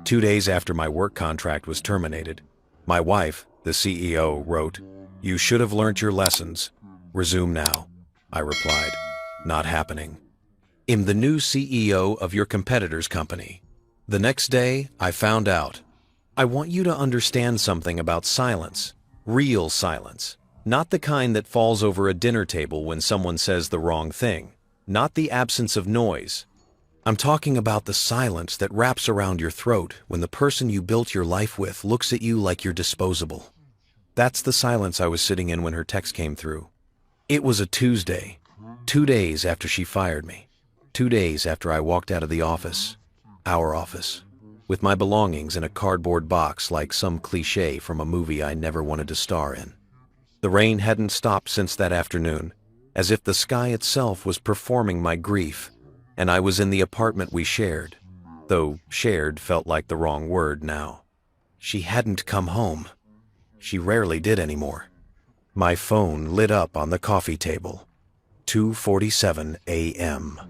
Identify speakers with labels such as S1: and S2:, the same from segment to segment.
S1: 2 days after my work contract was terminated, my wife, the CEO, wrote, "You should have learnt your lessons. Resume now." I replied, "Not happening. I'm the new CEO of your competitor's company." The next day, I found out. I want you to understand something about silence. Real silence. Not the kind that falls over a dinner table when someone says the wrong thing. Not the absence of noise. I'm talking about the silence that wraps around your throat when the person you built your life with looks at you like you're disposable. That's the silence I was sitting in when her text came through. It was a Tuesday, 2 days after she fired me. 2 days after I walked out of the office, our office, with my belongings in a cardboard box like some cliché from a movie I never wanted to star in. The rain hadn't stopped since that afternoon, as if the sky itself was performing my grief, and I was in the apartment we shared, though shared felt like the wrong word now. She hadn't come home. She rarely did anymore. My phone lit up on the coffee table. 2:47 a.m.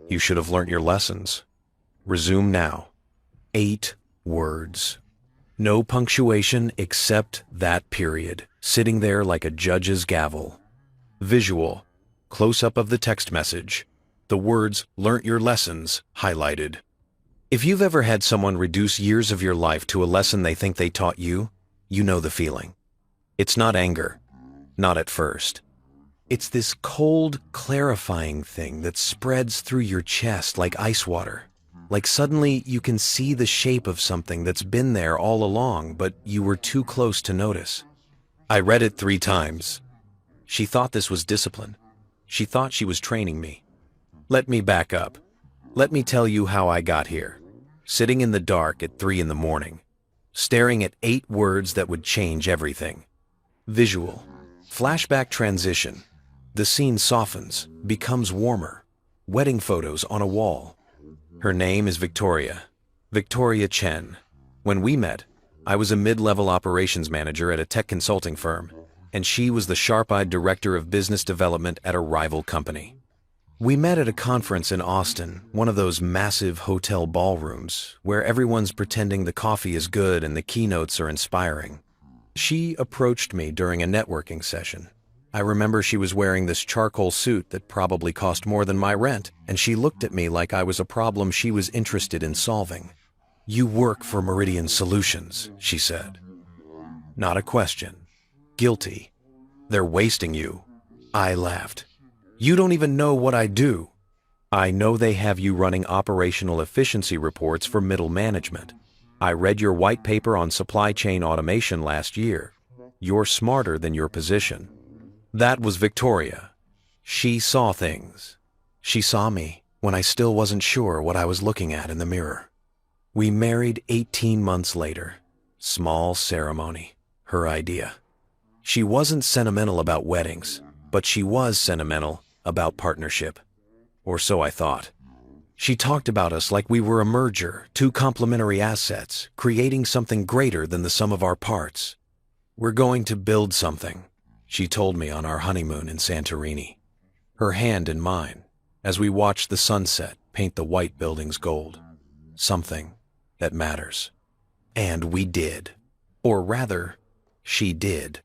S1: You should have learnt your lessons. Resume now. 8 words. No punctuation except that period, sitting there like a judge's gavel. Visual. Close-up of the text message. The words, "Learnt your lessons," highlighted. If you've ever had someone reduce years of your life to a lesson they think they taught you, you know the feeling. It's not anger. Not at first. It's this cold, clarifying thing that spreads through your chest like ice water. Like suddenly you can see the shape of something that's been there all along, but you were too close to notice. I read it 3 times. She thought this was discipline. She thought she was training me. Let me back up. Let me tell you how I got here. Sitting in the dark at 3 in the morning, staring at 8 words that would change everything. Visual. Flashback transition. The scene softens, becomes warmer. Wedding photos on a wall. Her name is Victoria. Victoria Chen. When we met, I was a mid-level operations manager at a tech consulting firm, and she was the sharp-eyed director of business development at a rival company. We met at a conference in Austin, one of those massive hotel ballrooms, where everyone's pretending the coffee is good and the keynotes are inspiring. She approached me during a networking session. I remember she was wearing this charcoal suit that probably cost more than my rent, and she looked at me like I was a problem she was interested in solving. "You work for Meridian Solutions," she said. Not a question. Guilty. "They're wasting you." I laughed. "You don't even know what I do." "I know they have you running operational efficiency reports for middle management. I read your white paper on supply chain automation last year. You're smarter than your position." That was Victoria. She saw things. She saw me when I still wasn't sure what I was looking at in the mirror. We married 18 months later. Small ceremony. Her idea. She wasn't sentimental about weddings, but she was sentimental about partnership. Or so I thought. She talked about us like we were a merger, 2 complementary assets, creating something greater than the sum of our parts. "We're going to build something," she told me on our honeymoon in Santorini. Her hand in mine, as we watched the sunset paint the white buildings gold. Something that matters. And we did. Or rather, she did.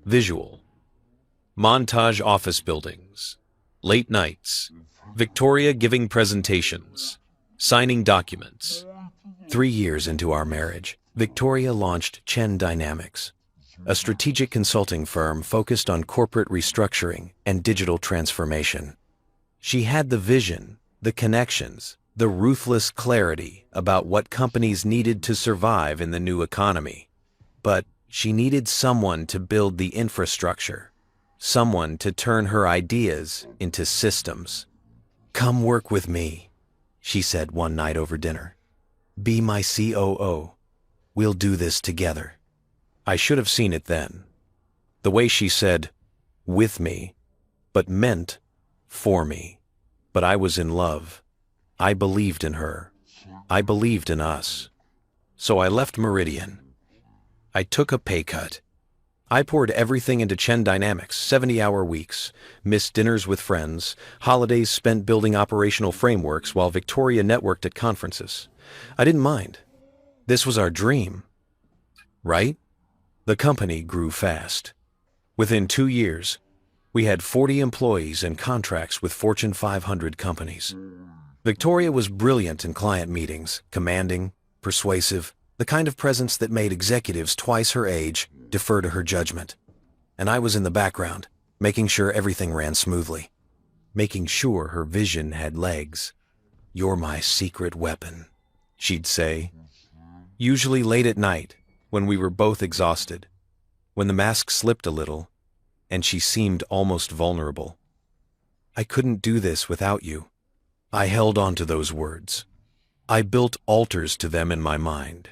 S1: Visual. Montage office buildings. Late nights. Victoria giving presentations. Signing documents. 3 years into our marriage, Victoria launched Chen Dynamics, a strategic consulting firm focused on corporate restructuring and digital transformation. She had the vision, the connections, the ruthless clarity about what companies needed to survive in the new economy. But she needed someone to build the infrastructure, someone to turn her ideas into systems. "Come work with me," she said one night over dinner. "Be my COO. We'll do this together." I should have seen it then. The way she said, "with me," but meant for me. But I was in love. I believed in her. I believed in us. So I left Meridian. I took a pay cut. I poured everything into Chen Dynamics, 70-hour weeks, missed dinners with friends, holidays spent building operational frameworks while Victoria networked at conferences. I didn't mind. This was our dream, right? The company grew fast. Within 2 years, we had 40 employees and contracts with Fortune 500 companies. Victoria was brilliant in client meetings, commanding, persuasive, the kind of presence that made executives twice her age defer to her judgment. And I was in the background, making sure everything ran smoothly, making sure her vision had legs. "You're my secret weapon," she'd say. Usually late at night, when we were both exhausted, when the mask slipped a little, and she seemed almost vulnerable. "I couldn't do this without you." I held on to those words. I built altars to them in my mind.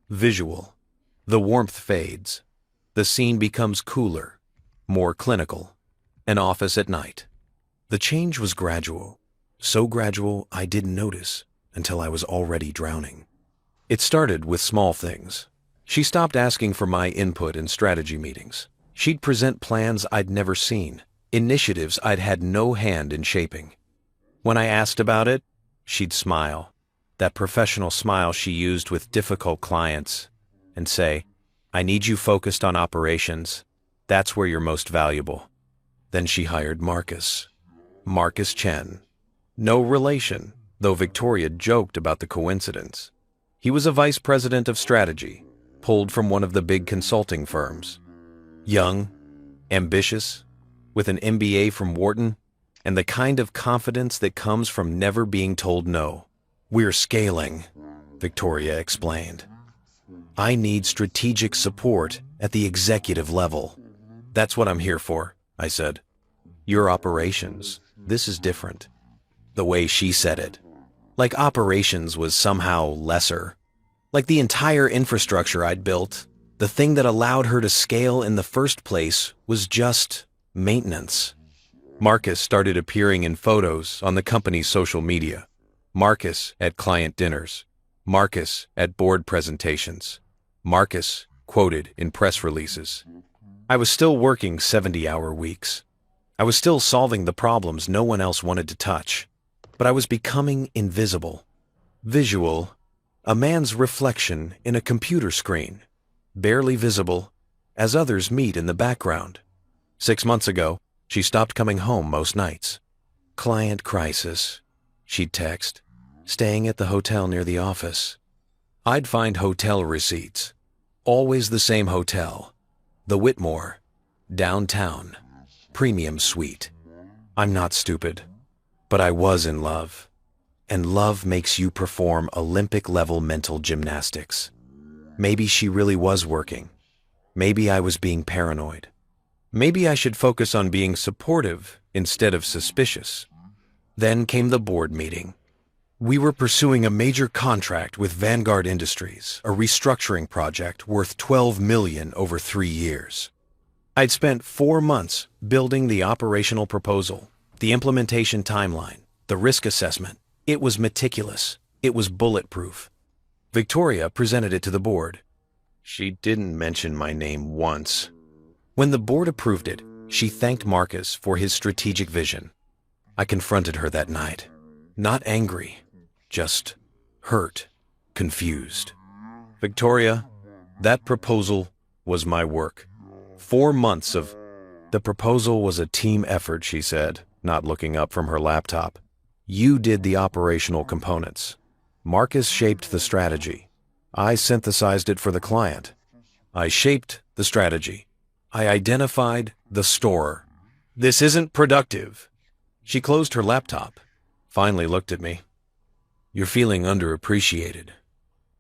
S1: Visual. The warmth fades. The scene becomes cooler, more clinical. An office at night. The change was gradual. So gradual I didn't notice until I was already drowning. It started with small things. She stopped asking for my input in strategy meetings. She'd present plans I'd never seen, initiatives I'd had no hand in shaping. When I asked about it, she'd smile, that professional smile she used with difficult clients, and say, "I need you focused on operations. That's where you're most valuable." Then she hired Marcus. Marcus Chen. No relation, though Victoria joked about the coincidence. He was a vice president of strategy, pulled from one of the big consulting firms. Young, ambitious, with an MBA from Wharton, and the kind of confidence that comes from never being told no. "We're scaling," Victoria explained. "I need strategic support at the executive level." "That's what I'm here for," I said. "Your operations. This is different." The way she said it. Like operations was somehow lesser. Like the entire infrastructure I'd built, the thing that allowed her to scale in the first place, was just maintenance. Marcus started appearing in photos on the company's social media. Marcus at client dinners. Marcus at board presentations. Marcus quoted in press releases. I was still working 70-hour weeks. I was still solving the problems no one else wanted to touch. But I was becoming invisible. Visual, a man's reflection in a computer screen. Barely visible, as others meet in the background. 6 months ago, she stopped coming home most nights. "Client crisis," she'd text, staying at the hotel near the office. I'd find hotel receipts. Always the same hotel. The Whitmore. Downtown. Premium suite. I'm not stupid. But I was in love. And love makes you perform Olympic-level mental gymnastics. Maybe she really was working. Maybe I was being paranoid. Maybe I should focus on being supportive instead of suspicious. Then came the board meeting. We were pursuing a major contract with Vanguard Industries, a restructuring project worth $12 million over 3 years. I'd spent 4 months building the operational proposal, the implementation timeline, the risk assessment. It was meticulous. It was bulletproof. Victoria presented it to the board. She didn't mention my name once. When the board approved it, she thanked Marcus for his strategic vision. I confronted her that night. Not angry, just hurt, confused. "Victoria, that proposal was my work. 4 months of..." "The proposal was a team effort," she said, not looking up from her laptop. "You did the operational components. Marcus shaped the strategy. I synthesized it for the client. I shaped the strategy. I identified the store. This isn't productive." She closed her laptop, finally looked at me. "You're feeling underappreciated.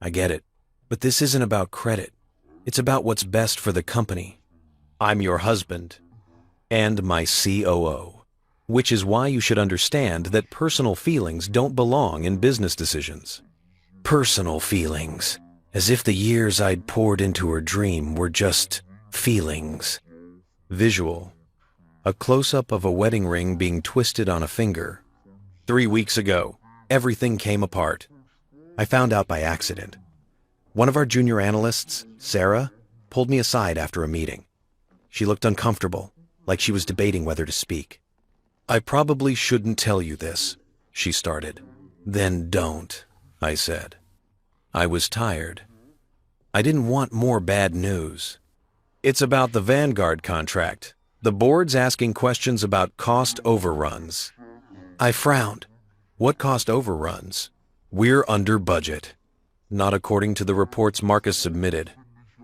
S1: I get it. But this isn't about credit. It's about what's best for the company. I'm your husband and my COO. Which is why you should understand that personal feelings don't belong in business decisions." Personal feelings, as if the years I'd poured into her dream were just feelings. Visual, a close-up of a wedding ring being twisted on a finger. 3 weeks ago, everything came apart. I found out by accident. One of our junior analysts, Sarah, pulled me aside after a meeting. She looked uncomfortable, like she was debating whether to speak. "I probably shouldn't tell you this," she started. "Then don't," I said. I was tired. I didn't want more bad news. It's about the Vanguard contract. The board's asking questions about cost overruns. I frowned. What cost overruns? We're under budget. Not according to the reports Marcus submitted.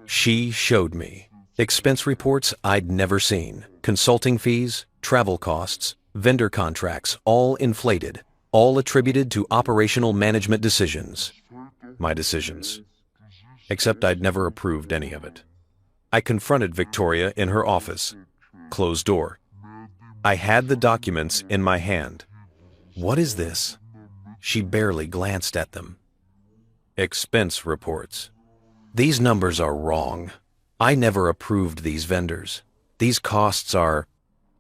S1: She showed me. Expense reports I'd never seen. Consulting fees, travel costs, vendor contracts, all inflated. All attributed to operational management decisions. My decisions. Except I'd never approved any of it. I confronted Victoria in her office. Closed door. I had the documents in my hand. What is this? She barely glanced at them. Expense reports. These numbers are wrong. I never approved these vendors. These costs are...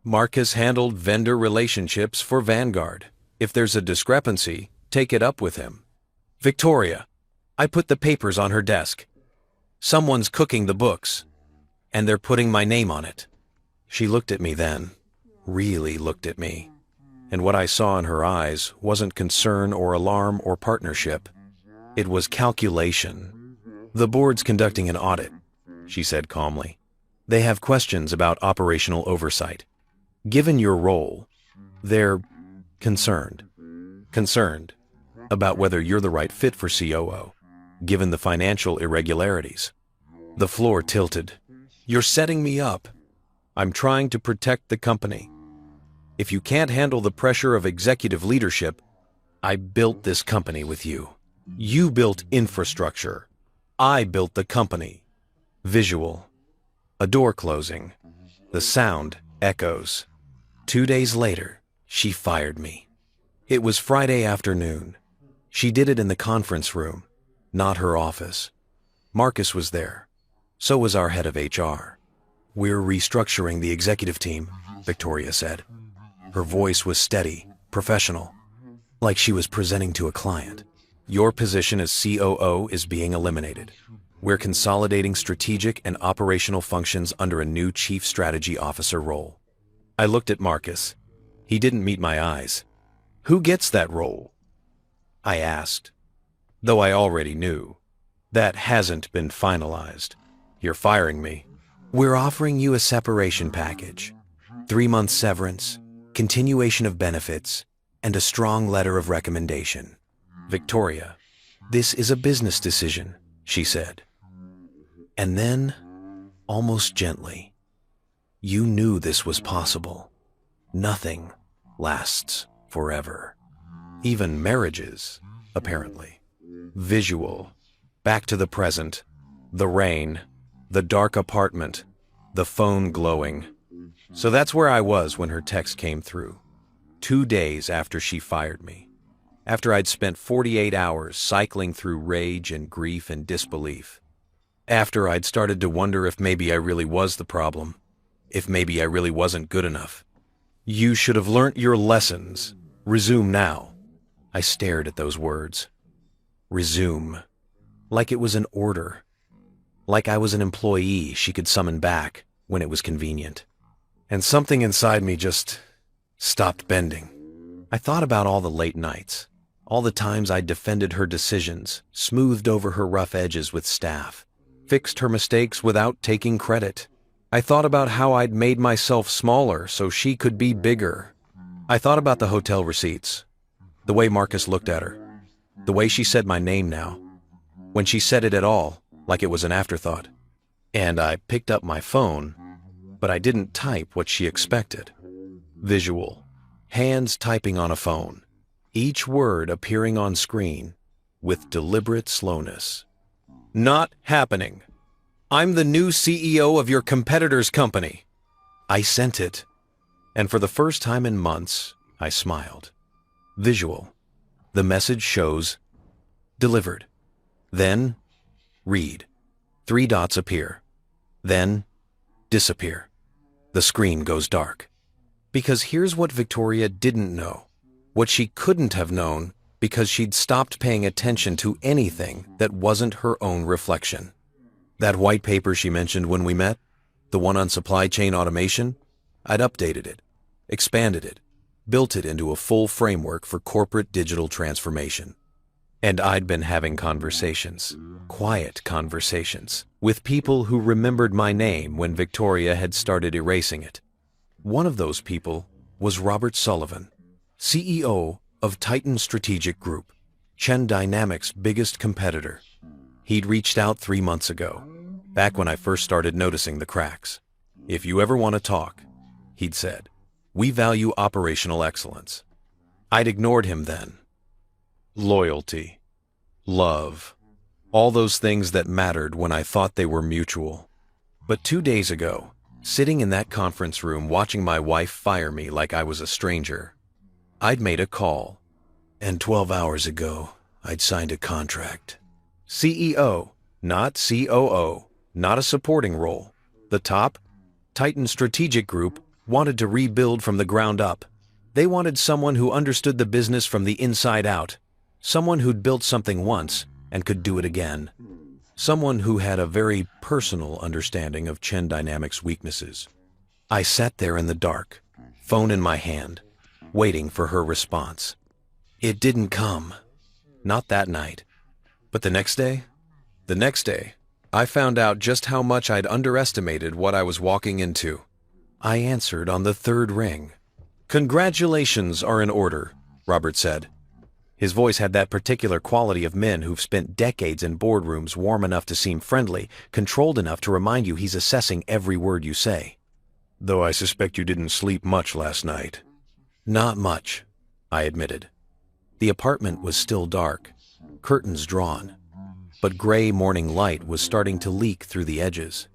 S1: Marcus handled vendor relationships for Vanguard. If there's a discrepancy, take it up with him. Victoria, I put the papers on her desk. Someone's cooking the books, and they're putting my name on it. She looked at me then, really looked at me, and what I saw in her eyes wasn't concern or alarm or partnership. It was calculation. The board's conducting an audit, she said calmly. They have questions about operational oversight. Given your role, they're concerned about whether you're the right fit for COO, given the financial irregularities. The floor tilted. You're setting me up. I'm trying to protect the company. If you can't handle the pressure of executive leadership, I built this company with you. You built infrastructure. I built the company. Visual. A door closing. The sound echoes. 2 days later, she fired me. It was Friday afternoon. She did it in the conference room, not her office. Marcus was there. So was our head of HR. We're restructuring the executive team, Victoria said. Her voice was steady, professional, like she was presenting to a client. Your position as COO is being eliminated. We're consolidating strategic and operational functions under a new Chief Strategy Officer role. I looked at Marcus. He didn't meet my eyes. Who gets that role? I asked, though I already knew. That hasn't been finalized. You're firing me. We're offering you a separation package. 3-month severance, continuation of benefits, and a strong letter of recommendation. Victoria, this is a business decision, she said. And then, almost gently, you knew this was possible. Nothing lasts forever. Even marriages, apparently. Visual. Back to the present. The rain. The dark apartment. The phone glowing. So that's where I was when her text came through. 2 days after she fired me. After I'd spent 48 hours cycling through rage and grief and disbelief. After I'd started to wonder if maybe I really was the problem. If maybe I really wasn't good enough. You should have learnt your lessons. Resume now. I stared at those words. Resume. Like it was an order. Like I was an employee she could summon back when it was convenient. And something inside me just stopped bending. I thought about all the late nights, all the times I'd defended her decisions, smoothed over her rough edges with staff, fixed her mistakes without taking credit. I thought about how I'd made myself smaller so she could be bigger. I thought about the hotel receipts, the way Marcus looked at her, the way she said my name now, when she said it at all, like it was an afterthought. And I picked up my phone, but I didn't type what she expected. Visual. Hands typing on a phone, each word appearing on screen with deliberate slowness. Not happening. I'm the new CEO of your competitor's company. I sent it, and for the first time in months, I smiled. Visual. The message shows delivered. Then read. 3 dots appear. Then disappear. The screen goes dark. Because here's what Victoria didn't know, what she couldn't have known because she'd stopped paying attention to anything that wasn't her own reflection. That white paper she mentioned when we met, the one on supply chain automation, I'd updated it, expanded it, built it into a full framework for corporate digital transformation. And I'd been having conversations, quiet conversations, with people who remembered my name when Victoria had started erasing it. One of those people was Robert Sullivan, CEO of Titan Strategic Group, Chen Dynamics' biggest competitor. He'd reached out 3 months ago, back when I first started noticing the cracks. "If you ever want to talk," he'd said, "we value operational excellence." I'd ignored him then. Loyalty, love, all those things that mattered when I thought they were mutual. But 2 days ago, sitting in that conference room watching my wife fire me like I was a stranger, I'd made a call. And 12 hours ago, I'd signed a contract. CEO, not COO, not a supporting role. The top, Titan Strategic Group, wanted to rebuild from the ground up. They wanted someone who understood the business from the inside out, someone who'd built something once and could do it again, someone who had a very personal understanding of Chen Dynamics' weaknesses. I sat there in the dark, phone in my hand, waiting for her response. It didn't come. Not that night. But the next day? The next day, I found out just how much I'd underestimated what I was walking into. I answered on the third ring. "Congratulations are in order," Robert said. His voice had that particular quality of men who've spent decades in boardrooms, warm enough to seem friendly, controlled enough to remind you he's assessing every word you say. "Though I suspect you didn't sleep much last night." "Not much," I admitted. The apartment was still dark, curtains drawn, but gray morning light was starting to leak through the edges.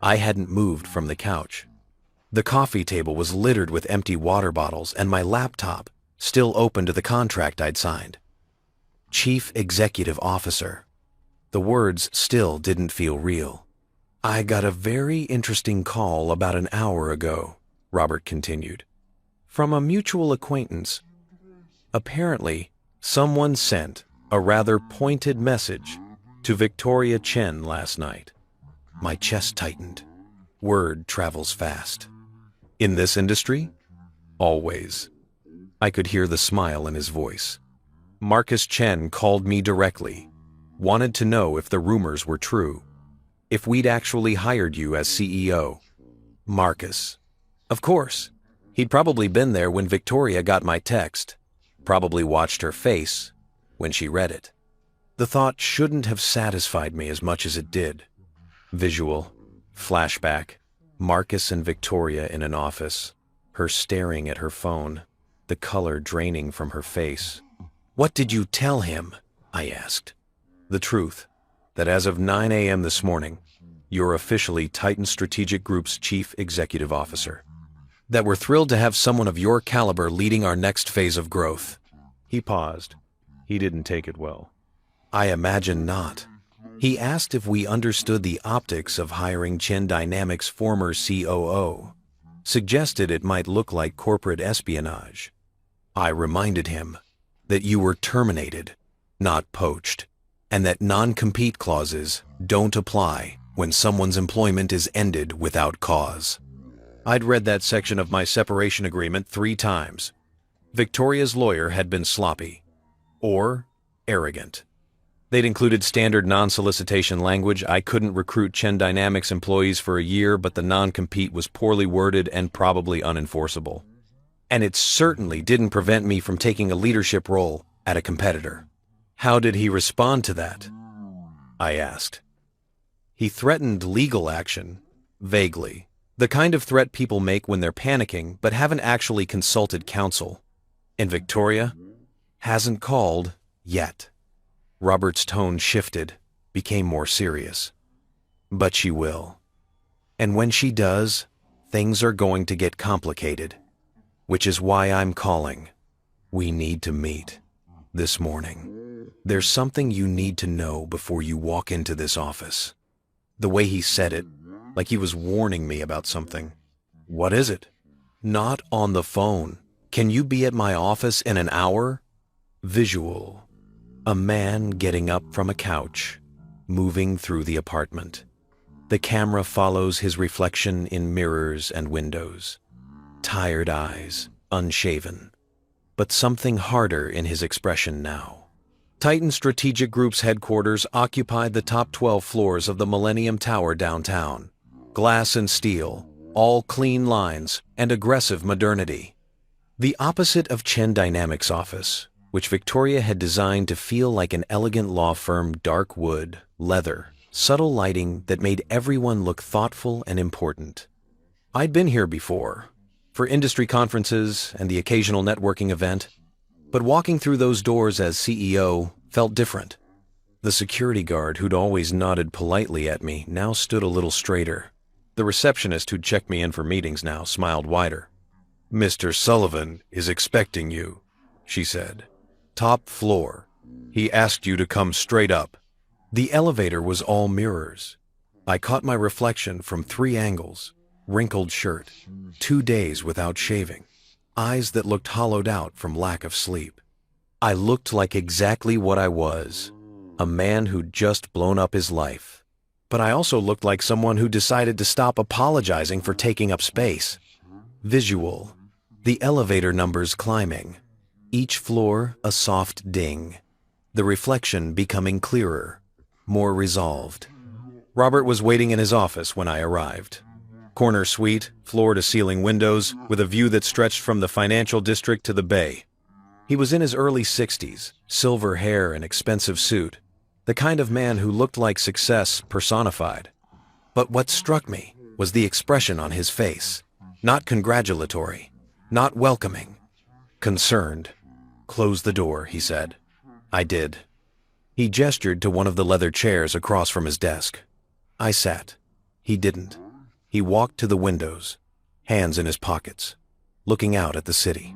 S1: I hadn't moved from the couch. The coffee table was littered with empty water bottles and my laptop, still open to the contract I'd signed. Chief Executive Officer. The words still didn't feel real. "I got a very interesting call about an hour ago," Robert continued, "from a mutual acquaintance. Apparently, someone sent a rather pointed message to Victoria Chen last night." My chest tightened. Word travels fast. "In this industry?" "Always." I could hear the smile in his voice. "Marcus Chen called me directly, wanted to know if the rumors were true, if we'd actually hired you as CEO. Marcus. Of course. He'd probably been there when Victoria got my text, probably watched her face when she read it. The thought shouldn't have satisfied me as much as it did. Visual, flashback, Marcus and Victoria in an office, her staring at her phone, the color draining from her face. "What did you tell him?" I asked. "The truth, that as of 9 a.m. this morning, you're officially Titan Strategic Group's Chief Executive Officer. That we're thrilled to have someone of your caliber leading our next phase of growth." He paused. He didn't take it well. I imagine not. He asked if we understood the optics of hiring Chen Dynamics' former COO. Suggested it might look like corporate espionage. I reminded him that you were terminated, not poached, and that non-compete clauses don't apply when someone's employment is ended without cause. I'd read that section of my separation agreement 3 times. Victoria's lawyer had been sloppy or arrogant. They'd included standard non-solicitation language. I couldn't recruit Chen Dynamics employees for a year, but the non-compete was poorly worded and probably unenforceable. And it certainly didn't prevent me from taking a leadership role at a competitor. How did he respond to that? I asked. He threatened legal action, vaguely. The kind of threat people make when they're panicking but haven't actually consulted counsel. And Victoria hasn't called yet. Robert's tone shifted, became more serious. But she will. And when she does, things are going to get complicated. Which is why I'm calling. We need to meet. This morning. There's something you need to know before you walk into this office. The way he said it, like he was warning me about something. What is it? Not on the phone. Can you be at my office in an hour? Visual. A man getting up from a couch, moving through the apartment. The camera follows his reflection in mirrors and windows. Tired eyes, unshaven, but something harder in his expression now. Titan Strategic Group's headquarters occupied the top 12 floors of the Millennium Tower downtown. Glass and steel, all clean lines, and aggressive modernity. The opposite of Chen Dynamics' office, which Victoria had designed to feel like an elegant law firm, dark wood, leather, subtle lighting that made everyone look thoughtful and important. I'd been here before, for industry conferences and the occasional networking event, but walking through those doors as CEO felt different. The security guard who'd always nodded politely at me now stood a little straighter. The receptionist who'd checked me in for meetings now smiled wider. "Mr. Sullivan is expecting you," she said. "Top floor. He asked you to come straight up." The elevator was all mirrors. I caught my reflection from 3 angles. Wrinkled shirt, 2 days without shaving, eyes that looked hollowed out from lack of sleep. I looked like exactly what I was, a man who'd just blown up his life. But I also looked like someone who decided to stop apologizing for taking up space. Visual. The elevator numbers climbing. Each floor a soft ding. The reflection becoming clearer, more resolved. Robert was waiting in his office when I arrived. Corner suite, floor-to-ceiling windows, with a view that stretched from the financial district to the bay. He was in his early 60s, silver hair and expensive suit, the kind of man who looked like success personified. But what struck me was the expression on his face. Not congratulatory, not welcoming, concerned. "Close the door," he said. I did. He gestured to one of the leather chairs across from his desk. I sat. He didn't. He walked to the windows, hands in his pockets, looking out at the city.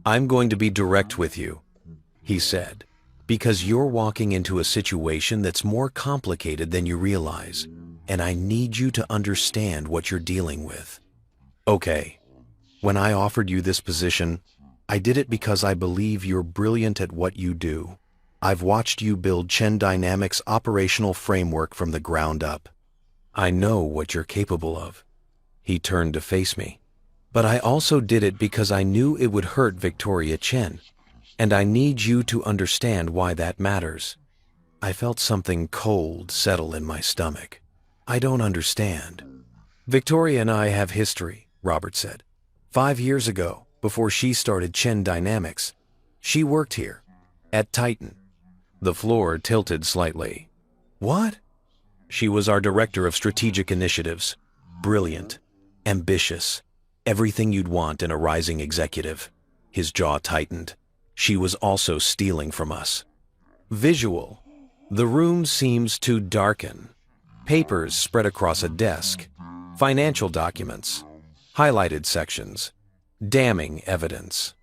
S1: "I'm going to be direct with you," he said, "because you're walking into a situation that's more complicated than you realize, and I need you to understand what you're dealing with." Okay, when I offered you this position, I did it because I believe you're brilliant at what you do. I've watched you build Chen Dynamics' operational framework from the ground up. I know what you're capable of. He turned to face me. But I also did it because I knew it would hurt Victoria Chen, and I need you to understand why that matters. I felt something cold settle in my stomach. I don't understand. "Victoria and I have history," Robert said. 5 years ago, before she started Chen Dynamics, she worked here, at Titan. The floor tilted slightly. "What?" "She was our director of strategic initiatives. Brilliant, ambitious, everything you'd want in a rising executive." His jaw tightened. "She was also stealing from us." Visual. The room seems to darken. Papers spread across a desk. Financial documents. Highlighted sections. Damning evidence.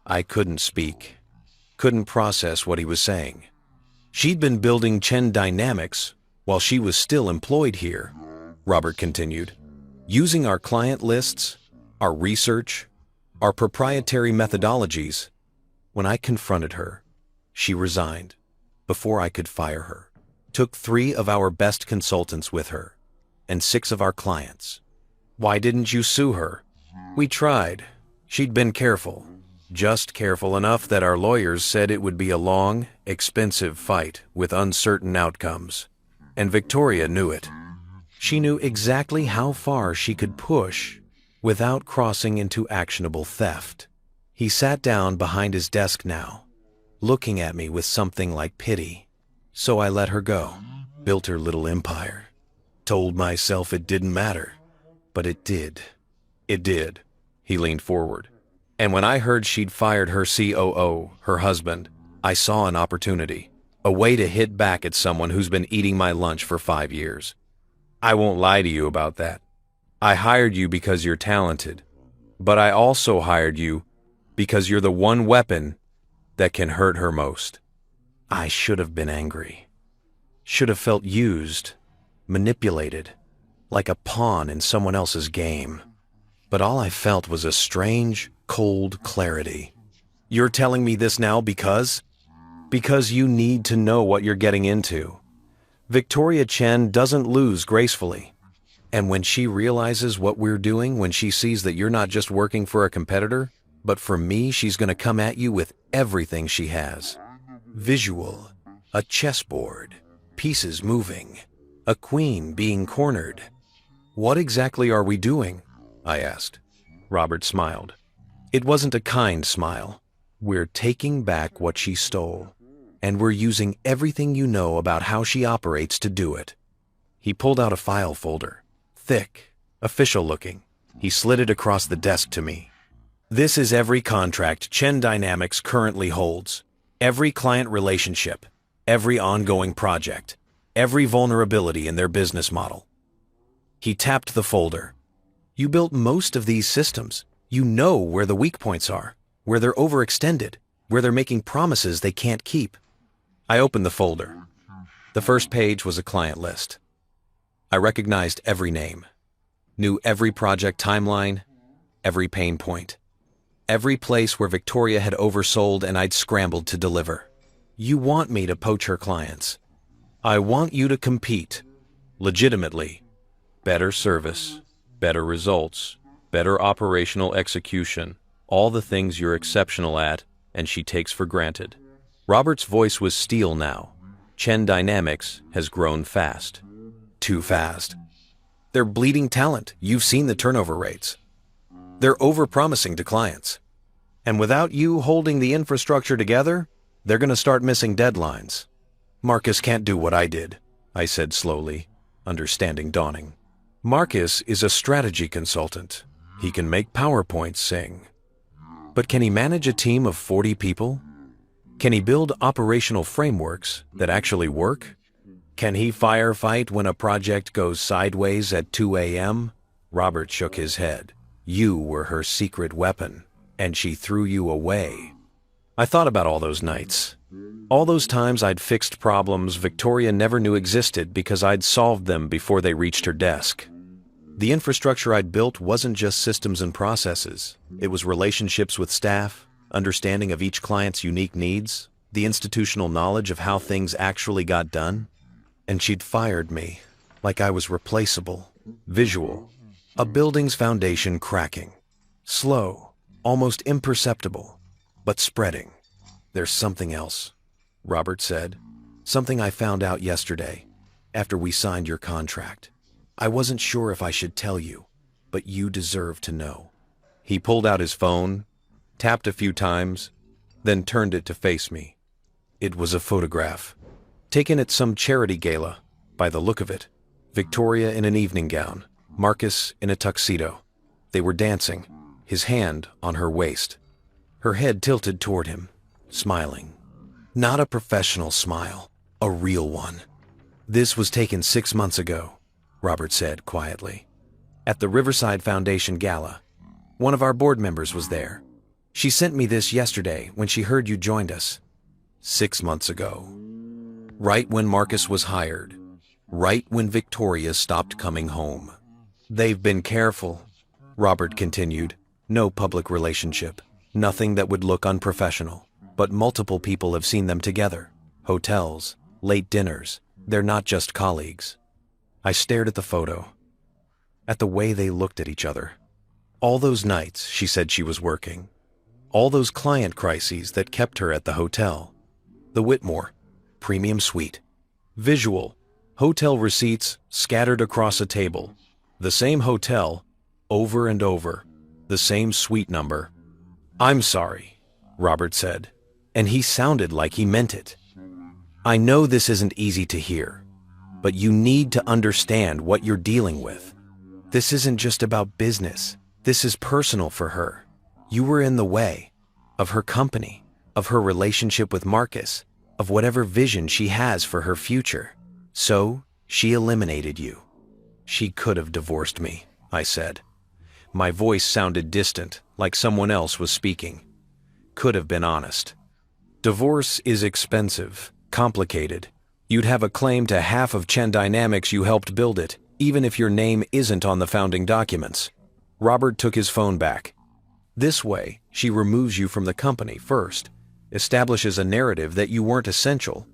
S1: I couldn't speak. Couldn't process what he was saying. She'd been building Chen Dynamics while she was still employed here, Robert continued, using our client lists, our research, our proprietary methodologies. When I confronted her, she resigned before I could fire her, took 3 of our best consultants with her, and 6 of our clients. "Why didn't you sue her?" "We tried. She'd been careful, just careful enough that our lawyers said it would be a long, expensive fight with uncertain outcomes. And Victoria knew it. She knew exactly how far she could push without crossing into actionable theft." He sat down behind his desk now, looking at me with something like pity. "So I let her go, built her little empire. Told myself it didn't matter, but it did. It did." He leaned forward. "And when I heard she'd fired her COO, her husband, I saw an opportunity. A way to hit back at someone who's been eating my lunch for 5 years. I won't lie to you about that. I hired you because you're talented, but I also hired you because you're the one weapon that can hurt her most." I should have been angry. Should have felt used, manipulated, like a pawn in someone else's game. But all I felt was a strange, cold clarity. "You're telling me this now because you need to know what you're getting into. Victoria Chen doesn't lose gracefully. And when she realizes what we're doing, when she sees that you're not just working for a competitor, but for me, she's going to come at you with everything she has." Visual. A chessboard. Pieces moving. A queen being cornered. What exactly are we doing? I asked. Robert smiled. It wasn't a kind smile. We're taking back what she stole, and we're using everything you know about how she operates to do it. He pulled out a file folder, thick, official looking. He slid it across the desk to me. This is every contract Chen Dynamics currently holds, every client relationship, every ongoing project, every vulnerability in their business model. He tapped the folder. You built most of these systems. You know where the weak points are, where they're overextended, where they're making promises they can't keep. I opened the folder. The first page was a client list. I recognized every name, knew every project timeline, every pain point, every place where Victoria had oversold and I'd scrambled to deliver. You want me to poach her clients. I want you to compete, legitimately. Better service, better results, better operational execution, all the things you're exceptional at and she takes for granted. Robert's voice was steel now. Chen Dynamics has grown fast. Too fast. They're bleeding talent. You've seen the turnover rates. They're over-promising to clients. And without you holding the infrastructure together, they're going to start missing deadlines. Marcus can't do what I did, I said slowly, understanding dawning. Marcus is a strategy consultant. He can make PowerPoints sing. But can he manage a team of 40 people? Can he build operational frameworks that actually work? Can he firefight when a project goes sideways at 2 a.m.? Robert shook his head. You were her secret weapon, and she threw you away. I thought about all those nights. All those times I'd fixed problems Victoria never knew existed because I'd solved them before they reached her desk. The infrastructure I'd built wasn't just systems and processes. It was relationships with staff, understanding of each client's unique needs, the institutional knowledge of how things actually got done. And she'd fired me, like I was replaceable. Visual. A building's foundation cracking. Slow, almost imperceptible, but spreading. There's something else, Robert said. Something I found out yesterday, after we signed your contract. I wasn't sure if I should tell you, but you deserve to know. He pulled out his phone, tapped a few times, then turned it to face me. It was a photograph, taken at some charity gala, by the look of it. Victoria in an evening gown, Marcus in a tuxedo. They were dancing, his hand on her waist, her head tilted toward him, smiling. Not a professional smile, a real one. This was taken 6 months ago, Robert said quietly. At the Riverside Foundation Gala. One of our board members was there. She sent me this yesterday when she heard you joined us. 6 months ago. Right when Marcus was hired. Right when Victoria stopped coming home. They've been careful, Robert continued. No public relationship. Nothing that would look unprofessional. But multiple people have seen them together. Hotels, late dinners. They're not just colleagues. I stared at the photo. At the way they looked at each other. All those nights she said she was working. All those client crises that kept her at the hotel. The Whitmore, premium suite. Visual, hotel receipts scattered across a table. The same hotel, over and over. The same suite number. I'm sorry, Robert said, and he sounded like he meant it. I know this isn't easy to hear, but you need to understand what you're dealing with. This isn't just about business. This is personal for her. You were in the way of her company, of her relationship with Marcus, of whatever vision she has for her future. So, she eliminated you. She could have divorced me, I said. My voice sounded distant, like someone else was speaking. Could have been honest. Divorce is expensive, complicated. You'd have a claim to half of Chen Dynamics you helped build it, even if your name isn't on the founding documents. Robert took his phone back. This way, she removes you from the company first, establishes a narrative that you weren't essential,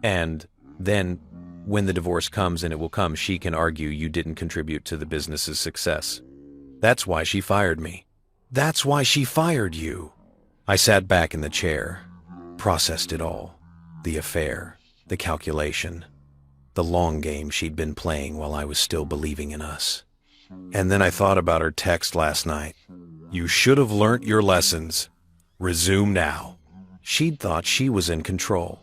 S1: and then, when the divorce comes, and it will come, she can argue you didn't contribute to the business's success. That's why she fired me. That's why she fired you. I sat back in the chair, processed it all. The affair, the calculation, the long game she'd been playing while I was still believing in us. And then I thought about her text last night. You should have learnt your lessons. Resume now. She'd thought she was in control,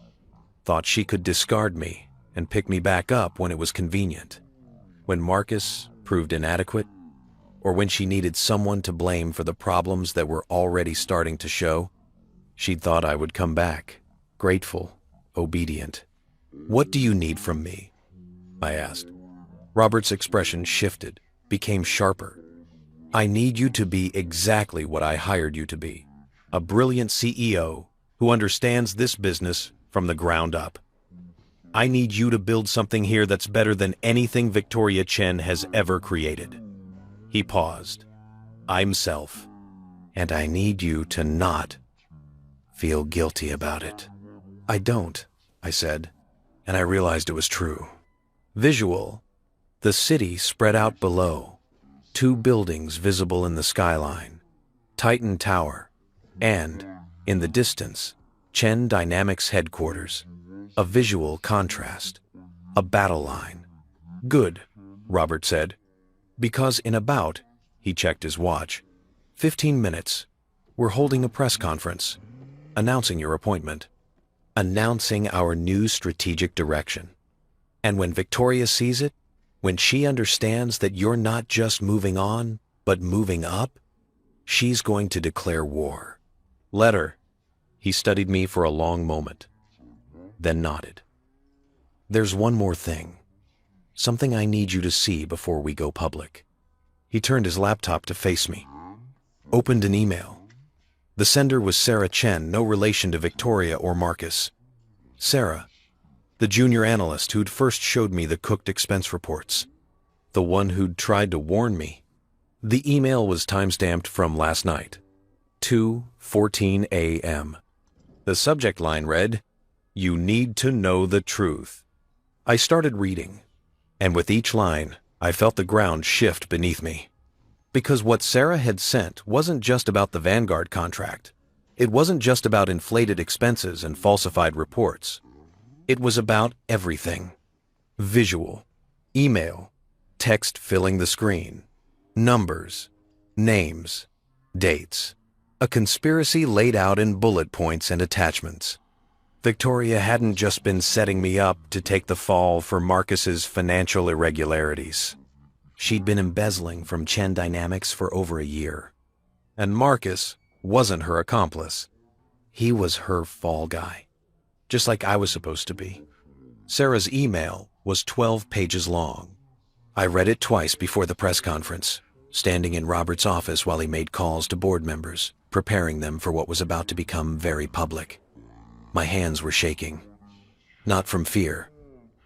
S1: thought she could discard me and pick me back up when it was convenient. When Marcus proved inadequate, or when she needed someone to blame for the problems that were already starting to show, she'd thought I would come back, grateful, obedient. What do you need from me? I asked. Robert's expression shifted, became sharper. I need you to be exactly what I hired you to be, a brilliant CEO who understands this business from the ground up. I need you to build something here that's better than anything Victoria Chen has ever created. He paused. I'm self, and I need you to not feel guilty about it. I don't, I said, and I realized it was true. Visual. The city spread out below. 2 buildings visible in the skyline. Titan Tower. And, in the distance, Chen Dynamics headquarters. A visual contrast. A battle line. Good, Robert said. Because in about, he checked his watch, 15 minutes, we're holding a press conference, announcing your appointment, announcing our new strategic direction. And when Victoria sees it, when she understands that you're not just moving on, but moving up, she's going to declare war. Let her. He studied me for a long moment, then nodded. There's one more thing. Something I need you to see before we go public. He turned his laptop to face me. Opened an email. The sender was Sarah Chen, no relation to Victoria or Marcus. Sarah, the junior analyst who'd first showed me the cooked expense reports. The one who'd tried to warn me. The email was timestamped from last night, 2:14 a.m. The subject line read, "You need to know the truth." I started reading, and with each line, I felt the ground shift beneath me. Because what Sarah had sent wasn't just about the Vanguard contract. It wasn't just about inflated expenses and falsified reports. It was about everything. Visual, email, text filling the screen, numbers, names, dates. A conspiracy laid out in bullet points and attachments. Victoria hadn't just been setting me up to take the fall for Marcus's financial irregularities. She'd been embezzling from Chen Dynamics for over a year. And Marcus wasn't her accomplice. He was her fall guy, just like I was supposed to be. Sarah's email was 12 pages long. I read it twice before the press conference, standing in Robert's office while he made calls to board members, preparing them for what was about to become very public. My hands were shaking. Not from fear.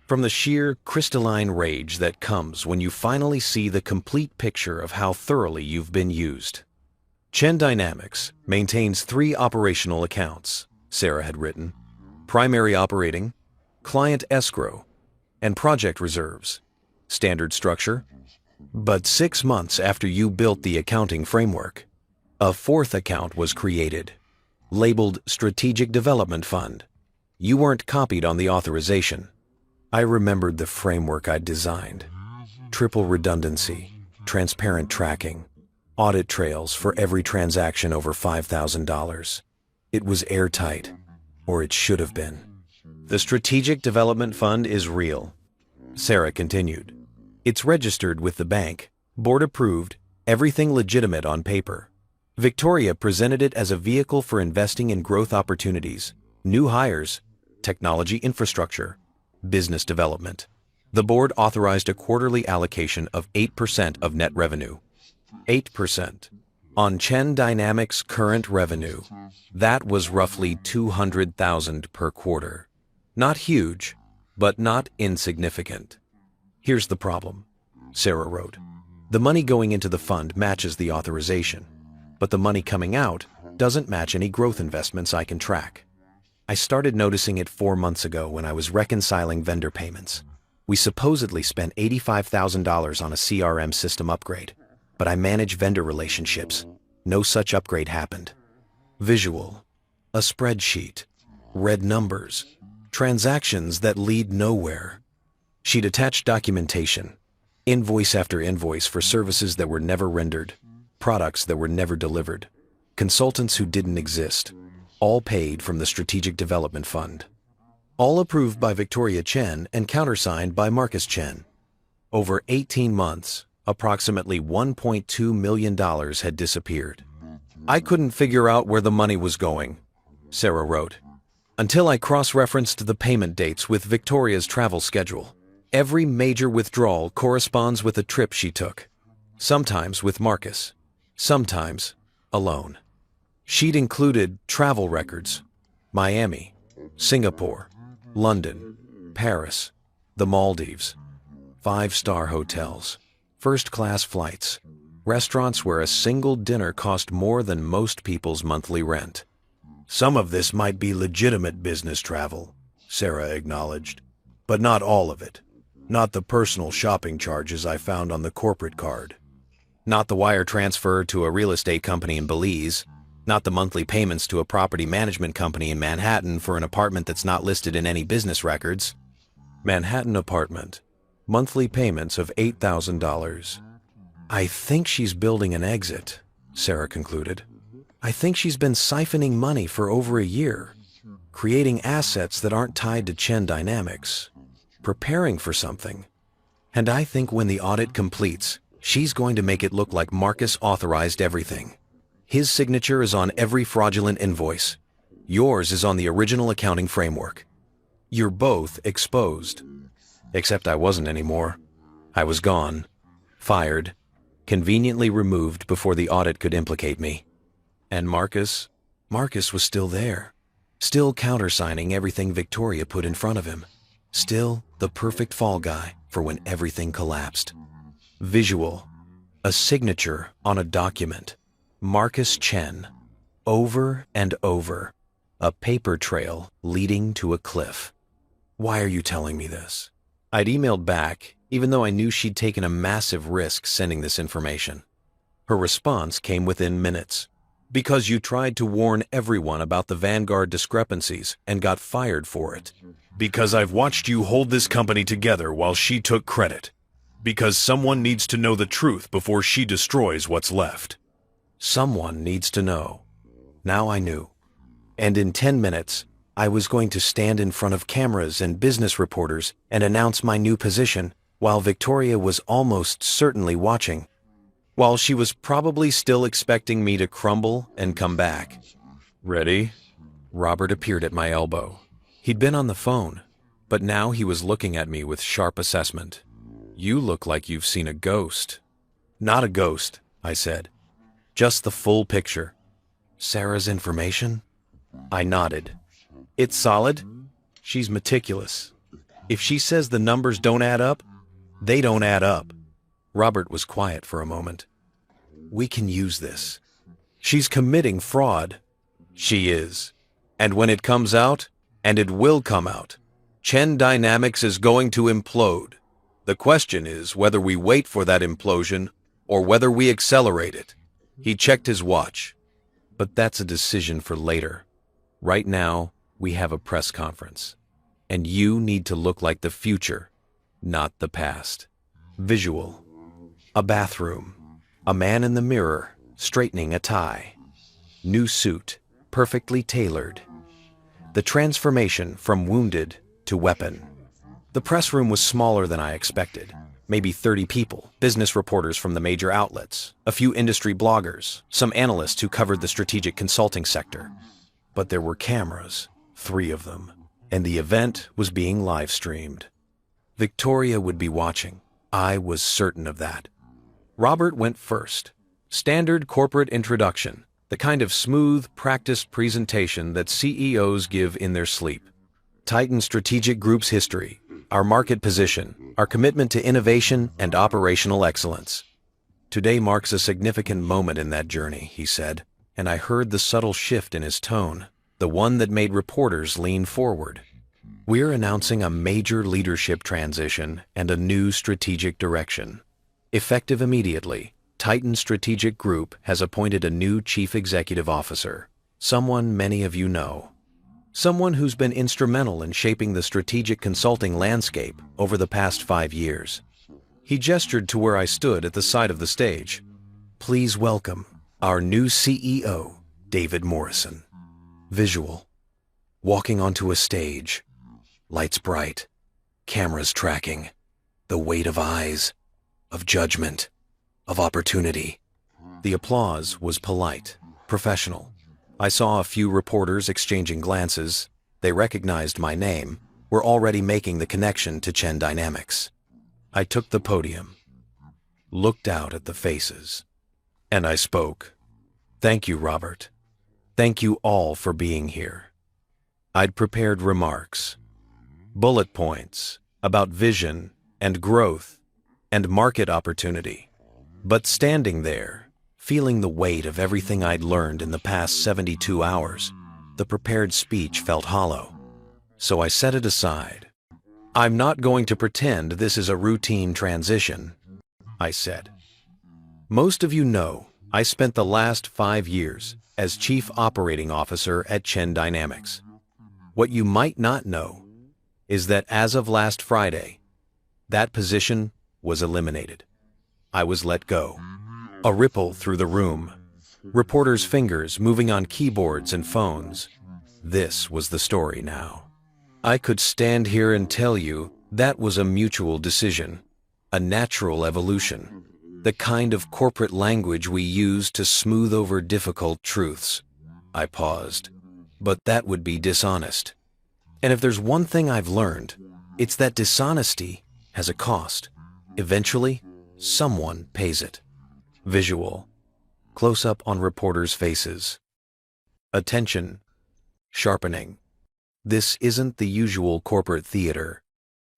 S1: From the sheer crystalline rage that comes when you finally see the complete picture of how thoroughly you've been used. Chen Dynamics maintains 3 operational accounts, Sarah had written. Primary operating, client escrow, and project reserves. Standard structure. But 6 months after you built the accounting framework, a 4th account was created, labeled Strategic Development Fund. You weren't copied on the authorization. I remembered the framework I'd designed. Triple redundancy, transparent tracking, audit trails for every transaction over $5,000. It was airtight, or it should have been. The Strategic Development Fund is real, Sarah continued. It's registered with the bank, board approved, everything legitimate on paper. Victoria presented it as a vehicle for investing in growth opportunities, new hires, technology infrastructure, business development. The board authorized a quarterly allocation of 8% of net revenue. 8%. On Chen Dynamics' current revenue, that was roughly $200,000 per quarter. Not huge, but not insignificant. Here's the problem, Sarah wrote. The money going into the fund matches the authorization, but the money coming out doesn't match any growth investments I can track. I started noticing it 4 months ago when I was reconciling vendor payments. We supposedly spent $85,000 on a CRM system upgrade, but I manage vendor relationships. No such upgrade happened. Visual, a spreadsheet, red numbers, Transactions that lead nowhere. She'd attached documentation, invoice after invoice for services that were never rendered, products that were never delivered, consultants who didn't exist, all paid from the Strategic Development Fund. All approved by Victoria Chen and countersigned by Marcus Chen. Over 18 months, approximately $1.2 million had disappeared. I couldn't figure out where the money was going, Sarah wrote, until I cross-referenced the payment dates with Victoria's travel schedule. Every major withdrawal corresponds with a trip she took, sometimes with Marcus, sometimes alone. She'd included travel records, Miami, Singapore, London, Paris, the Maldives, 5-star hotels, first-class flights, restaurants where a single dinner cost more than most people's monthly rent. Some of this might be legitimate business travel, Sarah acknowledged, but not all of it. Not the personal shopping charges I found on the corporate card. Not the wire transfer to a real estate company in Belize. Not the monthly payments to a property management company in Manhattan for an apartment that's not listed in any business records. Manhattan apartment. Monthly payments of $8,000. I think she's building an exit, Sarah concluded. I think she's been siphoning money for over a year, creating assets that aren't tied to Chen Dynamics, preparing for something. And I think when the audit completes, she's going to make it look like Marcus authorized everything. His signature is on every fraudulent invoice. Yours is on the original accounting framework. You're both exposed. Except I wasn't anymore. I was gone, fired, conveniently removed before the audit could implicate me. And Marcus was still there, still countersigning everything Victoria put in front of him. Still the perfect fall guy for when everything collapsed. Visual, a signature on a document. Marcus Chen, over and over, a paper trail leading to a cliff. Why are you telling me this? I'd emailed back, even though I knew she'd taken a massive risk sending this information. Her response came within minutes. Because you tried to warn everyone about the Vanguard discrepancies and got fired for it. Because I've watched you hold this company together while she took credit. Because someone needs to know the truth before she destroys what's left. Someone needs to know. Now I knew. And in 10 minutes, I was going to stand in front of cameras and business reporters and announce my new position while Victoria was almost certainly watching. While she was probably still expecting me to crumble and come back. Ready? Robert appeared at my elbow. He'd been on the phone, but now he was looking at me with sharp assessment. You look like you've seen a ghost. Not a ghost, I said. Just the full picture. Sarah's information? I nodded. It's solid. She's meticulous. If she says the numbers don't add up, they don't add up. Robert was quiet for a moment. We can use this. She's committing fraud. She is. And when it comes out, and it will come out, Chen Dynamics is going to implode. The question is whether we wait for that implosion or whether we accelerate it. He checked his watch. But that's a decision for later. Right now, we have a press conference. And you need to look like the future, not the past. Visual. A bathroom. A man in the mirror, straightening a tie. New suit, perfectly tailored. The transformation from wounded to weapon. The press room was smaller than I expected. Maybe 30 people, business reporters from the major outlets, a few industry bloggers, some analysts who covered the strategic consulting sector. But there were cameras, 3 of them, and the event was being live-streamed. Victoria would be watching. I was certain of that. Robert went first. Standard corporate introduction, the kind of smooth, practiced presentation that CEOs give in their sleep. Titan Strategic Group's history, our market position, our commitment to innovation and operational excellence. Today marks a significant moment in that journey, he said, and I heard the subtle shift in his tone, the one that made reporters lean forward. We're announcing a major leadership transition and a new strategic direction. Effective immediately, Titan Strategic Group has appointed a new Chief Executive Officer, someone many of you know. Someone who's been instrumental in shaping the strategic consulting landscape over the past 5 years. He gestured to where I stood at the side of the stage. Please welcome our new CEO, David Morrison. Visual. Walking onto a stage. Lights bright. Cameras tracking. The weight of eyes. Of judgment. Of opportunity. The applause was polite, professional. I saw a few reporters exchanging glances. They recognized my name, were already making the connection to Chen Dynamics. I took the podium, looked out at the faces, and I spoke. Thank you, Robert. Thank you all for being here. I'd prepared remarks, bullet points about vision and growth and market opportunity. But standing there, feeling the weight of everything I'd learned in the past 72 hours, the prepared speech felt hollow. So I set it aside. I'm not going to pretend this is a routine transition, I said. Most of you know I spent the last 5 years as Chief Operating Officer at Chen Dynamics. What you might not know is that as of last Friday, that position was eliminated. I was let go. A ripple through the room. Reporters' fingers moving on keyboards and phones. This was the story now. I could stand here and tell you that was a mutual decision, a natural evolution, the kind of corporate language we use to smooth over difficult truths. I paused. But that would be dishonest. And if there's one thing I've learned, it's that dishonesty has a cost. Eventually, someone pays it. Visual. Close-up on reporters' faces. Attention. Sharpening. This isn't the usual corporate theater.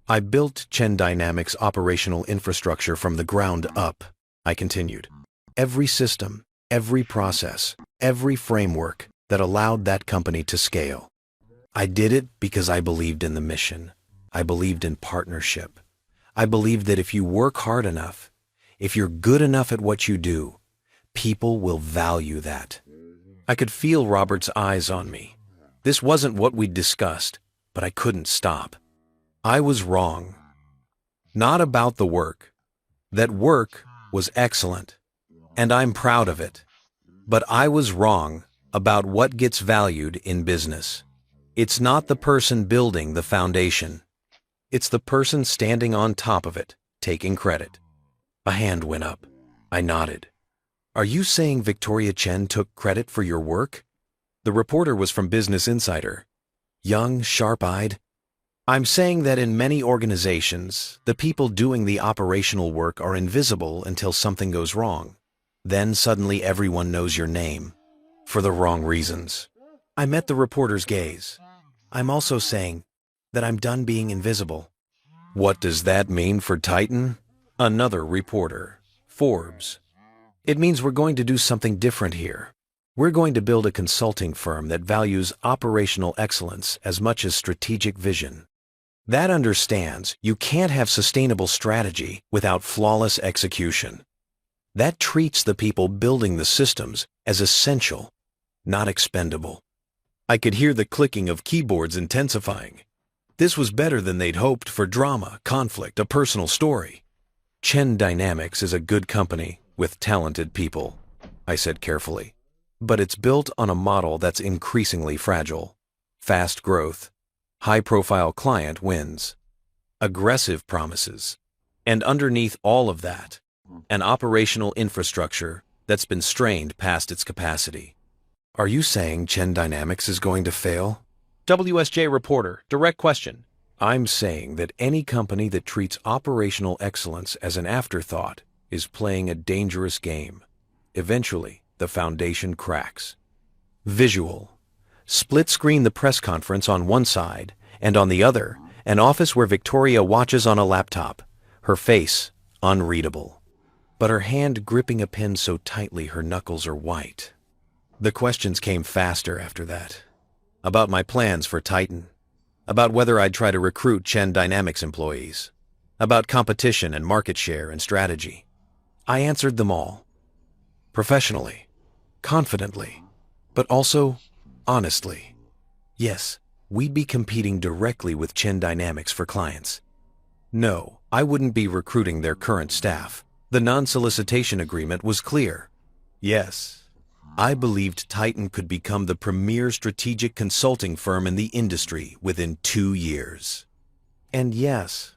S1: I built Chen Dynamics' operational infrastructure from the ground up, I continued. Every system, every process, every framework that allowed that company to scale. I did it because I believed in the mission. I believed in partnership. I believed that if you work hard enough, if you're good enough at what you do, people will value that. I could feel Robert's eyes on me. This wasn't what we'd discussed, but I couldn't stop. I was wrong. Not about the work. That work was excellent, and I'm proud of it. But I was wrong about what gets valued in business. It's not the person building the foundation. It's the person standing on top of it, taking credit. A hand went up. I nodded. Are you saying Victoria Chen took credit for your work? The reporter was from Business Insider. Young, sharp-eyed. I'm saying that in many organizations, the people doing the operational work are invisible until something goes wrong. Then suddenly everyone knows your name. For the wrong reasons. I met the reporter's gaze. I'm also saying that I'm done being invisible. What does that mean for Titan? Another reporter. Forbes. It means we're going to do something different here. We're going to build a consulting firm that values operational excellence as much as strategic vision. That understands you can't have sustainable strategy without flawless execution. That treats the people building the systems as essential, not expendable. I could hear the clicking of keyboards intensifying. This was better than they'd hoped for drama, conflict, a personal story. Chen Dynamics is a good company with talented people, I said carefully. But it's built on a model that's increasingly fragile. Fast growth, high-profile client wins, aggressive promises, and underneath all of that, an operational infrastructure that's been strained past its capacity. Are you saying Chen Dynamics is going to fail? WSJ reporter, direct question. I'm saying that any company that treats operational excellence as an afterthought is playing a dangerous game. Eventually, the foundation cracks. Visual. Split screen the press conference on one side, and on the other, an office where Victoria watches on a laptop, her face unreadable, but her hand gripping a pen so tightly her knuckles are white. The questions came faster after that. About my plans for Titan. About whether I'd try to recruit Chen Dynamics employees. About competition and market share and strategy. I answered them all. Professionally, confidently, but also honestly. Yes, we'd be competing directly with Chen Dynamics for clients. No, I wouldn't be recruiting their current staff. The non-solicitation agreement was clear. Yes, I believed Titan could become the premier strategic consulting firm in the industry within 2 years. And yes,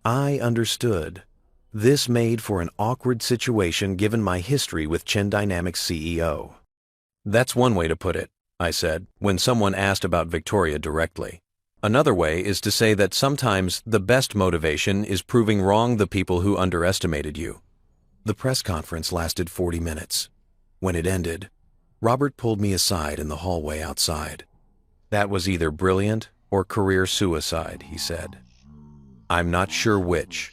S1: I understood. This made for an awkward situation given my history with Chen Dynamics CEO. That's one way to put it, I said, when someone asked about Victoria directly. Another way is to say that sometimes the best motivation is proving wrong the people who underestimated you. The press conference lasted 40 minutes. When it ended, Robert pulled me aside in the hallway outside. That was either brilliant or career suicide, he said. I'm not sure which.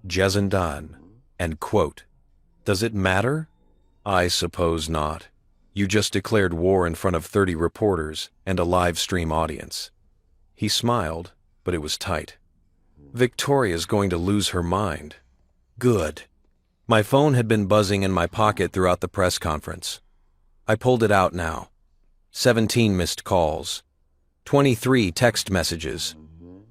S1: Jezendan. And quote, does it matter? I suppose not. You just declared war in front of 30 reporters and a live stream audience. He smiled, but it was tight. Victoria's going to lose her mind. Good. My phone had been buzzing in my pocket throughout the press conference. I pulled it out now. 17 missed calls. 23 text messages.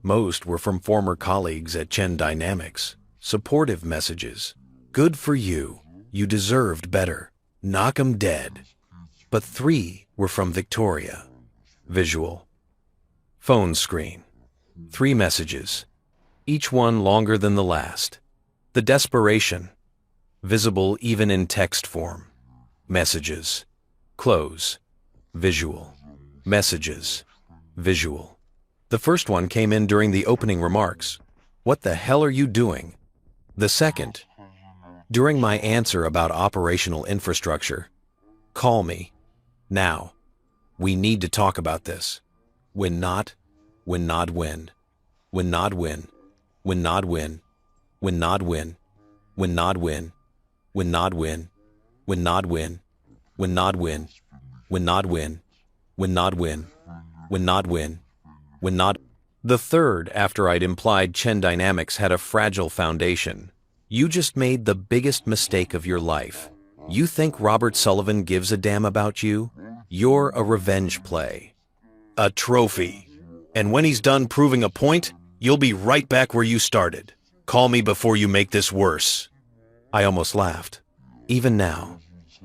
S1: Most were from former colleagues at Chen Dynamics. Supportive messages. Good for you. You deserved better. Knock 'em dead. But 3 were from Victoria. Visual. Phone screen. 3 messages. Each one longer than the last. The desperation. Visible even in text form. Messages. Close. Visual. Messages. Visual. The first one came in during the opening remarks. What the hell are you doing? The second, during my answer about operational infrastructure. Call me. Now. We need to talk about this. Win not, win not win. Win not win. Win not win. Win not win. Win not win. Win not win. Win not win. Win not win. Win not win. Win not win. Win not win. Win not. The third, after I'd implied Chen Dynamics had a fragile foundation. You just made the biggest mistake of your life. You think Robert Sullivan gives a damn about you? You're a revenge play. A trophy. And when he's done proving a point, you'll be right back where you started. Call me before you make this worse. I almost laughed. Even now,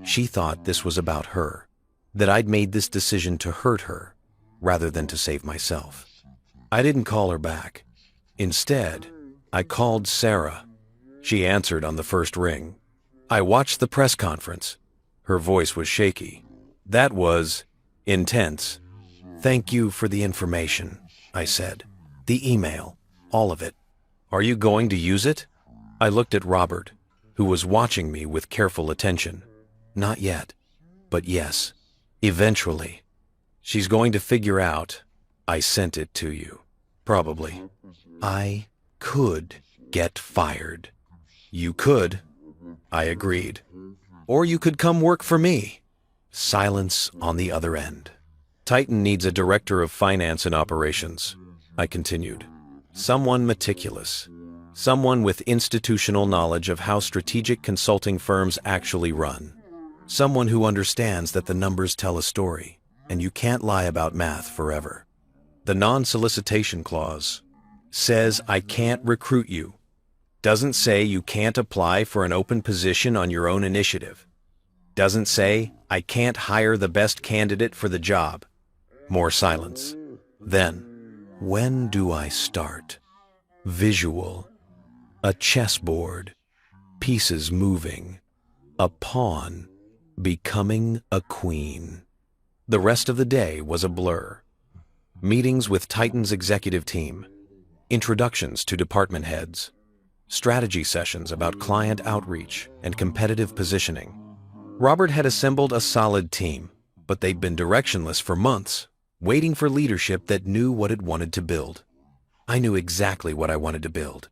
S1: she thought this was about her, that I'd made this decision to hurt her, rather than to save myself. I didn't call her back. Instead, I called Sarah. She answered on the first ring. I watched the press conference. Her voice was shaky. That was intense. Thank you for the information, I said. The email, all of it. Are you going to use it? I looked at Robert, who was watching me with careful attention. Not yet, but yes, eventually. She's going to figure out I sent it to you. Probably. I could get fired. You could. I agreed. Or you could come work for me. Silence on the other end. Titan needs a director of finance and operations, I continued. Someone meticulous. Someone with institutional knowledge of how strategic consulting firms actually run. Someone who understands that the numbers tell a story, and you can't lie about math forever. The non-solicitation clause says I can't recruit you. Doesn't say you can't apply for an open position on your own initiative. Doesn't say I can't hire the best candidate for the job. More silence. Then, when do I start? Visual. A chessboard. Pieces moving. A pawn becoming a queen. The rest of the day was a blur. Meetings with Titan's executive team. Introductions to department heads. Strategy sessions about client outreach and competitive positioning. Robert had assembled a solid team, but they'd been directionless for months, waiting for leadership that knew what it wanted to build. I knew exactly what I wanted to build.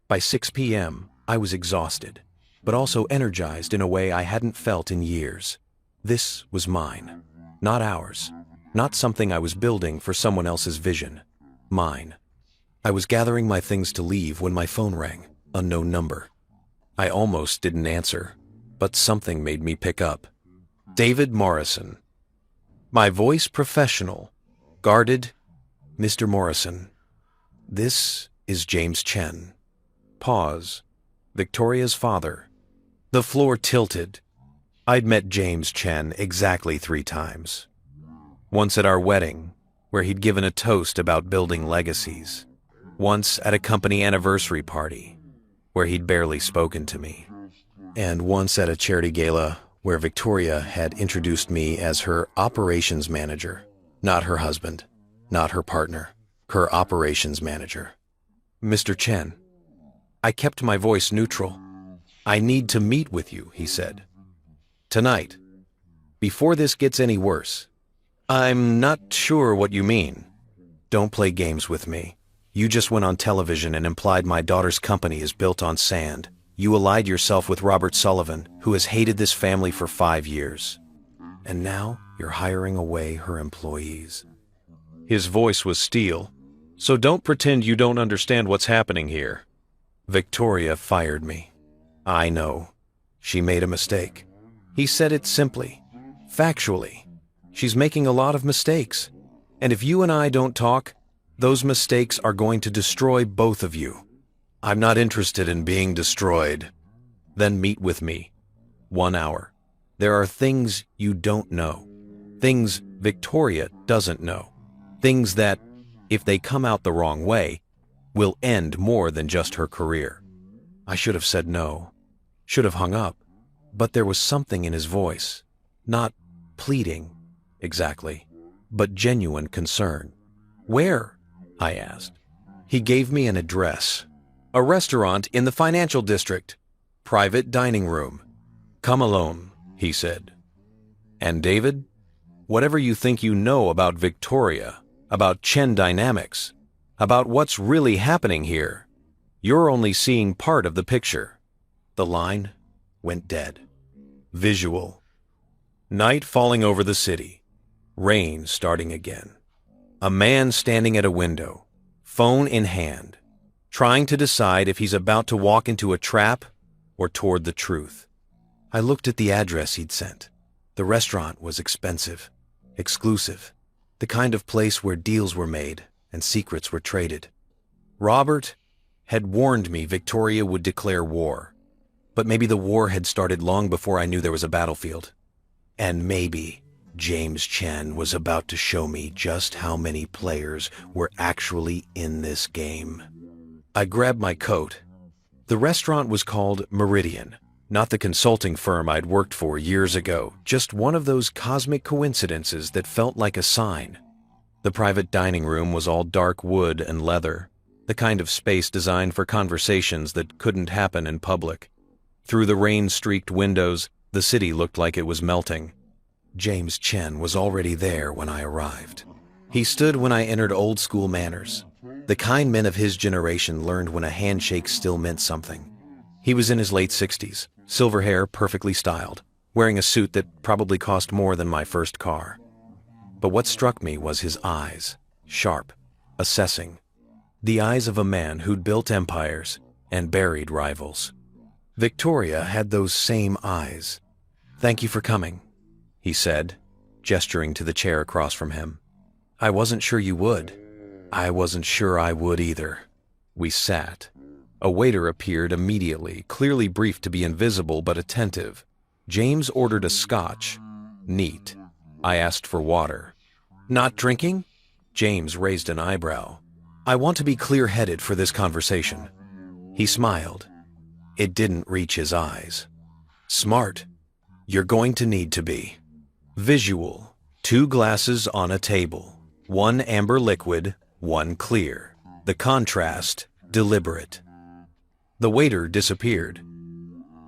S1: By 6 p.m., I was exhausted, but also energized in a way I hadn't felt in years. This was mine, not ours, not something I was building for someone else's vision. Mine. I was gathering my things to leave when my phone rang, unknown number. I almost didn't answer, but something made me pick up. David Morrison. My voice professional, guarded, Mr. Morrison, this is James Chen. Pause. Victoria's father. The floor tilted. I'd met James Chen exactly 3 times. Once at our wedding, where he'd given a toast about building legacies. Once at a company anniversary party, where he'd barely spoken to me. And once at a charity gala where Victoria had introduced me as her operations manager. Not her husband, not her partner, her operations manager. Mr. Chen. I kept my voice neutral. I need to meet with you, he said. Tonight, before this gets any worse. I'm not sure what you mean. Don't play games with me. You just went on television and implied my daughter's company is built on sand. You allied yourself with Robert Sullivan, who has hated this family for 5 years. And now you're hiring away her employees. His voice was steel. So don't pretend you don't understand what's happening here. Victoria fired me. I know. She made a mistake. He said it simply, factually. She's making a lot of mistakes. And if you and I don't talk, those mistakes are going to destroy both of you. I'm not interested in being destroyed. Then meet with me. 1 hour. There are things you don't know. Things Victoria doesn't know. Things that, if they come out the wrong way, will end more than just her career. I should have said no. Should have hung up. But there was something in his voice. Not pleading, exactly, but genuine concern. Where? I asked. He gave me an address. A restaurant in the financial district. Private dining room. Come alone, he said. And David, whatever you think you know about Victoria, about Chen dynamics, about what's really happening here, you're only seeing part of the picture. The line went dead. Visual. Night falling over the city. Rain starting again. A man standing at a window, phone in hand, trying to decide if he's about to walk into a trap or toward the truth. I looked at the address he'd sent. The restaurant was expensive, exclusive, the kind of place where deals were made and secrets were traded. Robert had warned me Victoria would declare war, but maybe the war had started long before I knew there was a battlefield. And maybe James Chen was about to show me just how many players were actually in this game. I grabbed my coat. The restaurant was called Meridian, not the consulting firm I'd worked for years ago, just one of those cosmic coincidences that felt like a sign. The private dining room was all dark wood and leather, the kind of space designed for conversations that couldn't happen in public. Through the rain-streaked windows, the city looked like it was melting. James Chen was already there when I arrived. He stood when I entered old-school manners, the kind men of his generation learned when a handshake still meant something. He was in his late 60s, silver hair perfectly styled, wearing a suit that probably cost more than my first car. But what struck me was his eyes, sharp, assessing. The eyes of a man who'd built empires and buried rivals. Victoria had those same eyes. "Thank you for coming," he said, gesturing to the chair across from him. "I wasn't sure you would." I wasn't sure I would either. We sat. A waiter appeared immediately, clearly briefed to be invisible but attentive. James ordered a scotch. Neat. I asked for water. "Not drinking?" James raised an eyebrow. "I want to be clear-headed for this conversation." He smiled. It didn't reach his eyes. "Smart. You're going to need to be." Visual. 2 glasses on a table. 1 amber liquid, 1 clear. The contrast, deliberate. The waiter disappeared.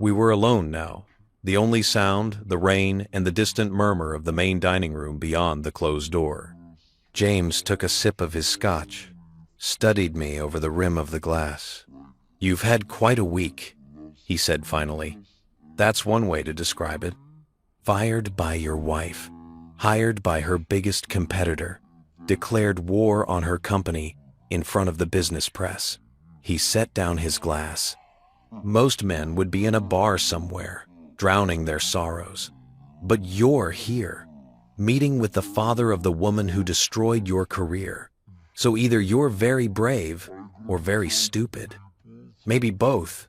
S1: We were alone now. The only sound, the rain, and the distant murmur of the main dining room beyond the closed door. James took a sip of his scotch, studied me over the rim of the glass. "You've had quite a week," he said finally. "That's one way to describe it. Fired by your wife, hired by her biggest competitor, declared war on her company in front of the business press." He set down his glass. Most men would be in a bar somewhere, drowning their sorrows. But you're here, meeting with the father of the woman who destroyed your career. So either you're very brave or very stupid. Maybe both.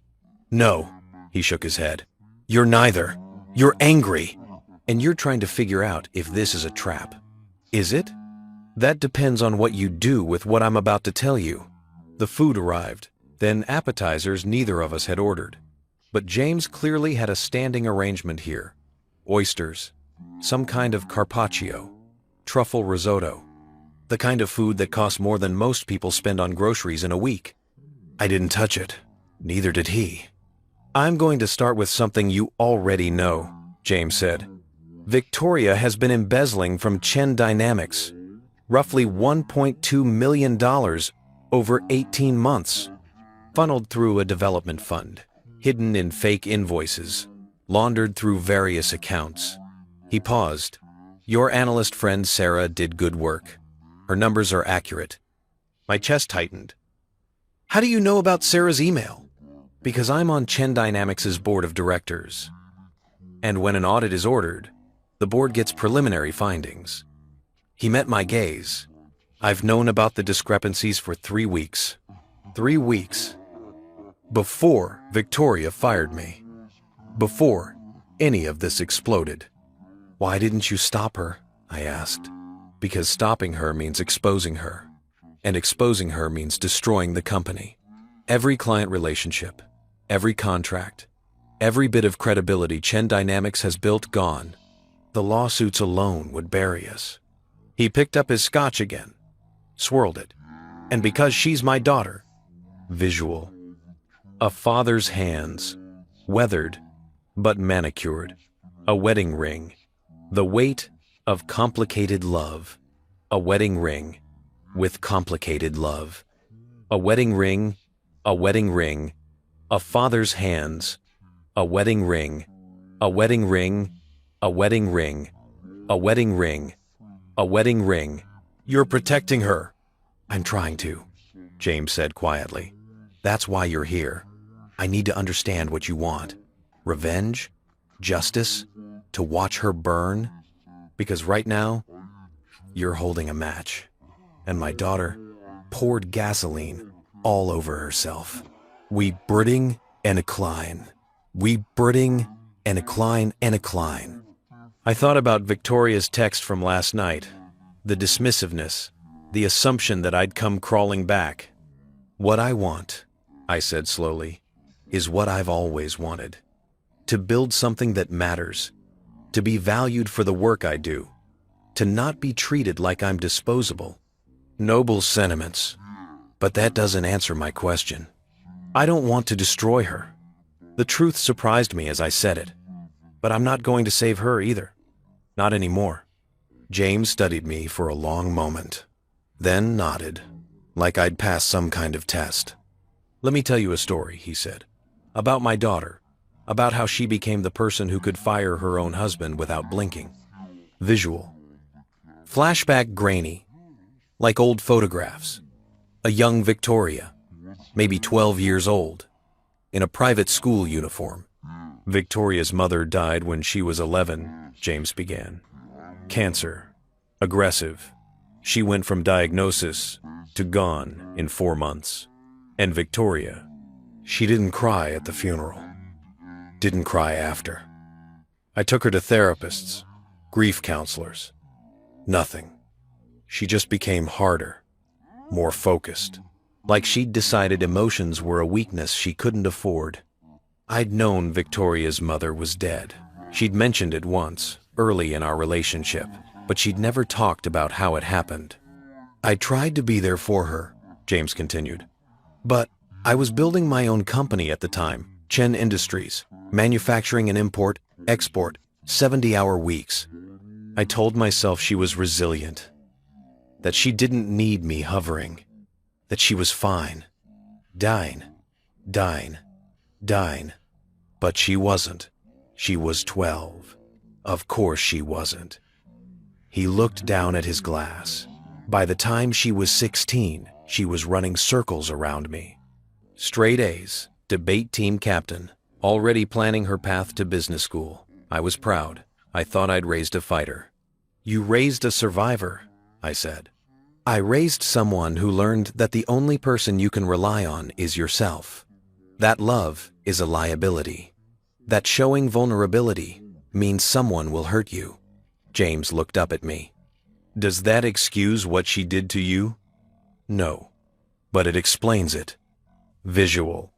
S1: No, he shook his head. You're neither. You're angry. And you're trying to figure out if this is a trap. Is it? That depends on what you do with what I'm about to tell you. The food arrived, then appetizers neither of us had ordered. But James clearly had a standing arrangement here. Oysters, some kind of carpaccio, truffle risotto, the kind of food that costs more than most people spend on groceries in a week. I didn't touch it. Neither did he. I'm going to start with something you already know, James said. Victoria has been embezzling from Chen Dynamics, roughly $1.2 million over 18 months, funneled through a development fund, hidden in fake invoices, laundered through various accounts. He paused. Your analyst friend Sarah did good work. Her numbers are accurate. My chest tightened. How do you know about Sarah's email? Because I'm on Chen Dynamics' board of directors. And when an audit is ordered, the board gets preliminary findings. He met my gaze. I've known about the discrepancies for 3 weeks. 3 weeks. Before Victoria fired me. Before any of this exploded. Why didn't you stop her? I asked. Because stopping her means exposing her. And exposing her means destroying the company. Every client relationship, every contract, every bit of credibility Chen Dynamics has built gone. The lawsuits alone would bury us. He picked up his scotch again, swirled it. And because she's my daughter, visual. A father's hands, weathered but manicured. A wedding ring, the weight of complicated love. A wedding ring with complicated love. A wedding ring, a wedding ring. A father's hands, a wedding ring, a wedding ring, a wedding ring, a wedding ring, a wedding ring. You're protecting her. I'm trying to, James said quietly. That's why you're here. I need to understand what you want. Revenge? Justice? To watch her burn? Because right now, you're holding a match. And my daughter poured gasoline all over herself. We birding and incline. We birding and incline and incline. I thought about Victoria's text from last night. The dismissiveness, the assumption that I'd come crawling back. What I want, I said slowly, is what I've always wanted. To build something that matters. To be valued for the work I do. To not be treated like I'm disposable. Noble sentiments. But that doesn't answer my question. I don't want to destroy her. The truth surprised me as I said it. But I'm not going to save her either. Not anymore. James studied me for a long moment, then nodded, like I'd passed some kind of test. Let me tell you a story, he said, about my daughter, about how she became the person who could fire her own husband without blinking. Visual. Flashback grainy, like old photographs. A young Victoria, maybe 12 years old, in a private school uniform. Victoria's mother died when she was 11, James began. Cancer. Aggressive. She went from diagnosis to gone in 4 months. And Victoria, she didn't cry at the funeral. Didn't cry after. I took her to therapists, grief counselors. Nothing. She just became harder, more focused. Like she'd decided emotions were a weakness she couldn't afford. I'd known Victoria's mother was dead. She'd mentioned it once, early in our relationship, but she'd never talked about how it happened. I tried to be there for her, James continued. But I was building my own company at the time, Chen Industries, manufacturing and import, export, 70-hour weeks. I told myself she was resilient, that she didn't need me hovering, that she was fine. Dying. But she wasn't. She was 12. Of course she wasn't. He looked down at his glass. By the time she was 16, she was running circles around me. Straight A's, debate team captain, already planning her path to business school. I was proud. I thought I'd raised a fighter. You raised a survivor, I said. I raised someone who learned that the only person you can rely on is yourself. That love is a liability. That showing vulnerability means someone will hurt you. James looked up at me. Does that excuse what she did to you? No, but it explains it. Visual.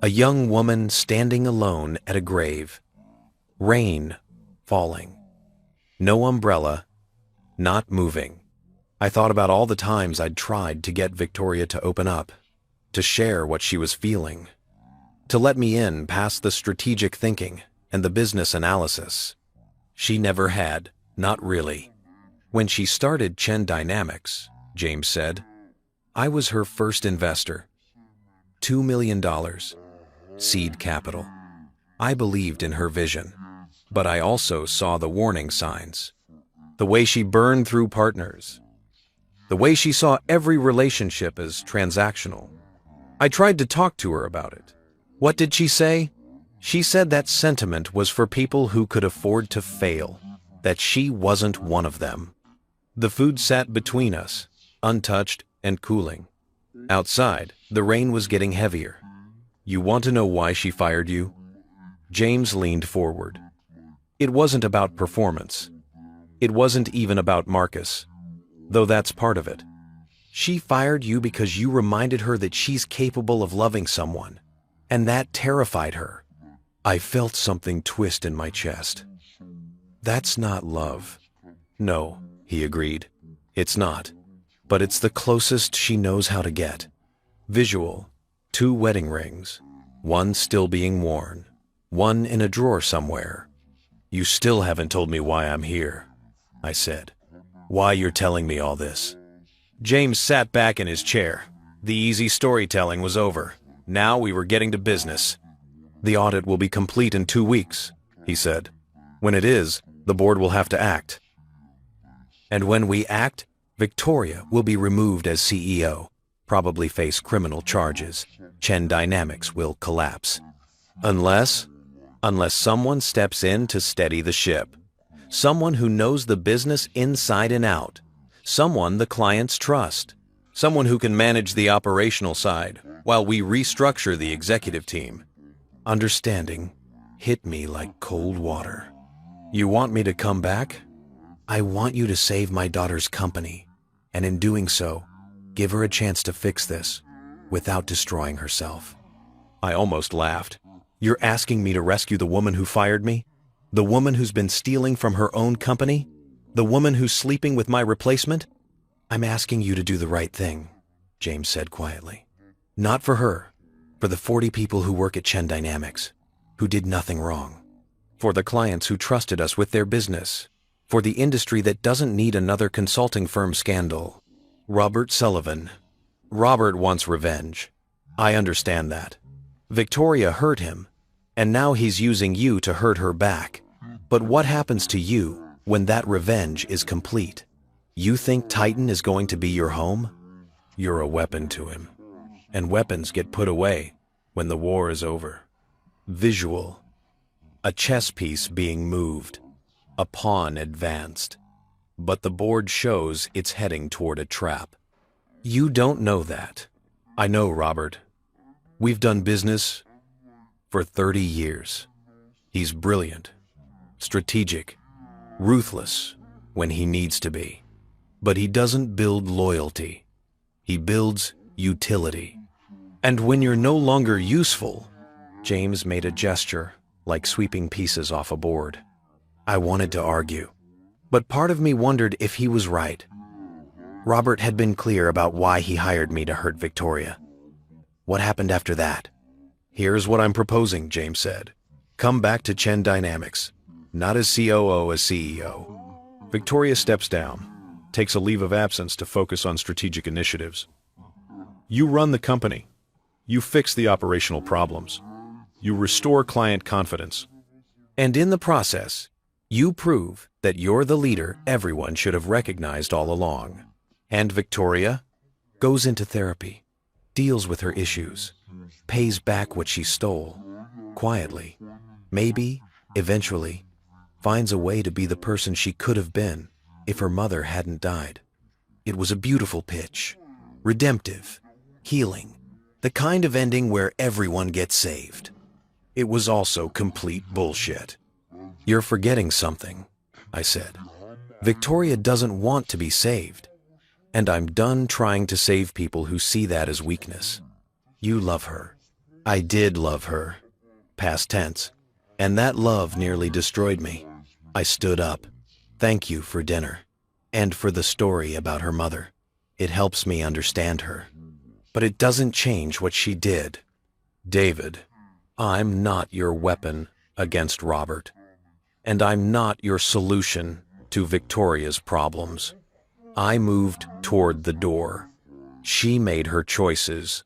S1: A young woman standing alone at a grave. Rain falling. No umbrella, not moving. I thought about all the times I'd tried to get Victoria to open up, to share what she was feeling, to let me in past the strategic thinking and the business analysis. She never had, not really. When she started Chen Dynamics, James said, I was her first investor. $2 million. Seed capital. I believed in her vision, but I also saw the warning signs. The way she burned through partners. The way she saw every relationship as transactional. I tried to talk to her about it. What did she say? She said that sentiment was for people who could afford to fail, that she wasn't one of them. The food sat between us, untouched and cooling. Outside, the rain was getting heavier. You want to know why she fired you? James leaned forward. It wasn't about performance. It wasn't even about Marcus, though that's part of it. She fired you because you reminded her that she's capable of loving someone, and that terrified her. I felt something twist in my chest. That's not love. No, he agreed. It's not, but it's the closest she knows how to get. Visual. 2 wedding rings, one still being worn, one in a drawer somewhere. You still haven't told me why I'm here, I said. Why you're telling me all this. James sat back in his chair. The easy storytelling was over. Now we were getting to business. The audit will be complete in 2 weeks, he said. When it is, the board will have to act. And when we act, Victoria will be removed as CEO, probably face criminal charges. Chen Dynamics will collapse. Unless someone steps in to steady the ship. Someone who knows the business inside and out. Someone the clients trust. Someone who can manage the operational side while we restructure the executive team. Understanding hit me like cold water. You want me to come back? I want you to save my daughter's company, and in doing so, give her a chance to fix this without destroying herself. I almost laughed. You're asking me to rescue the woman who fired me? The woman who's been stealing from her own company? The woman who's sleeping with my replacement? I'm asking you to do the right thing, James said quietly. Not for her, for the 40 people who work at Chen Dynamics, who did nothing wrong. For the clients who trusted us with their business. For the industry that doesn't need another consulting firm scandal. Robert Sullivan. Robert wants revenge. I understand that. Victoria hurt him, and now he's using you to hurt her back. But what happens to you when that revenge is complete? You think Titan is going to be your home? You're a weapon to him. And weapons get put away when the war is over. Visual. A chess piece being moved. A pawn advanced. But the board shows it's heading toward a trap. You don't know that. I know, Robert. We've done business for 30 years. He's brilliant, strategic, ruthless when he needs to be. But he doesn't build loyalty. He builds utility. And when you're no longer useful, James made a gesture like sweeping pieces off a board. I wanted to argue, but part of me wondered if he was right. Robert had been clear about why he hired me to hurt Victoria. What happened after that? Here's what I'm proposing, James said. Come back to Chen Dynamics, not as COO, as CEO. Victoria steps down, takes a leave of absence to focus on strategic initiatives. You run the company. You fix the operational problems. You restore client confidence. And in the process, you prove that you're the leader everyone should have recognized all along. And Victoria goes into therapy, deals with her issues, pays back what she stole, quietly, maybe, eventually, finds a way to be the person she could have been if her mother hadn't died. It was a beautiful pitch. Redemptive. Healing. The kind of ending where everyone gets saved. It was also complete bullshit. You're forgetting something, I said. Victoria doesn't want to be saved. And I'm done trying to save people who see that as weakness. You love her. I did love her. Past tense. And that love nearly destroyed me. I stood up. Thank you for dinner. And for the story about her mother. It helps me understand her. But it doesn't change what she did. David, I'm not your weapon against Robert. And I'm not your solution to Victoria's problems. I moved toward the door. She made her choices.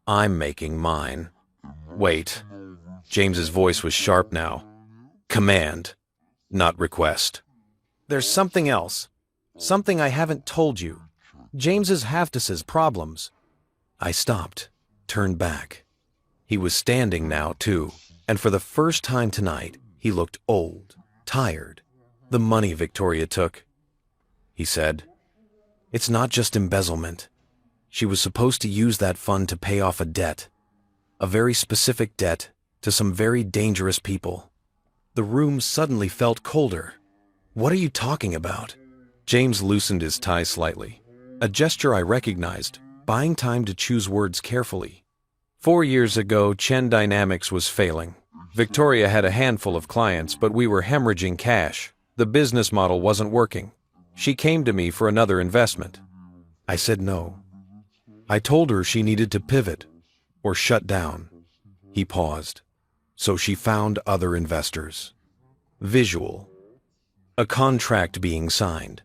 S1: I'm making mine. Wait. James's voice was sharp now. Command, not request. There's something else. Something I haven't told you. James's Haftus's problems. I stopped, turned back. He was standing now, too, and for the first time tonight, he looked old, tired. The money Victoria took, he said. It's not just embezzlement. She was supposed to use that fund to pay off a debt. A very specific debt to some very dangerous people. The room suddenly felt colder. What are you talking about? James loosened his tie slightly. A gesture I recognized, buying time to choose words carefully. 4 years ago, Chen Dynamics was failing. Victoria had a handful of clients, but we were hemorrhaging cash. The business model wasn't working. She came to me for another investment. I said no. I told her she needed to pivot or shut down. He paused. So she found other investors. Visual. A contract being signed.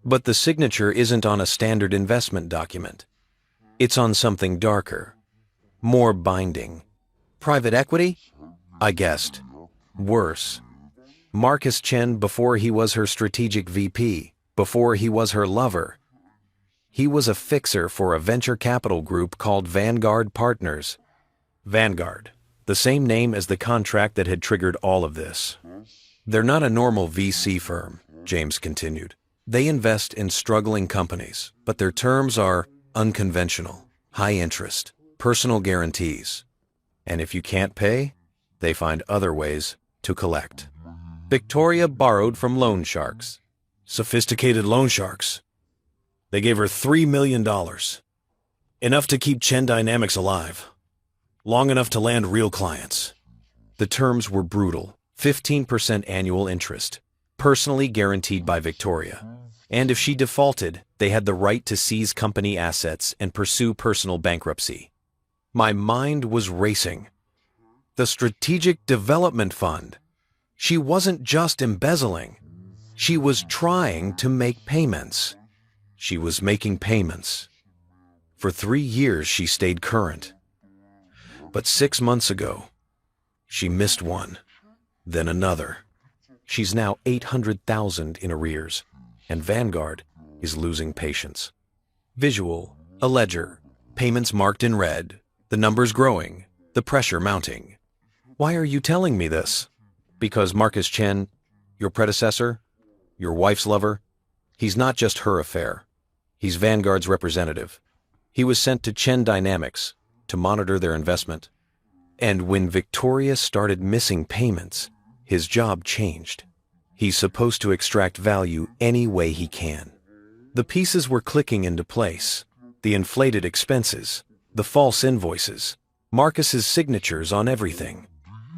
S1: But the signature isn't on a standard investment document. It's on something darker. More binding. Private equity? I guessed. Worse. Marcus Chen before he was her strategic VP, before he was her lover. He was a fixer for a venture capital group called Vanguard Partners. Vanguard, the same name as the contract that had triggered all of this. They're not a normal VC firm, James continued. They invest in struggling companies, but their terms are unconventional, high interest, personal guarantees. And if you can't pay, they find other ways to collect. Victoria borrowed from loan sharks. Sophisticated loan sharks. They gave her $3 million. Enough to keep Chen Dynamics alive. Long enough to land real clients. The terms were brutal. 15% annual interest. Personally guaranteed by Victoria. And if she defaulted, they had the right to seize company assets and pursue personal bankruptcy. My mind was racing. The Strategic Development Fund. She wasn't just embezzling. She was trying to make payments. She was making payments. For 3 years, she stayed current. But 6 months ago, she missed one, then another. She's now $800,000 in arrears, and Vanguard is losing patience. Visual, a ledger, payments marked in red, the numbers growing, the pressure mounting. Why are you telling me this? Because Marcus Chen, your predecessor, your wife's lover, he's not just her affair. He's Vanguard's representative. He was sent to Chen Dynamics to monitor their investment. And when Victoria started missing payments, his job changed. He's supposed to extract value any way he can. The pieces were clicking into place. The inflated expenses, the false invoices, Marcus's signatures on everything.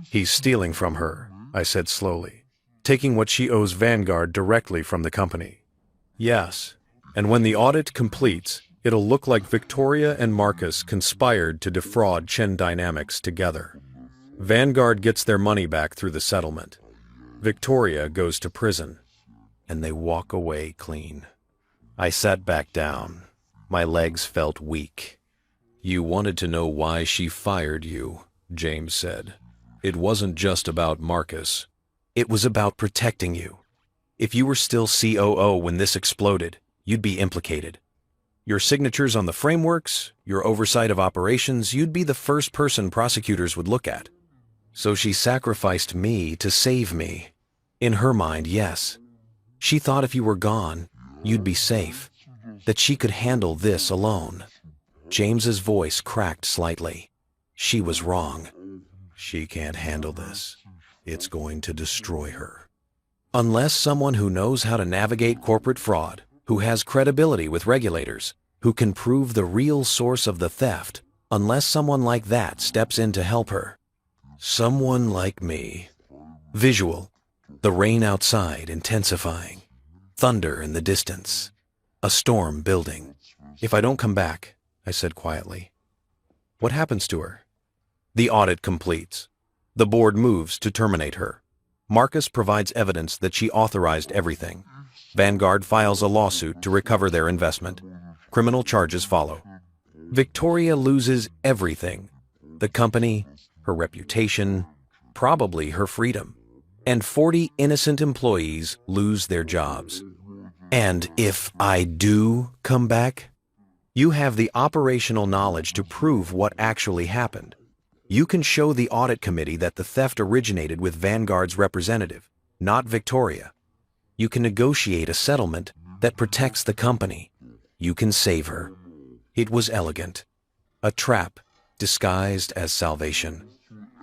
S1: He's stealing from her, I said slowly, taking what she owes Vanguard directly from the company. Yes, and when the audit completes, it'll look like Victoria and Marcus conspired to defraud Chen Dynamics together. Vanguard gets their money back through the settlement. Victoria goes to prison, and they walk away clean. I sat back down. My legs felt weak. You wanted to know why she fired you, James said. It wasn't just about Marcus. It was about protecting you. If you were still COO when this exploded, you'd be implicated. Your signatures on the frameworks, your oversight of operations, you'd be the first person prosecutors would look at. So she sacrificed me to save me. In her mind, yes. She thought if you were gone, you'd be safe. that she could handle this alone. James's voice cracked slightly. She was wrong. She can't handle this. It's going to destroy her. Unless someone who knows how to navigate corporate fraud, who has credibility with regulators, who can prove the real source of the theft, unless someone like that steps in to help her. Someone like me. Visual. The rain outside intensifying. Thunder in the distance. A storm building. If I don't come back, I said quietly. What happens to her? The audit completes. The board moves to terminate her. Marcus provides evidence that she authorized everything. Vanguard files a lawsuit to recover their investment. Criminal charges follow. Victoria loses everything. The company, her reputation, probably her freedom. And 40 innocent employees lose their jobs. And if I do come back, you have the operational knowledge to prove what actually happened. You can show the audit committee that the theft originated with Vanguard's representative, not Victoria. You can negotiate a settlement that protects the company. You can save her. It was elegant. A trap disguised as salvation.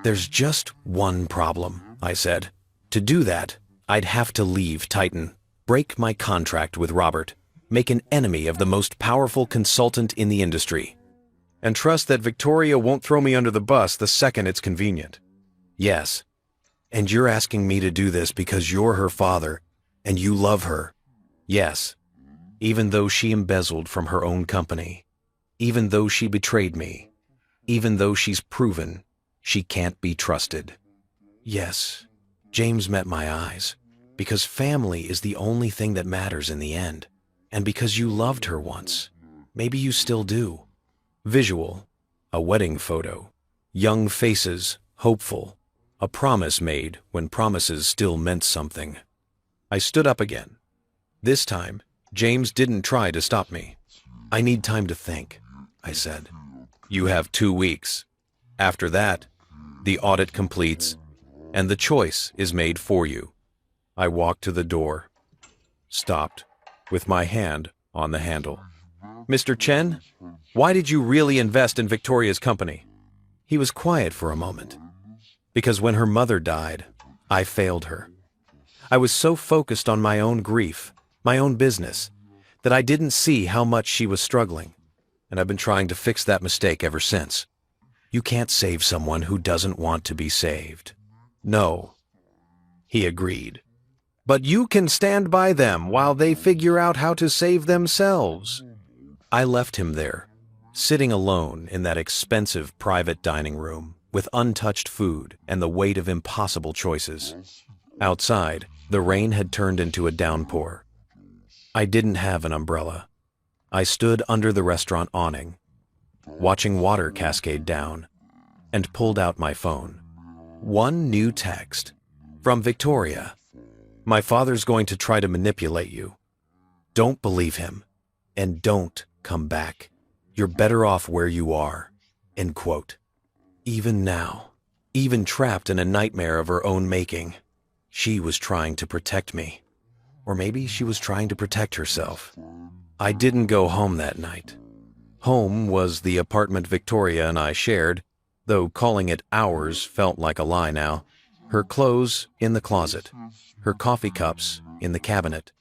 S1: There's just one problem, I said. To do that, I'd have to leave Titan, break my contract with Robert, make an enemy of the most powerful consultant in the industry, and trust that Victoria won't throw me under the bus the second it's convenient. Yes, and you're asking me to do this because you're her father and you love her. Yes, even though she embezzled from her own company, even though she betrayed me, even though she's proven she can't be trusted. Yes, James met my eyes, because family is the only thing that matters in the end, and because you loved her once. Maybe you still do. Visual, a wedding photo, young faces, hopeful, a promise made when promises still meant something. I stood up again. This time, James didn't try to stop me. I need time to think, I said. You have 2 weeks. After that, the audit completes, and the choice is made for you. I walked to the door, stopped, with my hand on the handle. Mr. Chen, why did you really invest in Victoria's company? He was quiet for a moment. Because when her mother died, I failed her. I was so focused on my own grief, my own business, that I didn't see how much she was struggling, and I've been trying to fix that mistake ever since. You can't save someone who doesn't want to be saved. No, he agreed. But you can stand by them while they figure out how to save themselves. I left him there, sitting alone in that expensive private dining room with untouched food and the weight of impossible choices. Outside, the rain had turned into a downpour. I didn't have an umbrella. I stood under the restaurant awning, watching water cascade down, and pulled out my phone. One new text from Victoria. My father's going to try to manipulate you. Don't believe him, and don't come back. You're better off where you are. End quote. Even now, even trapped in a nightmare of her own making, she was trying to protect me. Or maybe she was trying to protect herself. I didn't go home that night. Home was the apartment Victoria and I shared, though calling it ours felt like a lie now. Her clothes in the closet, her coffee cups in the cabinet.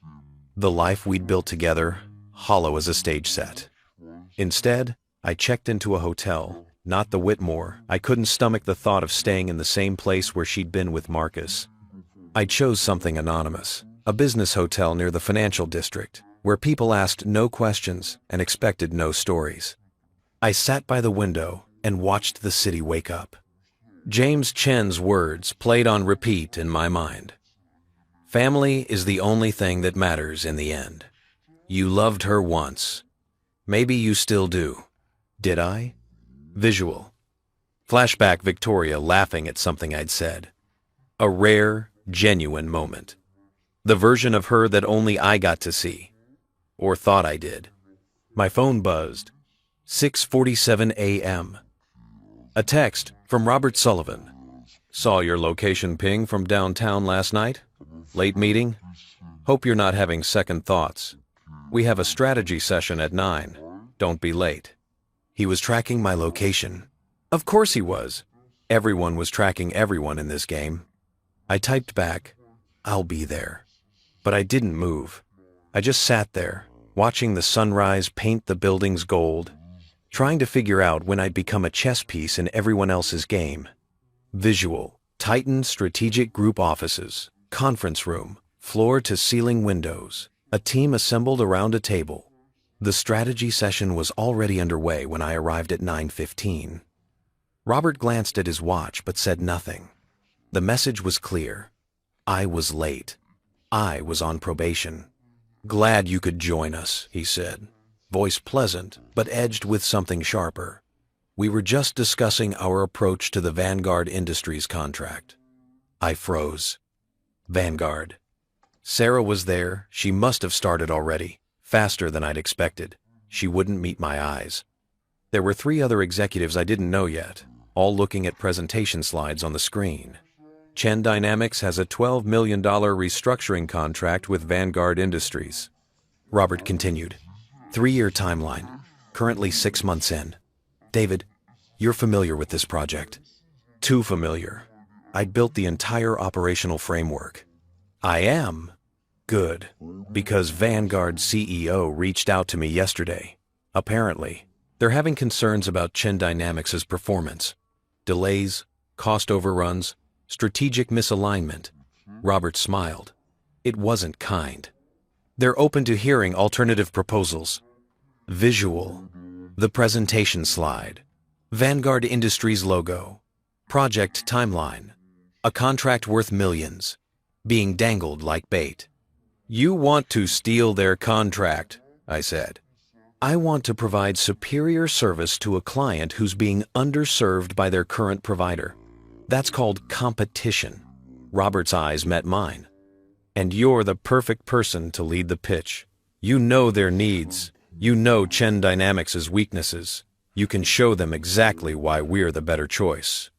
S1: The life we'd built together, hollow as a stage set. Instead, I checked into a hotel, not the Whitmore. I couldn't stomach the thought of staying in the same place where she'd been with Marcus. I chose something anonymous, a business hotel near the financial district, where people asked no questions and expected no stories. I sat by the window and watched the city wake up. James Chen's words played on repeat in my mind. Family is the only thing that matters in the end. You loved her once. Maybe you still do. Did I? Visual. Flashback Victoria laughing at something I'd said. A rare, genuine moment. The version of her that only I got to see. Or thought I did. My phone buzzed. 6:47 a.m. A text from Robert Sullivan. Saw your location ping from downtown last night. Late meeting? Hope you're not having second thoughts. We have a strategy session at 9. Don't be late. He was tracking my location. Of course he was. Everyone was tracking everyone in this game. I typed back, "I'll be there." But I didn't move. I just sat there, watching the sunrise paint the buildings gold, trying to figure out when I'd become a chess piece in everyone else's game. Visual, Titan Strategic Group offices, conference room, floor-to-ceiling windows, a team assembled around a table. The strategy session was already underway when I arrived at 9:15. Robert glanced at his watch but said nothing. The message was clear. I was late. I was on probation. "Glad you could join us," he said, voice pleasant but edged with something sharper. "We were just discussing our approach to the Vanguard Industries contract." I froze. Vanguard. Sarah was there. She must have started already, faster than I'd expected. She wouldn't meet my eyes. There were 3 other executives I didn't know yet, all looking at presentation slides on the screen. Chen Dynamics has a $12 million restructuring contract with Vanguard Industries. Robert continued. 3-year timeline, currently 6 months in. "David, you're familiar with this project." "Too familiar. I'd built the entire operational framework." "I am." "Good, because Vanguard CEO reached out to me yesterday. Apparently, they're having concerns about Chen Dynamics' performance. Delays, cost overruns, strategic misalignment." Robert smiled. It wasn't kind. "They're open to hearing alternative proposals." Visual. The presentation slide. Vanguard Industries logo. Project timeline. A contract worth millions. Being dangled like bait. "You want to steal their contract," I said. "I want to provide superior service to a client who's being underserved by their current provider. That's called competition." Robert's eyes met mine. "And you're the perfect person to lead the pitch. You know their needs. You know Chen Dynamics' weaknesses. You can show them exactly why we're the better choice."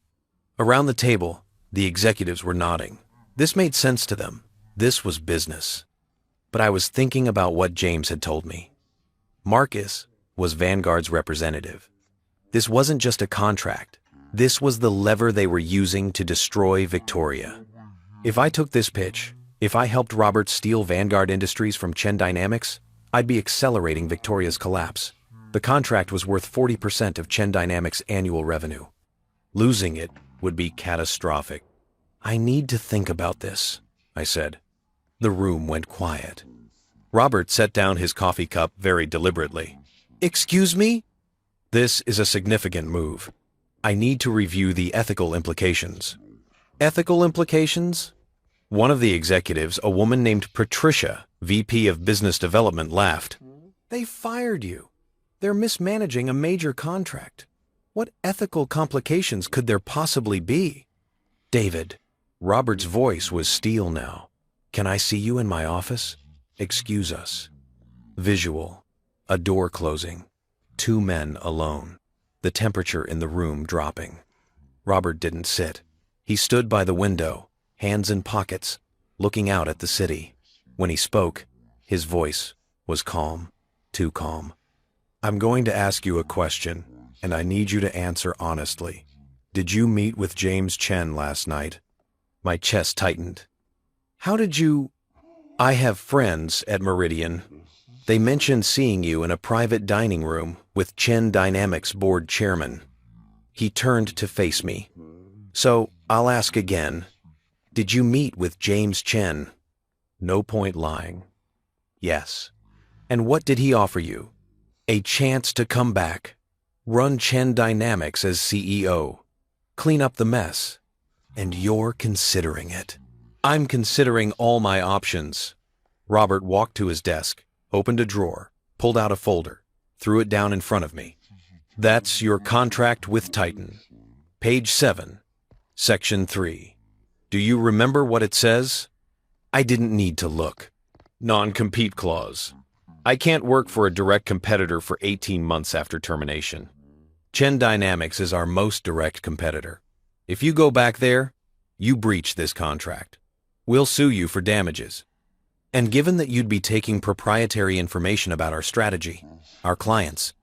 S1: Around the table, the executives were nodding. This made sense to them. This was business. But I was thinking about what James had told me. Marcus was Vanguard's representative. This wasn't just a contract. This was the lever they were using to destroy Victoria. If I took this pitch, if I helped Robert steal Vanguard Industries from Chen Dynamics, I'd be accelerating Victoria's collapse. The contract was worth 40% of Chen Dynamics' annual revenue. Losing it would be catastrophic. "I need to think about this," I said. The room went quiet. Robert set down his coffee cup very deliberately. "Excuse me?" "This is a significant move. I need to review the ethical implications." "Ethical implications?" One of the executives, a woman named Patricia, VP of Business Development, laughed. "They fired you. They're mismanaging a major contract. What ethical complications could there possibly be?" "David," Robert's voice was steel now. "Can I see you in my office? Excuse us." Visual. A door closing. 2 men alone. The temperature in the room dropping. Robert didn't sit. He stood by the window, hands in pockets, looking out at the city. When he spoke, his voice was calm, too calm. "I'm going to ask you a question, and I need you to answer honestly. Did you meet with James Chen last night?" My chest tightened. "How did you—" "I have friends at Meridian. They mentioned seeing you in a private dining room with Chen Dynamics board chairman." He turned to face me. "So, I'll ask again. Did you meet with James Chen?" No point lying. "Yes." "And what did he offer you?" "A chance to come back, run Chen Dynamics as CEO, clean up the mess. And you're considering it." "I'm considering all my options." Robert walked to his desk, opened a drawer, pulled out a folder, threw it down in front of me. "That's your contract with Titan. Page 7, Section 3. Do you remember what it says?" I didn't need to look. Non-compete clause. I can't work for a direct competitor for 18 months after termination. Chen Dynamics is our most direct competitor. If you go back there, you breach this contract. We'll sue you for damages. And given that you'd be taking proprietary information about our strategy, our clients,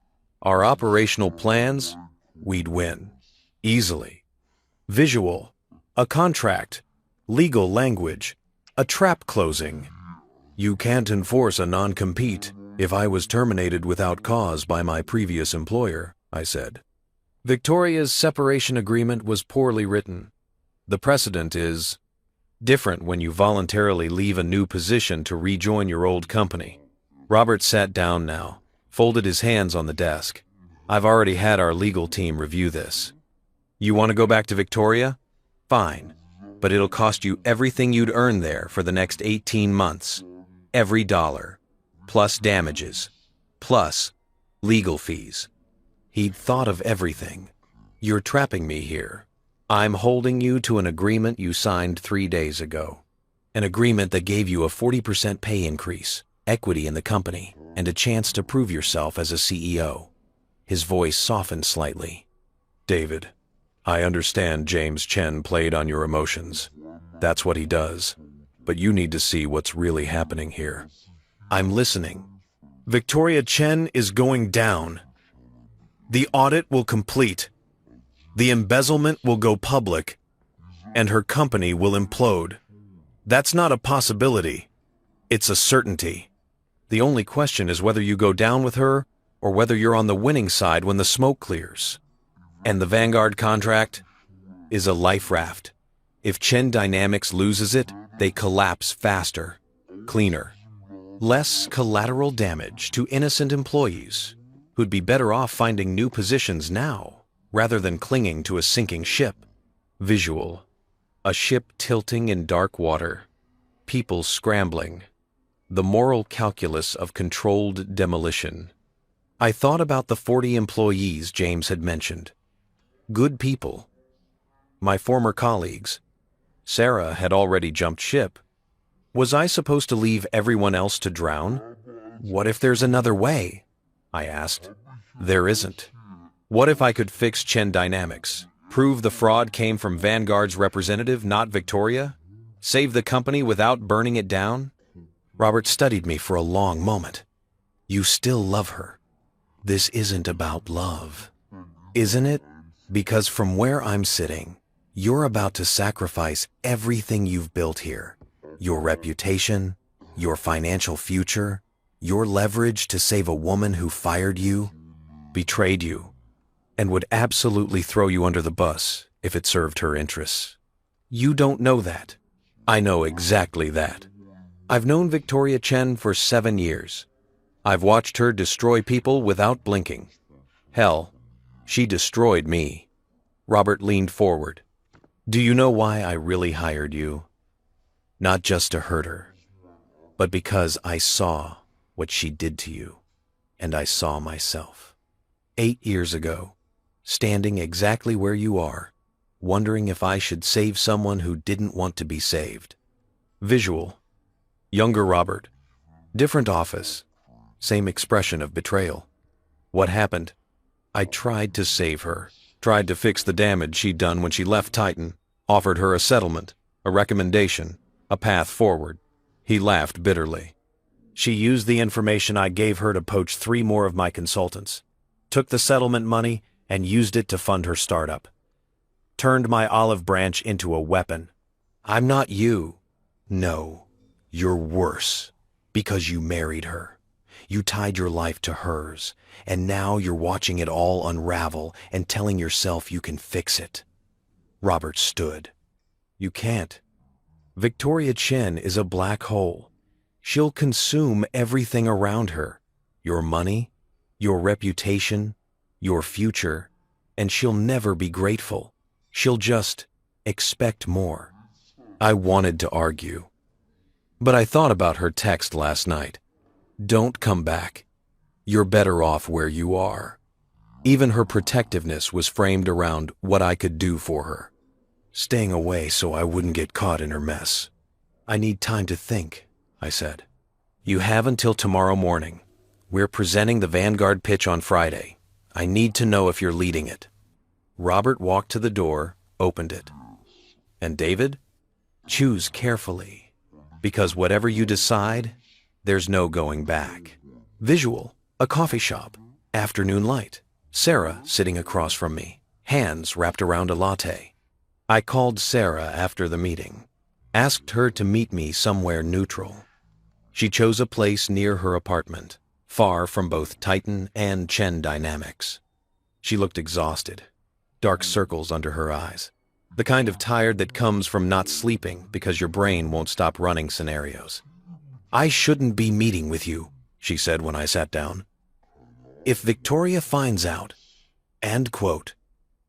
S1: our operational plans, we'd win. Easily. Visual, a contract, legal language, a trap closing. You can't enforce a non-compete if I was terminated without cause by my previous employer, I said. Victoria's separation agreement was poorly written. The precedent is different when you voluntarily leave a new position to rejoin your old company. Robert sat down now, folded his hands on the desk. I've already had our legal team review this. You want to go back to Victoria? Fine, but it'll cost you everything you'd earn there for the next 18 months. Every dollar, plus damages, plus legal fees. He'd thought of everything. You're trapping me here. I'm holding you to an agreement you signed 3 days ago. An agreement that gave you a 40% pay increase, equity in the company, and a chance to prove yourself as a CEO. His voice softened slightly. David, I understand James Chen played on your emotions. That's what he does. But you need to see what's really happening here. I'm listening. Victoria Chen is going down. The audit will complete. The embezzlement will go public, and her company will implode. That's not a possibility. It's a certainty. The only question is whether you go down with her or whether you're on the winning side when the smoke clears. And the Vanguard contract is a life raft. If Chen Dynamics loses it, they collapse faster, cleaner. Less collateral damage to innocent employees who'd be better off finding new positions now rather than clinging to a sinking ship. Visual. A ship tilting in dark water. People scrambling. The moral calculus of controlled demolition. I thought about the 40 employees James had mentioned. Good people. My former colleagues. Sarah had already jumped ship. Was I supposed to leave everyone else to drown? What if there's another way? I asked. There isn't. What if I could fix Chen Dynamics? Prove the fraud came from Vanguard's representative, not Victoria? Save the company without burning it down? Robert studied me for a long moment. You still love her. This isn't about love, isn't it? Because from where I'm sitting, you're about to sacrifice everything you've built here. Your reputation, your financial future, your leverage to save a woman who fired you, betrayed you, and would absolutely throw you under the bus if it served her interests. You don't know that. I know exactly that. I've known Victoria Chen for 7 years. I've watched her destroy people without blinking. Hell, she destroyed me. Robert leaned forward. Do you know why I really hired you? Not just to hurt her, but because I saw what she did to you, and I saw myself. 8 years ago, standing exactly where you are, wondering if I should save someone who didn't want to be saved. Visual. Younger Robert. Different office. Same expression of betrayal. What happened? I tried to save her. Tried to fix the damage she'd done when she left Titan. Offered her a settlement, a recommendation, a path forward. He laughed bitterly. She used the information I gave her to poach 3 more of my consultants. Took the settlement money and used it to fund her startup. Turned my olive branch into a weapon. I'm not you. No, you're worse. Because you married her. You tied your life to hers, and now you're watching it all unravel and telling yourself you can fix it. Robert stood. You can't. Victoria Chen is a black hole. She'll consume everything around her. Your money, your reputation, your future, and she'll never be grateful. She'll just expect more. I wanted to argue, but I thought about her text last night. Don't come back. You're better off where you are. Even her protectiveness was framed around what I could do for her. Staying away so I wouldn't get caught in her mess. I need time to think, I said. You have until tomorrow morning. We're presenting the Vanguard pitch on Friday. I need to know if you're leading it. Robert walked to the door, opened it. And David? Choose carefully. Because whatever you decide, there's no going back. Visual, a coffee shop, afternoon light. Sarah sitting across from me, hands wrapped around a latte. I called Sarah after the meeting, asked her to meet me somewhere neutral. She chose a place near her apartment, far from both Titan and Chen Dynamics. She looked exhausted, dark circles under her eyes, the kind of tired that comes from not sleeping because your brain won't stop running scenarios. "I shouldn't be meeting with you," she said when I sat down. "If Victoria finds out," end quote.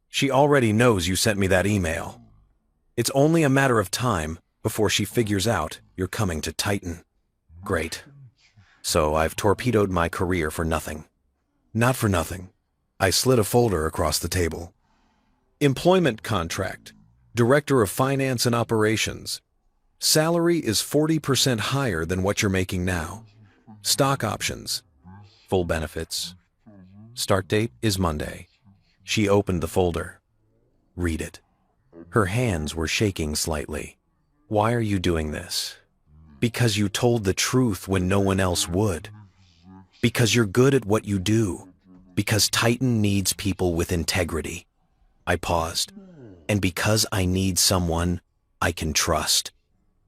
S1: "She already knows you sent me that email. It's only a matter of time before she figures out you're coming to Titan." Great. So I've torpedoed my career for nothing. Not for nothing. I slid a folder across the table. Employment contract. Director of Finance and Operations. Salary is 40% higher than what you're making now. Stock options. Full benefits. Start date is Monday. She opened the folder. Read it. Her hands were shaking slightly. "Why are you doing this?" "Because you told the truth when no one else would. Because you're good at what you do. Because Titan needs people with integrity." I paused. "And because I need someone I can trust."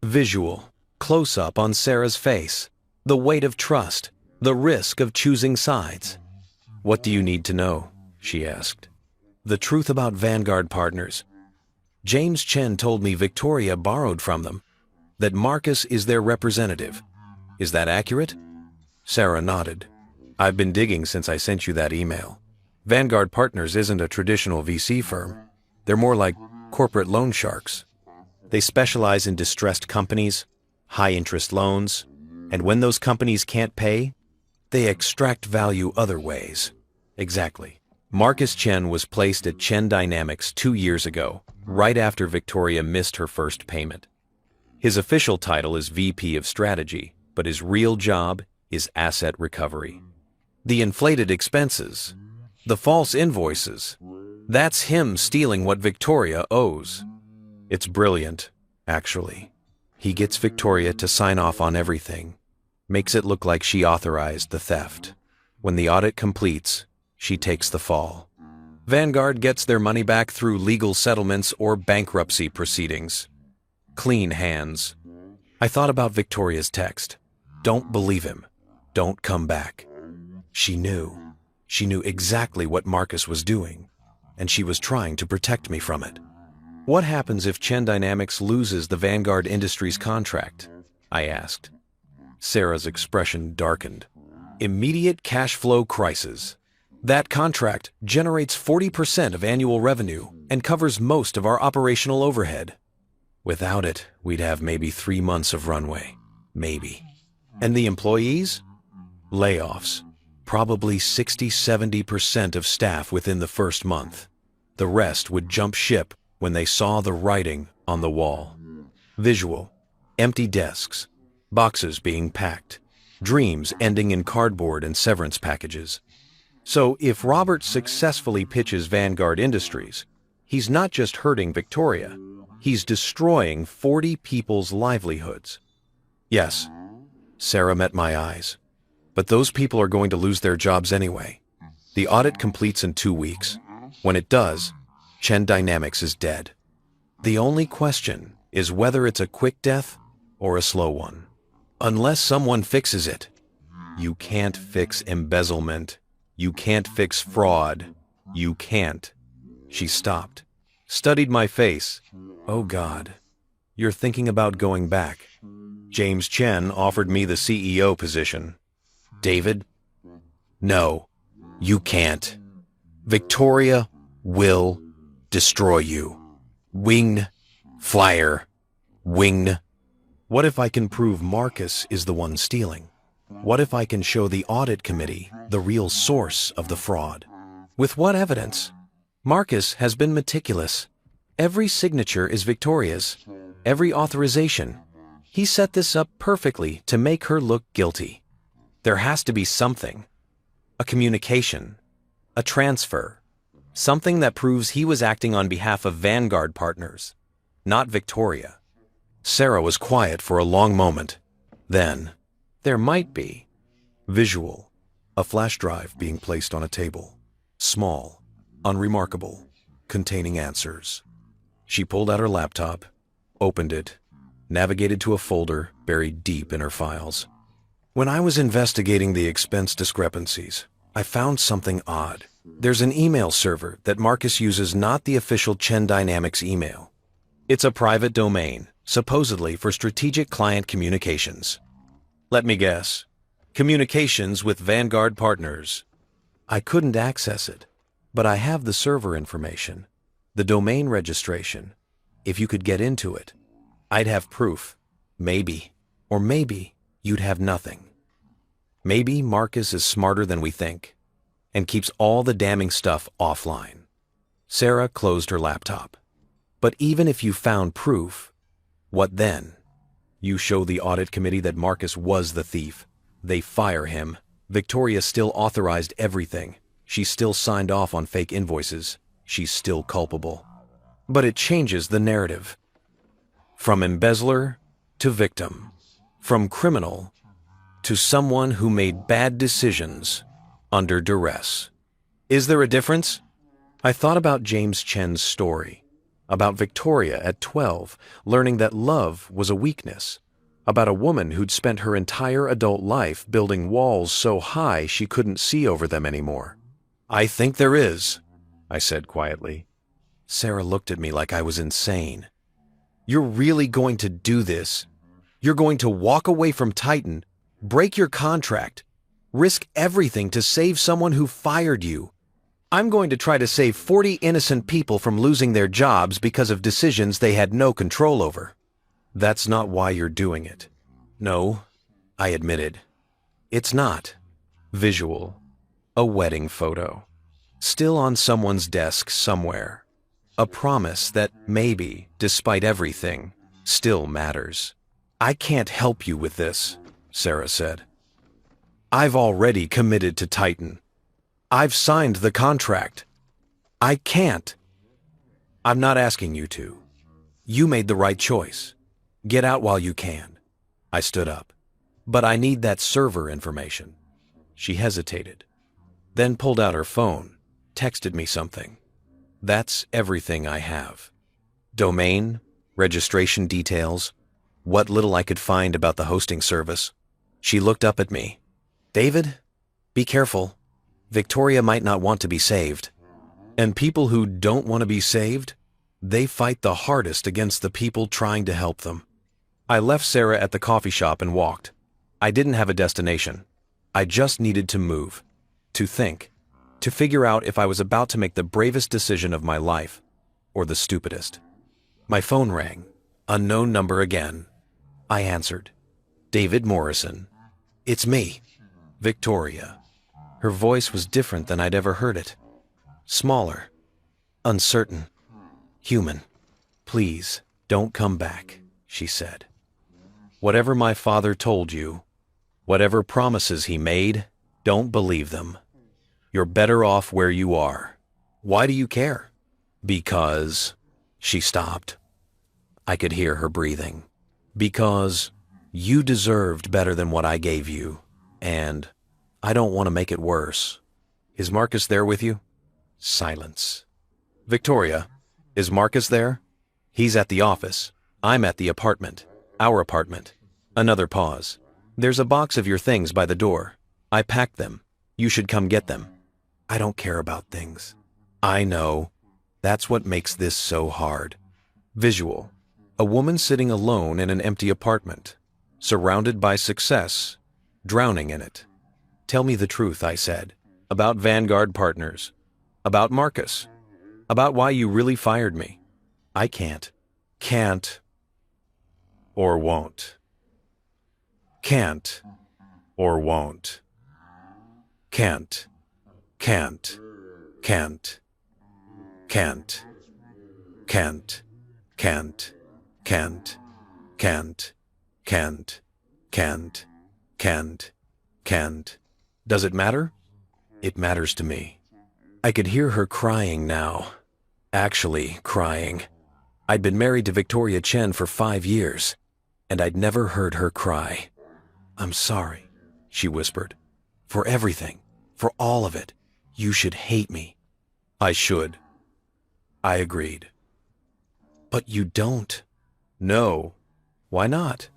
S1: Visual, close-up on Sarah's face. The weight of trust, the risk of choosing sides. "What do you need to know?" she asked. "The truth about Vanguard Partners. James Chen told me Victoria borrowed from them, that Marcus is their representative. Is that accurate?" Sarah nodded. "I've been digging since I sent you that email. Vanguard Partners isn't a traditional VC firm. They're more like corporate loan sharks. They specialize in distressed companies, high-interest loans, and when those companies can't pay, they extract value other ways." Exactly. Marcus Chen was placed at Chen Dynamics 2 years ago, right after Victoria missed her first payment. His official title is VP of Strategy, but his real job is asset recovery. The inflated expenses, the false invoices, that's him stealing what Victoria owes. It's brilliant, actually. He gets Victoria to sign off on everything, makes it look like she authorized the theft. When the audit completes, she takes the fall. Vanguard gets their money back through legal settlements or bankruptcy proceedings. Clean hands. I thought about Victoria's text. Don't believe him. Don't come back. She knew. She knew exactly what Marcus was doing, and she was trying to protect me from it. "What happens if Chen Dynamics loses the Vanguard Industries contract?" I asked. Sarah's expression darkened. "Immediate cash flow crisis. That contract generates 40% of annual revenue and covers most of our operational overhead. Without it, we'd have maybe 3 months of runway. Maybe. And the employees? Layoffs. Probably 60–70% of staff within the first month. The rest would jump ship when they saw the writing on the wall." Visual. Empty desks. Boxes being packed. Dreams ending in cardboard and severance packages. So if Robert successfully pitches Vanguard Industries, he's not just hurting Victoria, he's destroying 40 people's livelihoods. Yes, Sarah met my eyes. But those people are going to lose their jobs anyway. The audit completes in 2 weeks. When it does, Chen Dynamics is dead. The only question is whether it's a quick death or a slow one. Unless someone fixes it. You can't fix embezzlement. You can't fix fraud. You can't. She stopped, studied my face. "Oh God, you're thinking about going back." James Chen offered me the CEO position. "David? No, you can't. Victoria will destroy you. Winged flyer. Winged." What if I can prove Marcus is the one stealing? What if I can show the audit committee the real source of the fraud? With what evidence? Marcus has been meticulous. Every signature is Victoria's. Every authorization. He set this up perfectly to make her look guilty. There has to be something. A communication. A transfer. Something that proves he was acting on behalf of Vanguard Partners, not Victoria. Sarah was quiet for a long moment. Then, there might be. Visual. A flash drive being placed on a table. Small, unremarkable, containing answers. She pulled out her laptop, opened it, navigated to a folder buried deep in her files. When I was investigating the expense discrepancies, I found something odd. There's an email server that Marcus uses, not the official Chen Dynamics email. It's a private domain, supposedly for strategic client communications. Let me guess. Communications with Vanguard partners. I couldn't access it, but I have the server information, the domain registration. If you could get into it, I'd have proof. Maybe, or maybe, you'd have nothing. Maybe Marcus is smarter than we think, and keeps all the damning stuff offline. Sarah closed her laptop. But even if you found proof, what then? You show the audit committee that Marcus was the thief. They fire him. Victoria still authorized everything. She still signed off on fake invoices. She's still culpable. But it changes the narrative. From embezzler to victim. From criminal to someone who made bad decisions under duress. Is there a difference? I thought about James Chen's story, about Victoria at 12 learning that love was a weakness, about a woman who'd spent her entire adult life building walls so high she couldn't see over them anymore. I think there is, I said quietly. Sarah looked at me like I was insane. You're really going to do this? You're going to walk away from Titan, break your contract, risk everything to save someone who fired you? I'm going to try to save 40 innocent people from losing their jobs because of decisions they had no control over. That's not why you're doing it. No, I admitted. It's not. Visual. A wedding photo. Still on someone's desk somewhere. A promise that maybe, despite everything, still matters. I can't help you with this, Sarah said. I've already committed to Titan. I've signed the contract. I can't. I'm not asking you to. You made the right choice. Get out while you can. I stood up. But I need that server information. She hesitated, then pulled out her phone, texted me something. That's everything I have. Domain, registration details, what little I could find about the hosting service. She looked up at me. David, be careful. Victoria might not want to be saved. And people who don't want to be saved, they fight the hardest against the people trying to help them. I left Sarah at the coffee shop and walked. I didn't have a destination. I just needed to move, to think, to figure out if I was about to make the bravest decision of my life, or the stupidest. My phone rang. Unknown number again. I answered. David Morrison. It's me. Victoria. Her voice was different than I'd ever heard it. Smaller. Uncertain. Human. Please, don't come back, she said. Whatever my father told you, whatever promises he made, don't believe them. You're better off where you are. Why do you care? Because... She stopped. I could hear her breathing. Because you deserved better than what I gave you, and I don't want to make it worse. Is Marcus there with you? Silence. Victoria, is Marcus there? He's at the office. I'm at the apartment. Our apartment. Another pause. There's a box of your things by the door. I packed them. You should come get them. I don't care about things. I know. That's what makes this so hard. Visual. A woman sitting alone in an empty apartment, surrounded by success, drowning in it. Tell me the truth, I said, about Vanguard partners, about Marcus, about why you really fired me. I can't, or won't. Can't, or won't. Can't, can't, can't, can't, can't, can't, can't, can't, can't, can't, can't, can't. Does it matter? It matters to me. I could hear her crying now. Actually crying. I'd been married to Victoria Chen for 5 years, and I'd never heard her cry. "I'm sorry," she whispered. "For everything. For all of it. You should hate me." "I should." I agreed. "But you don't." "No." "Why not?"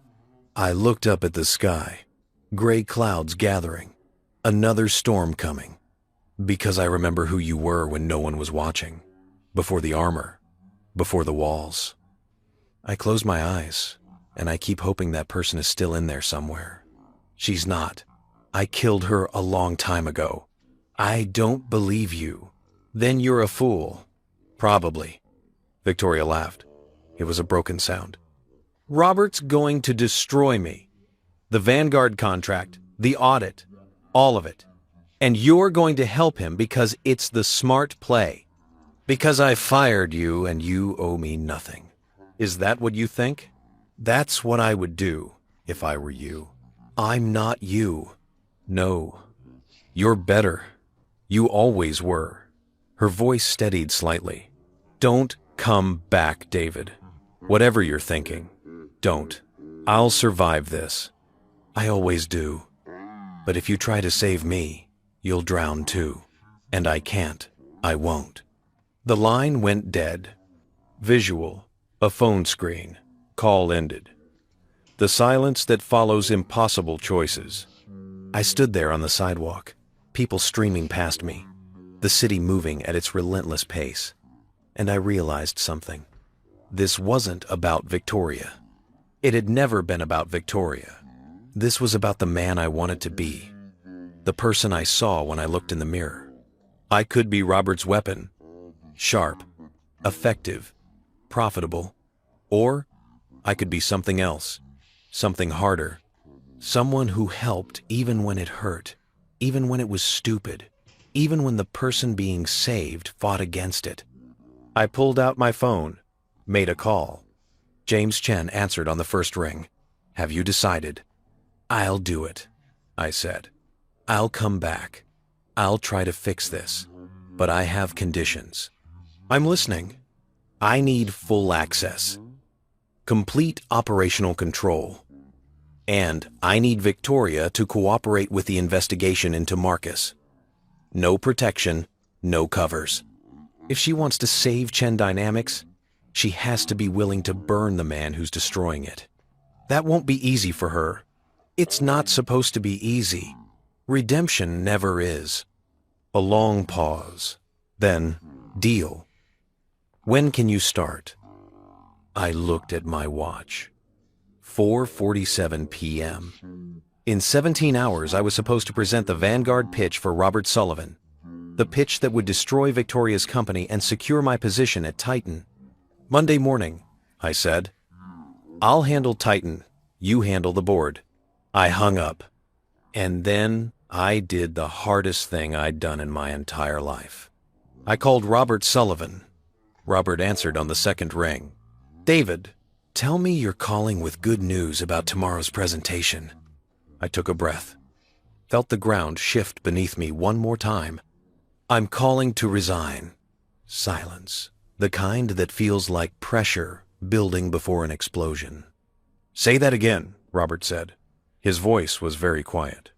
S1: I looked up at the sky. Gray clouds gathering. Another storm coming. "Because I remember who you were when no one was watching. Before the armor. Before the walls." I close my eyes, and I keep hoping that person is still in there somewhere. She's not. I killed her a long time ago. "I don't believe you." "Then you're a fool." "Probably." Victoria laughed. It was a broken sound. "Robert's going to destroy me. The Vanguard contract, the audit, all of it. And you're going to help him because it's the smart play. Because I fired you and you owe me nothing. Is that what you think?" "That's what I would do if I were you." "I'm not you." "No. You're better. You always were." Her voice steadied slightly. "Don't come back, David. Whatever you're thinking, don't. I'll survive this. I always do. But if you try to save me, you'll drown too. And I can't. I won't." The line went dead. Visual. A phone screen. Call ended. The silence that follows impossible choices. I stood there on the sidewalk, people streaming past me, the city moving at its relentless pace. And I realized something. This wasn't about Victoria. It had never been about Victoria. This was about the man I wanted to be, the person I saw when I looked in the mirror. I could be Robert's weapon, sharp, effective, profitable, or I could be something else, something harder, someone who helped even when it hurt, even when it was stupid, even when the person being saved fought against it. I pulled out my phone, made a call. James Chen answered on the first ring. "Have you decided?" "I'll do it," I said. "I'll come back. I'll try to fix this. But I have conditions." "I'm listening." "I need full access. Complete operational control. And I need Victoria to cooperate with the investigation into Marcus. No protection, no covers. If she wants to save Chen Dynamics, she has to be willing to burn the man who's destroying it. That won't be easy for her. It's not supposed to be easy. Redemption never is." A long pause. Then, "Deal. When can you start?" I looked at my watch. 4:47 p.m. In 17 hours, I was supposed to present the Vanguard pitch for Robert Sullivan. The pitch that would destroy Victoria's company and secure my position at Titan. "Monday morning," I said. "I'll handle Titan. You handle the board." I hung up. And then I did the hardest thing I'd done in my entire life. I called Robert Sullivan. Robert answered on the second ring. "David, tell me you're calling with good news about tomorrow's presentation." I took a breath, felt the ground shift beneath me one more time. "I'm calling to resign." Silence, the kind that feels like pressure building before an explosion. "Say that again," Robert said. His voice was very quiet.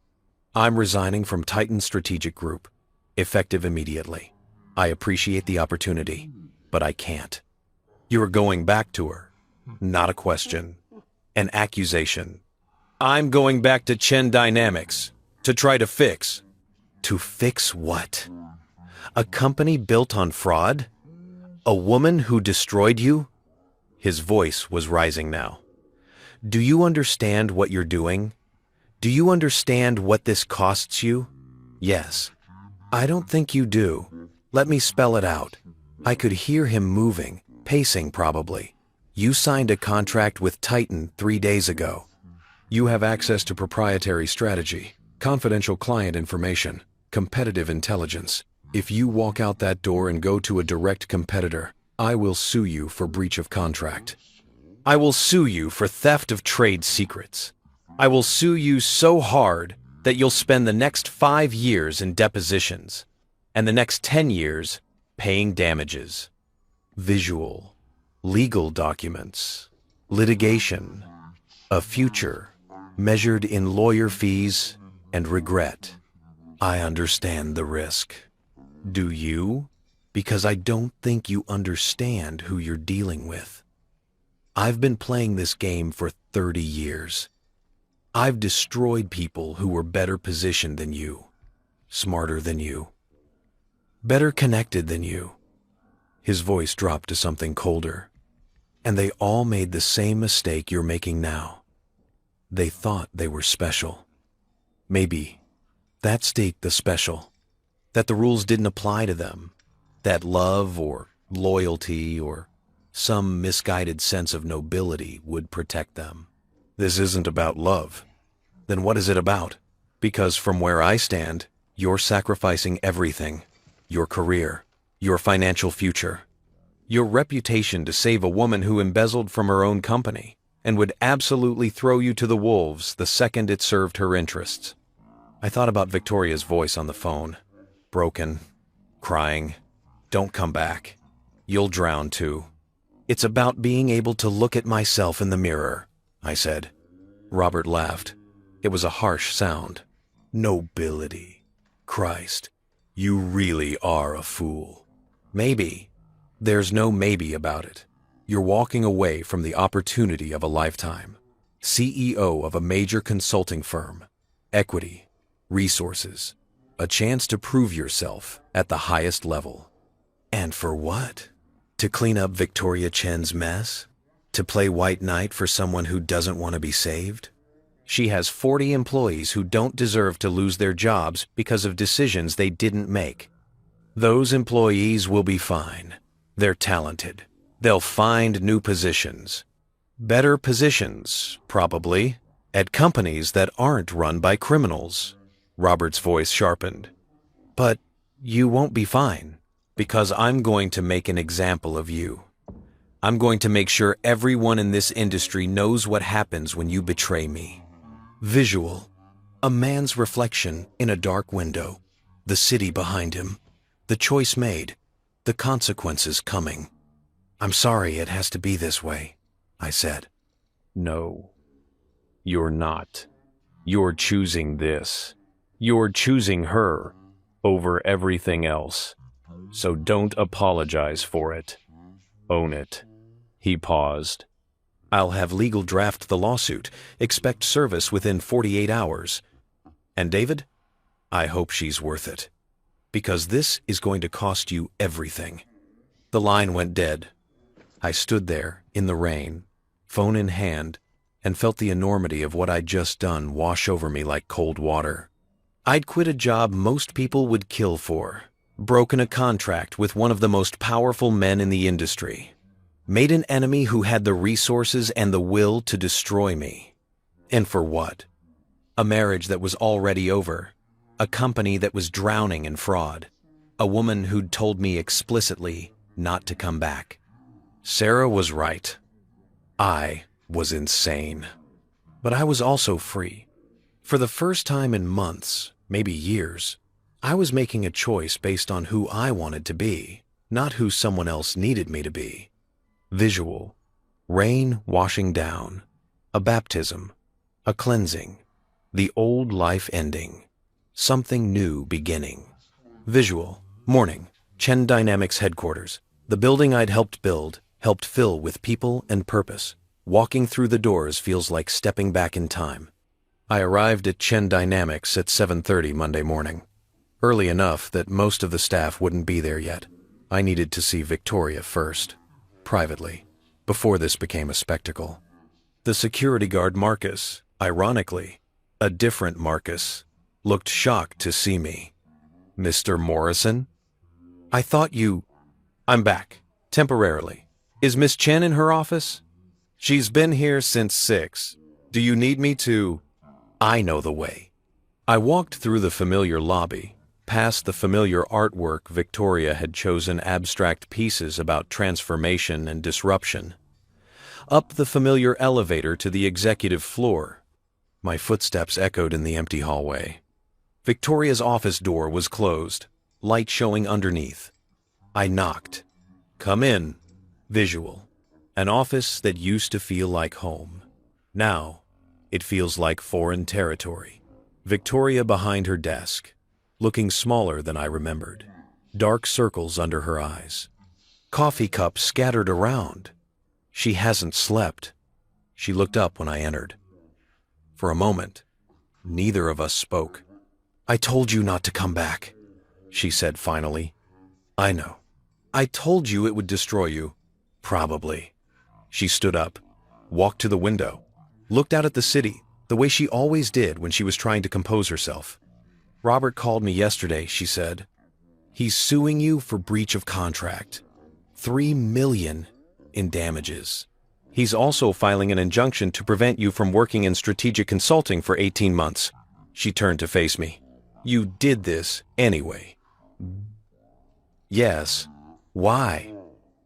S1: "I'm resigning from Titan Strategic Group, effective immediately. I appreciate the opportunity, but I can't." "You're going back to her." "Not a question. An accusation." "I'm going back to Chen Dynamics to try to fix." "To fix what? A company built on fraud? A woman who destroyed you?" His voice was rising now. "Do you understand what you're doing? Do you understand what this costs you?" "Yes." "I don't think you do. Let me spell it out." I could hear him moving, pacing probably. "You signed a contract with Titan 3 days ago. You have access to proprietary strategy, confidential client information, competitive intelligence. If you walk out that door and go to a direct competitor, I will sue you for breach of contract. I will sue you for theft of trade secrets. I will sue you so hard that you'll spend the next 5 years in depositions, and the next 10 years paying damages." Visual. Legal documents, litigation, a future measured in lawyer fees and regret. I understand the risk. Do you? Because I don't think you understand who you're dealing with. I've been playing this game for 30 years. I've destroyed people who were better positioned than you, smarter than you, better connected than you. His voice dropped to something colder. And they all made the same mistake you're making now. They thought they were special. Maybe that staked the special, that the rules didn't apply to them, that love or loyalty or some misguided sense of nobility would protect them. This isn't about love. Then what is it about? Because from where I stand, you're sacrificing everything. Your career, your financial future, your reputation to save a woman who embezzled from her own company and would absolutely throw you to the wolves the second it served her interests. I thought about Victoria's voice on the phone, broken, crying, "Don't come back. You'll drown too." "It's about being able to look at myself in the mirror," I said. Robert laughed. It was a harsh sound. "Nobility. Christ, you really are a fool." "Maybe." "There's no maybe about it. You're walking away from the opportunity of a lifetime. CEO of a major consulting firm, equity, resources, a chance to prove yourself at the highest level. And for what? To clean up Victoria Chen's mess? To play white knight for someone who doesn't want to be saved? She has 40 employees who don't deserve to lose their jobs because of decisions they didn't make. Those employees will be fine. They're talented. They'll find new positions. Better positions, probably, at companies that aren't run by criminals." Robert's voice sharpened. "But you won't be fine, because I'm going to make an example of you. I'm going to make sure everyone in this industry knows what happens when you betray me." Visual. A man's reflection in a dark window. The city behind him. The choice made. The consequences coming. "I'm sorry it has to be this way," I said. "No, you're not. You're choosing this. You're choosing her over everything else. So don't apologize for it. Own it." He paused. "I'll have legal draft the lawsuit. Expect service within 48 hours. And David, I hope she's worth it. Because this is going to cost you everything." The line went dead. I stood there, in the rain, phone in hand, and felt the enormity of what I'd just done wash over me like cold water. I'd quit a job most people would kill for, broken a contract with one of the most powerful men in the industry, made an enemy who had the resources and the will to destroy me. And for what? A marriage that was already over, a company that was drowning in fraud, a woman who'd told me explicitly not to come back. Sarah was right. I was insane. But I was also free. For the first time in months, maybe years, I was making a choice based on who I wanted to be, not who someone else needed me to be. Visual. Rain washing down. A baptism. A cleansing. The old life ending. Something new beginning. Visual. Morning. Chen Dynamics headquarters. The building I'd helped build, helped fill with people and purpose. Walking through the doors feels like stepping back in time. I arrived at Chen Dynamics at 7:30 Monday morning. Early enough that most of the staff wouldn't be there yet. I needed to see Victoria first, privately, before this became a spectacle. The security guard Marcus, ironically, a different Marcus, looked shocked to see me. "Mr. Morrison? I thought you—" "I'm back, temporarily. Is Miss Chen in her office?" "She's been here since 6. Do you need me to—" "I know the way." I walked through the familiar lobby, past the familiar artwork Victoria had chosen abstract pieces about transformation and disruption, up the familiar elevator to the executive floor. My footsteps echoed in the empty hallway. Victoria's office door was closed, light showing underneath. I knocked. "Come in." Visual. An office that used to feel like home. Now, it feels like foreign territory. Victoria behind her desk, looking smaller than I remembered. Dark circles under her eyes. Coffee cups scattered around. She hasn't slept. She looked up when I entered. For a moment, neither of us spoke. "I told you not to come back," she said finally. "I know. I told you it would destroy you." "Probably." She stood up, walked to the window, looked out at the city, the way she always did when she was trying to compose herself. "Robert called me yesterday," she said. "He's suing you for breach of contract. $3 million in damages. He's also filing an injunction to prevent you from working in strategic consulting for 18 months. She turned to face me. "You did this anyway." "Yes. Why?"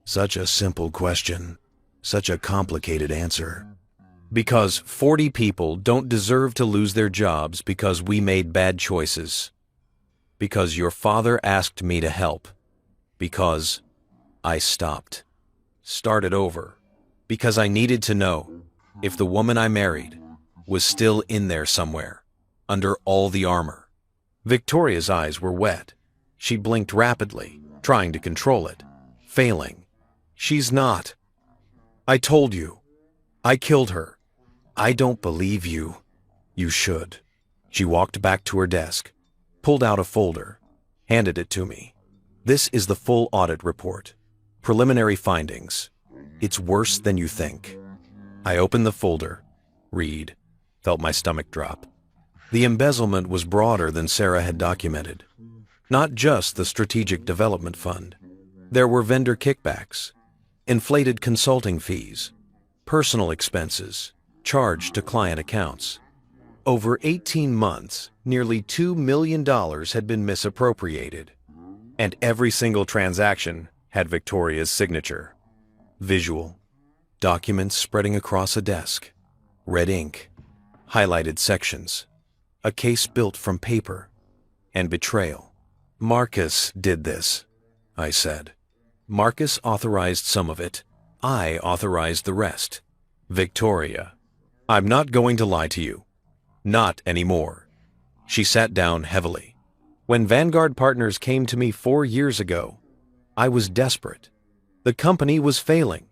S1: Such a simple question. Such a complicated answer. Because 40 people don't deserve to lose their jobs because we made bad choices. Because your father asked me to help. Because I stopped. Started over. Because I needed to know if the woman I married was still in there somewhere, under all the armor. Victoria's eyes were wet. She blinked rapidly, trying to control it, failing. "She's not. I told you. I killed her. I don't believe you." "You should." She walked back to her desk, pulled out a folder, handed it to me. "This is the full audit report. Preliminary findings. It's worse than you think." I opened the folder, read, felt my stomach drop. The embezzlement was broader than Sarah had documented. Not just the Strategic Development Fund. There were vendor kickbacks, inflated consulting fees, personal expenses, charged to client accounts. Over 18 months, nearly $2 million had been misappropriated. And every single transaction had Victoria's signature. Visual. Documents spreading across a desk. Red ink. Highlighted sections. A case built from paper. And betrayal. "Marcus did this," I said. "Marcus authorized some of it. I authorized the rest." "Victoria, I'm not going to lie to you. Not anymore." She sat down heavily. "When Vanguard Partners came to me 4 years ago, I was desperate. The company was failing.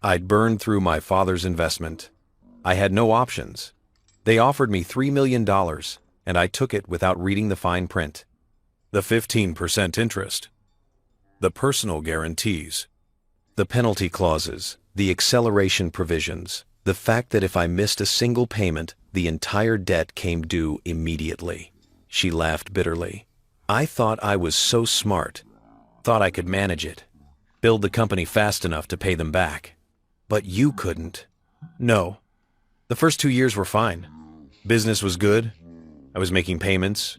S1: I'd burned through my father's investment. I had no options. They offered me $3 million, and I took it without reading the fine print. The 15% interest. The personal guarantees. The penalty clauses. The acceleration provisions. The fact that if I missed a single payment, the entire debt came due immediately." She laughed bitterly. "I thought I was so smart. Thought I could manage it. Build the company fast enough to pay them back. But you couldn't." "No. The first 2 years were fine. Business was good. I was making payments.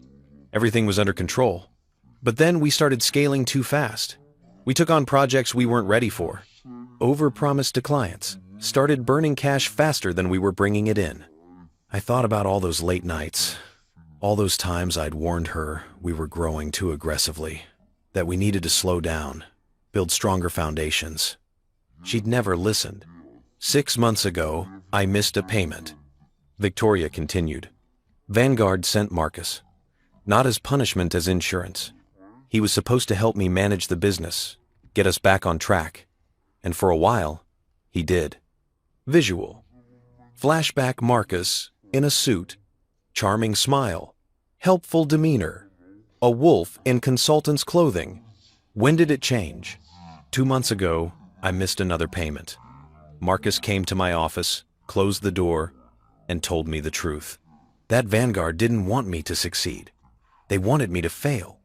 S1: Everything was under control. But then we started scaling too fast. We took on projects we weren't ready for. Overpromised to clients. Started burning cash faster than we were bringing it in. I thought about all those late nights. All those times I'd warned her we were growing too aggressively. That we needed to slow down. Build stronger foundations. She'd never listened. 6 months ago, I missed a payment." Victoria continued. "Vanguard sent Marcus. Not as punishment as insurance. He was supposed to help me manage the business, get us back on track. And for a while, he did." Visual. Flashback Marcus, in a suit, charming smile, helpful demeanor, a wolf in consultant's clothing. When did it change? 2 months ago, I missed another payment. Marcus came to my office, closed the door, and told me the truth. That Vanguard didn't want me to succeed. They wanted me to fail.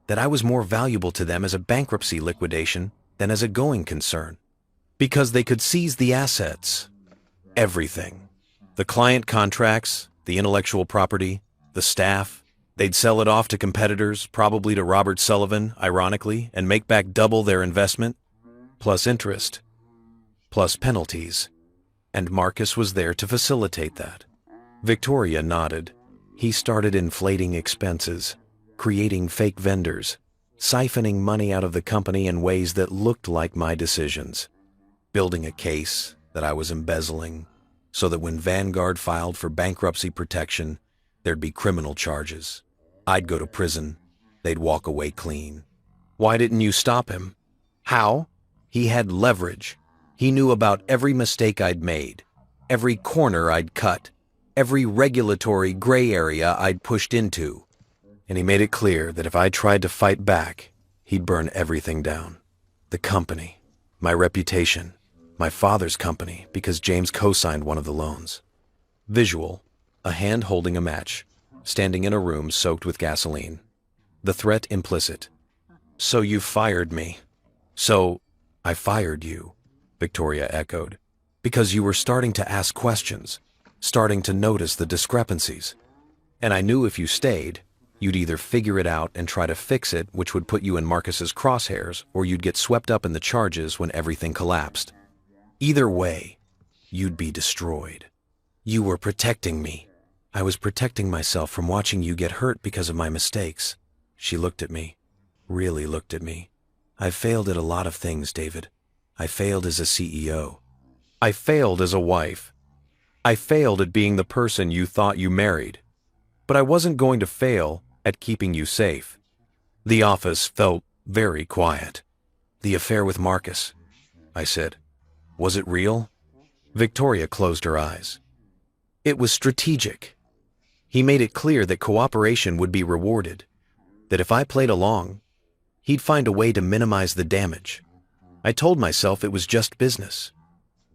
S1: That I was more valuable to them as a bankruptcy liquidation than as a going concern. Because they could seize the assets. Everything. The client contracts, the intellectual property, the staff. They'd sell it off to competitors, probably to Robert Sullivan, ironically, and make back double their investment, plus interest, plus penalties. And Marcus was there to facilitate that. Victoria nodded. He started inflating expenses, creating fake vendors, siphoning money out of the company in ways that looked like my decisions. building a case that I was embezzling so that when Vanguard filed for bankruptcy protection, there'd be criminal charges. I'd go to prison. They'd walk away clean. Why didn't you stop him? How? He had leverage. He knew about every mistake I'd made, every corner I'd cut, every regulatory gray area I'd pushed into. And he made it clear that if I tried to fight back, he'd burn everything down. The company, my reputation, my father's company, because James co-signed one of the loans. Visual, a hand holding a match, standing in a room soaked with gasoline. The threat implicit. So you fired me. So I fired you, Victoria echoed, because you were starting to ask questions, starting to notice the discrepancies. And I knew if you stayed, you'd either figure it out and try to fix it, which would put you in Marcus's crosshairs, or you'd get swept up in the charges when everything collapsed. Either way, you'd be destroyed. You were protecting me. I was protecting myself from watching you get hurt because of my mistakes. She looked at me, really looked at me. I've failed at a lot of things, David. I failed as a CEO. I failed as a wife. I failed at being the person you thought you married. But I wasn't going to fail at keeping you safe. The office felt very quiet. The affair with Marcus, I said. Was it real? Victoria closed her eyes. It was strategic. He made it clear that cooperation would be rewarded, that if I played along, he'd find a way to minimize the damage. I told myself it was just business.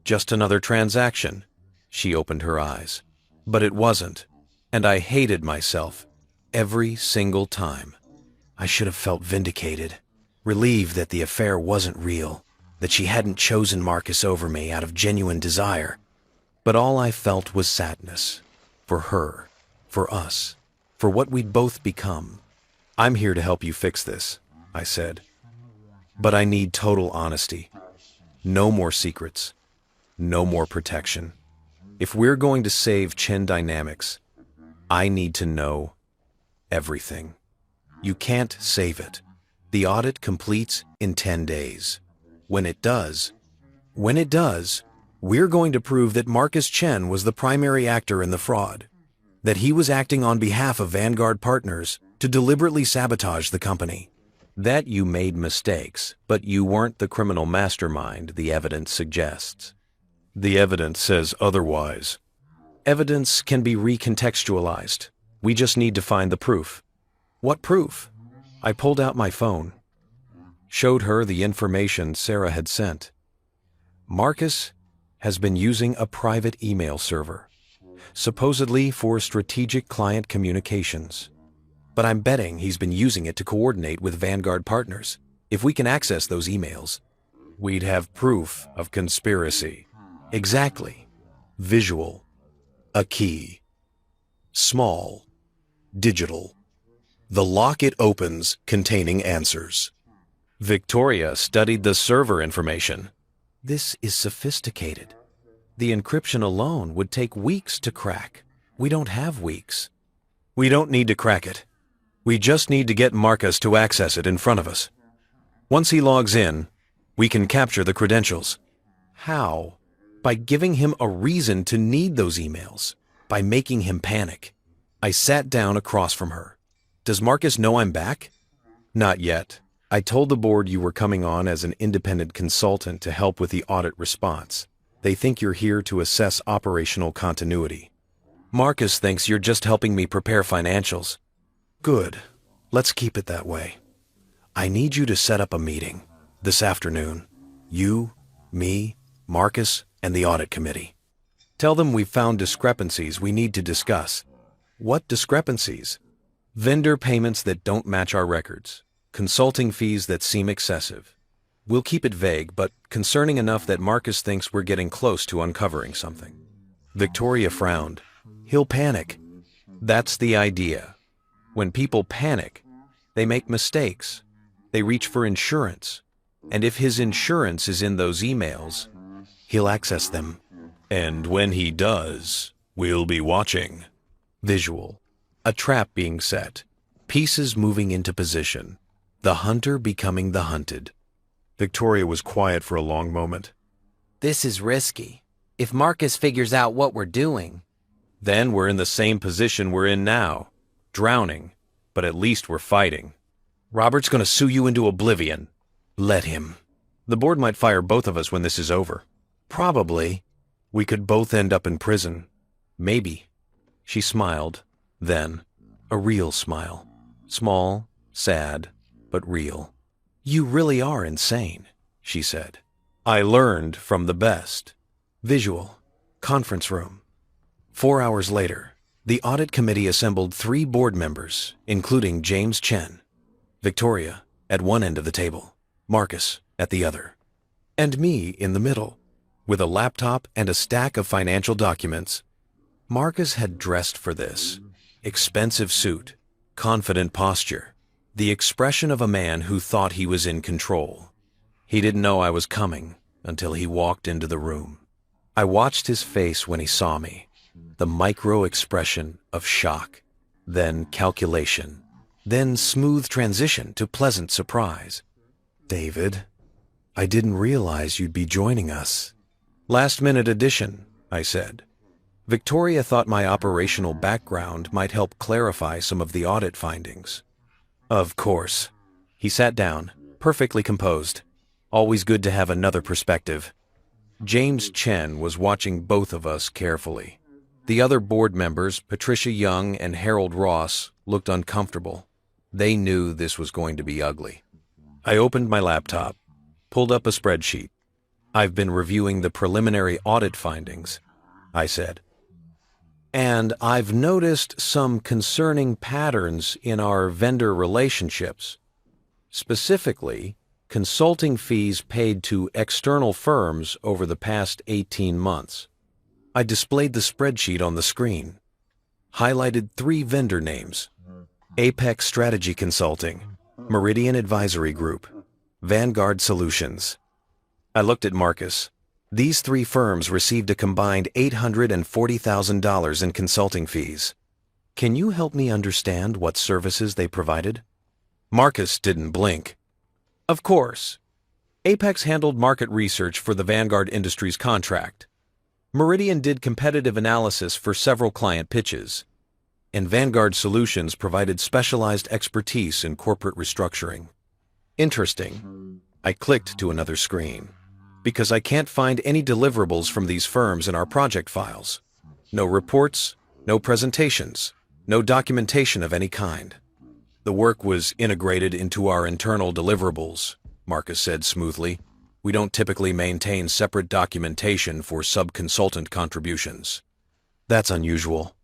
S1: Just another transaction. She opened her eyes. But it wasn't, and I hated myself every single time. I should have felt vindicated, relieved that the affair wasn't real, that she hadn't chosen Marcus over me out of genuine desire. But all I felt was sadness. For her, for us, for what we'd both become. I'm here to help you fix this, I said. But I need total honesty. No more secrets. No more protection. If we're going to save Chen Dynamics, I need to know everything. You can't save it. The audit completes in 10 days. When it does, we're going to prove that Marcus Chen was the primary actor in the fraud, that he was acting on behalf of Vanguard partners to deliberately sabotage the company, that you made mistakes, but you weren't the criminal mastermind the evidence suggests. The evidence says otherwise. Evidence can be recontextualized. We just need to find the proof. What proof? I pulled out my phone, showed her the information Sarah had sent. Marcus has been using a private email server, supposedly for strategic client communications. But I'm betting he's been using it to coordinate with Vanguard partners. If we can access those emails, we'd have proof of conspiracy. Exactly. Visual. A key. Small. Digital. The lock it opens containing answers. Victoria studied the server information. This is sophisticated. The encryption alone would take weeks to crack. We don't have weeks. We don't need to crack it. We just need to get Marcus to access it in front of us. Once he logs in, we can capture the credentials. How? By giving him a reason to need those emails. By making him panic. I sat down across from her. Does Marcus know I'm back? Not yet. I told the board you were coming on as an independent consultant to help with the audit response. They think you're here to assess operational continuity. Marcus thinks you're just helping me prepare financials. Good. Let's keep it that way. I need you to set up a meeting this afternoon. You, me, Marcus, and the audit committee. Tell them we've found discrepancies we need to discuss. What discrepancies? Vendor payments that don't match our records. Consulting fees that seem excessive. We'll keep it vague, but concerning enough that Marcus thinks we're getting close to uncovering something. Victoria frowned. He'll panic. That's the idea. When people panic, they make mistakes. They reach for insurance. And if his insurance is in those emails, he'll access them. And when he does, we'll be watching. Visual. A trap being set. Pieces moving into position. The hunter becoming the hunted. Victoria was quiet for a long moment.
S2: This is risky. If Marcus figures out what we're doing,
S1: Then we're in the same position we're in now. Drowning. But at least we're fighting. Robert's gonna sue you into oblivion. Let him. The board might fire both of us when this is over. Probably. We could both end up in prison. Maybe. She smiled. Then, a real smile. Small, sad, but real. You really are insane, she said. I learned from the best. Visual. Conference room. 4 hours later, the audit committee assembled 3 board members, including James Chen, Victoria at one end of the table, Marcus at the other, and me in the middle, with a laptop and a stack of financial documents. Marcus had dressed for this. Expensive suit, confident posture, the expression of a man who thought he was in control. He didn't know I was coming until he walked into the room. I watched his face when he saw me, the micro expression of shock, then calculation, then smooth transition to pleasant surprise. David, I didn't realize you'd be joining us. Last-minute addition, I said. Victoria thought my operational background might help clarify some of the audit findings. Of course. He sat down, perfectly composed. Always good to have another perspective. James Chen was watching both of us carefully. The other board members, Patricia Young and Harold Ross, looked uncomfortable. They knew this was going to be ugly. I opened my laptop, pulled up a spreadsheet. I've been reviewing the preliminary audit findings, I said. And I've noticed some concerning patterns in our vendor relationships. Specifically, consulting fees paid to external firms over the past 18 months. I displayed the spreadsheet on the screen, highlighted 3 vendor names: Apex Strategy Consulting, Meridian Advisory Group, Vanguard Solutions. I looked at Marcus. These 3 firms received a combined $840,000 in consulting fees. Can you help me understand what services they provided? Marcus didn't blink. Of course. Apex handled market research for the Vanguard Industries contract. Meridian did competitive analysis for several client pitches. And Vanguard Solutions provided specialized expertise in corporate restructuring. Interesting. I clicked to another screen. Because I can't find any deliverables from these firms in our project files. No reports, no presentations, no documentation of any kind. The work was integrated into our internal deliverables, Marcus said smoothly. We don't typically maintain separate documentation for sub-consultant contributions. That's unusual.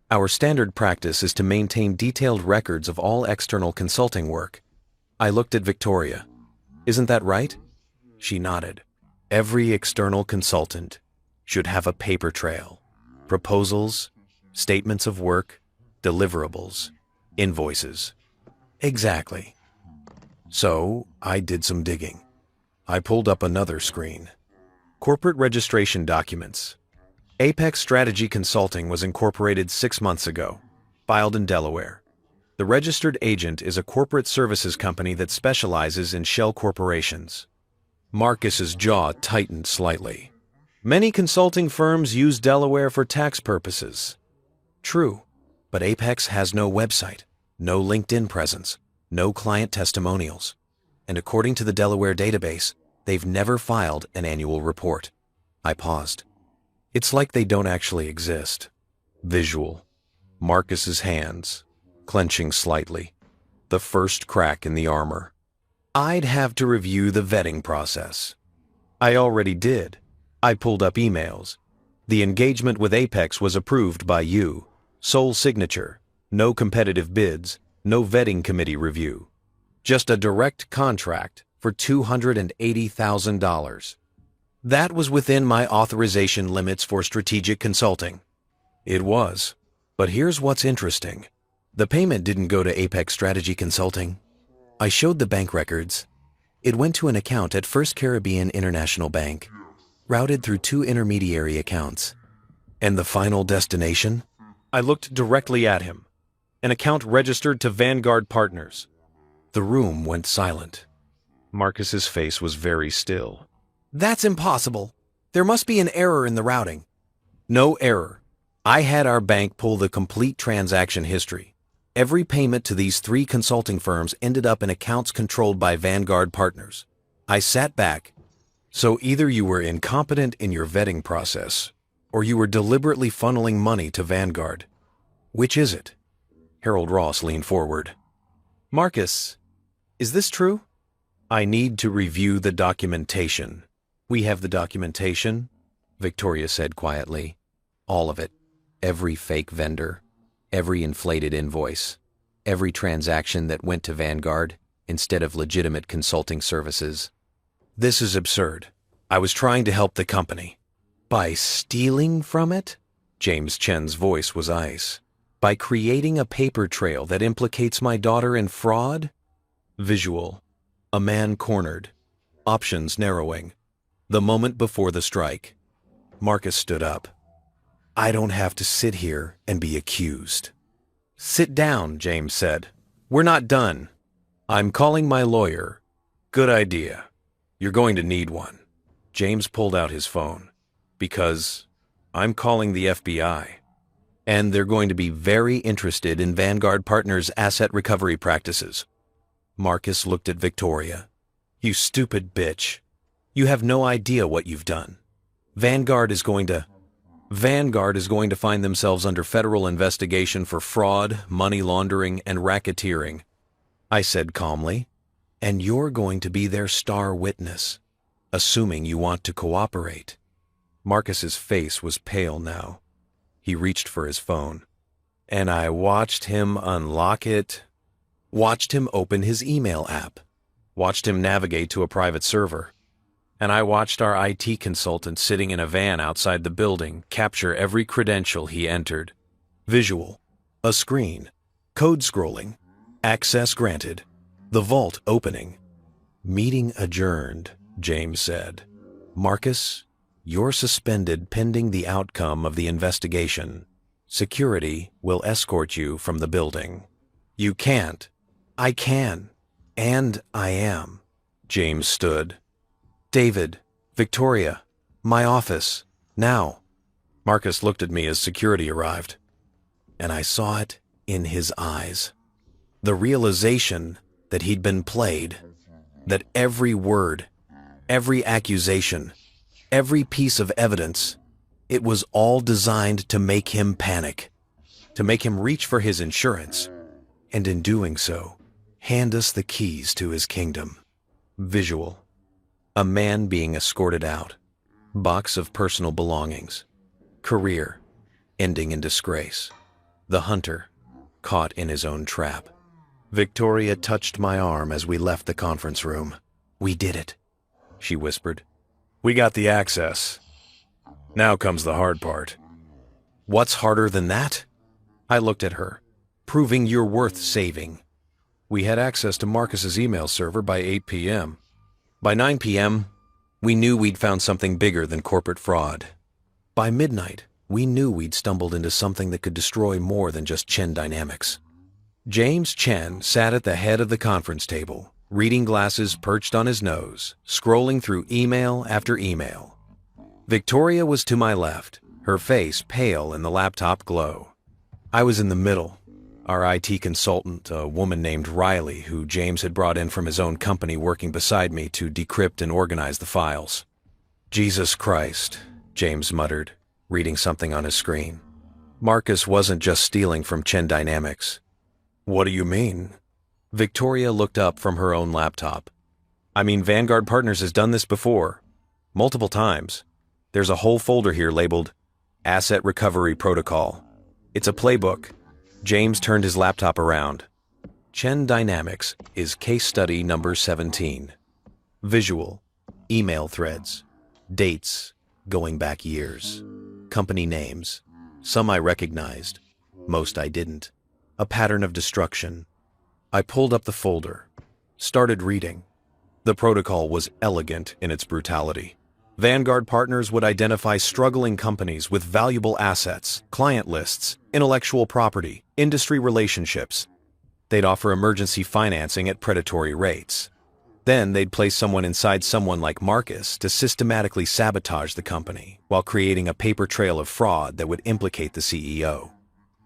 S1: Our standard practice is to maintain detailed records of all external consulting work. I looked at Victoria. Isn't that right? She nodded. Every external consultant should have a paper trail. Proposals, statements of work, deliverables, invoices. Exactly. So, I did some digging. I pulled up another screen. Corporate registration documents. Apex Strategy Consulting was incorporated 6 months ago, filed in Delaware. The registered agent is a corporate services company that specializes in shell corporations. Marcus's jaw tightened slightly. Many consulting firms use Delaware for tax purposes. True, but Apex has no website, no LinkedIn presence, no client testimonials. And according to the Delaware database, they've never filed an annual report. I paused. It's like they don't actually exist. Visual. Marcus's hands, clenching slightly. The first crack in the armor. I'd have to review the vetting process. I already did. I pulled up emails. The engagement with Apex was approved by you. Sole signature. No competitive bids. No vetting committee review. Just a direct contract for $280,000. That was within my authorization limits for strategic consulting. It was. But here's what's interesting. The payment didn't go to Apex Strategy Consulting. I showed the bank records. It went to an account at First Caribbean International Bank, routed through 2 intermediary accounts. And the final destination? I looked directly at him. An account registered to Vanguard Partners. The room went silent. Marcus's face was very still. That's impossible. There must be an error in the routing. No error. I had our bank pull the complete transaction history. Every payment to these 3 consulting firms ended up in accounts controlled by Vanguard partners. I sat back. So either you were incompetent in your vetting process, or you were deliberately funneling money to Vanguard. Which is it? Harold Ross leaned forward. Marcus, is this true? I need to review the documentation. We have the documentation, Victoria said quietly. All of it. Every fake vendor, every inflated invoice, every transaction that went to Vanguard instead of legitimate consulting services. This is absurd. I was trying to help the company. By stealing from it? James Chen's voice was ice. By creating a paper trail that implicates my daughter in fraud? Visual. A man cornered. Options narrowing. The moment before the strike. Marcus stood up. I don't have to sit here and be accused. Sit down, James said. We're not done. I'm calling my lawyer. Good idea. You're going to need one. James pulled out his phone. Because I'm calling the FBI. And they're going to be very interested in Vanguard Partners' asset recovery practices. Marcus looked at Victoria. You stupid bitch. You have no idea what you've done. Vanguard is going to find themselves under federal investigation for fraud, money laundering, and racketeering. I said calmly, and you're going to be their star witness, assuming you want to cooperate. Marcus's face was pale now. He reached for his phone, and I watched him unlock it, watched him open his email app, watched him navigate to a private server. And I watched our IT consultant sitting in a van outside the building capture every credential he entered. Visual. A screen. Code scrolling. Access granted. The vault opening. Meeting adjourned, James said. Marcus, you're suspended pending the outcome of the investigation. Security will escort you from the building. You can't. I can. And I am. James stood. David, Victoria, my office, now. Marcus looked at me as security arrived, and I saw it in his eyes. The realization that he'd been played, that every word, every accusation, every piece of evidence, it was all designed to make him panic, to make him reach for his insurance, and in doing so, hand us the keys to his kingdom. Visual. A man being escorted out. Box of personal belongings. Career. Ending in disgrace. The hunter. Caught in his own trap. Victoria touched my arm as we left the conference room. We did it, she whispered. We got the access. Now comes the hard part. What's harder than that? I looked at her. Proving you're worth saving. We had access to Marcus's email server by 8 p.m. By 9 p.m., we knew we'd found something bigger than corporate fraud. By midnight, we knew we'd stumbled into something that could destroy more than just Chen Dynamics. James Chen sat at the head of the conference table, reading glasses perched on his nose, scrolling through email after email. Victoria was to my left, her face pale in the laptop glow. I was in the middle. Our IT consultant, a woman named Riley, who James had brought in from his own company, working beside me to decrypt and organize the files. Jesus Christ, James muttered, reading something on his screen. Marcus wasn't just stealing from Chen Dynamics. What do you mean? Victoria looked up from her own laptop. I mean, Vanguard Partners has done this before. Multiple times. There's a whole folder here labeled Asset Recovery Protocol. It's a playbook. James turned his laptop around. Chen Dynamics is case study number 17. Visual. Email threads. Dates going back years. Company names. Some I recognized. Most I didn't. A pattern of destruction. I pulled up the folder. Started reading. The protocol was elegant in its brutality. Vanguard Partners would identify struggling companies with valuable assets, client lists, intellectual property, industry relationships. They'd offer emergency financing at predatory rates. Then they'd place someone inside someone like Marcus to systematically sabotage the company while creating a paper trail of fraud that would implicate the CEO.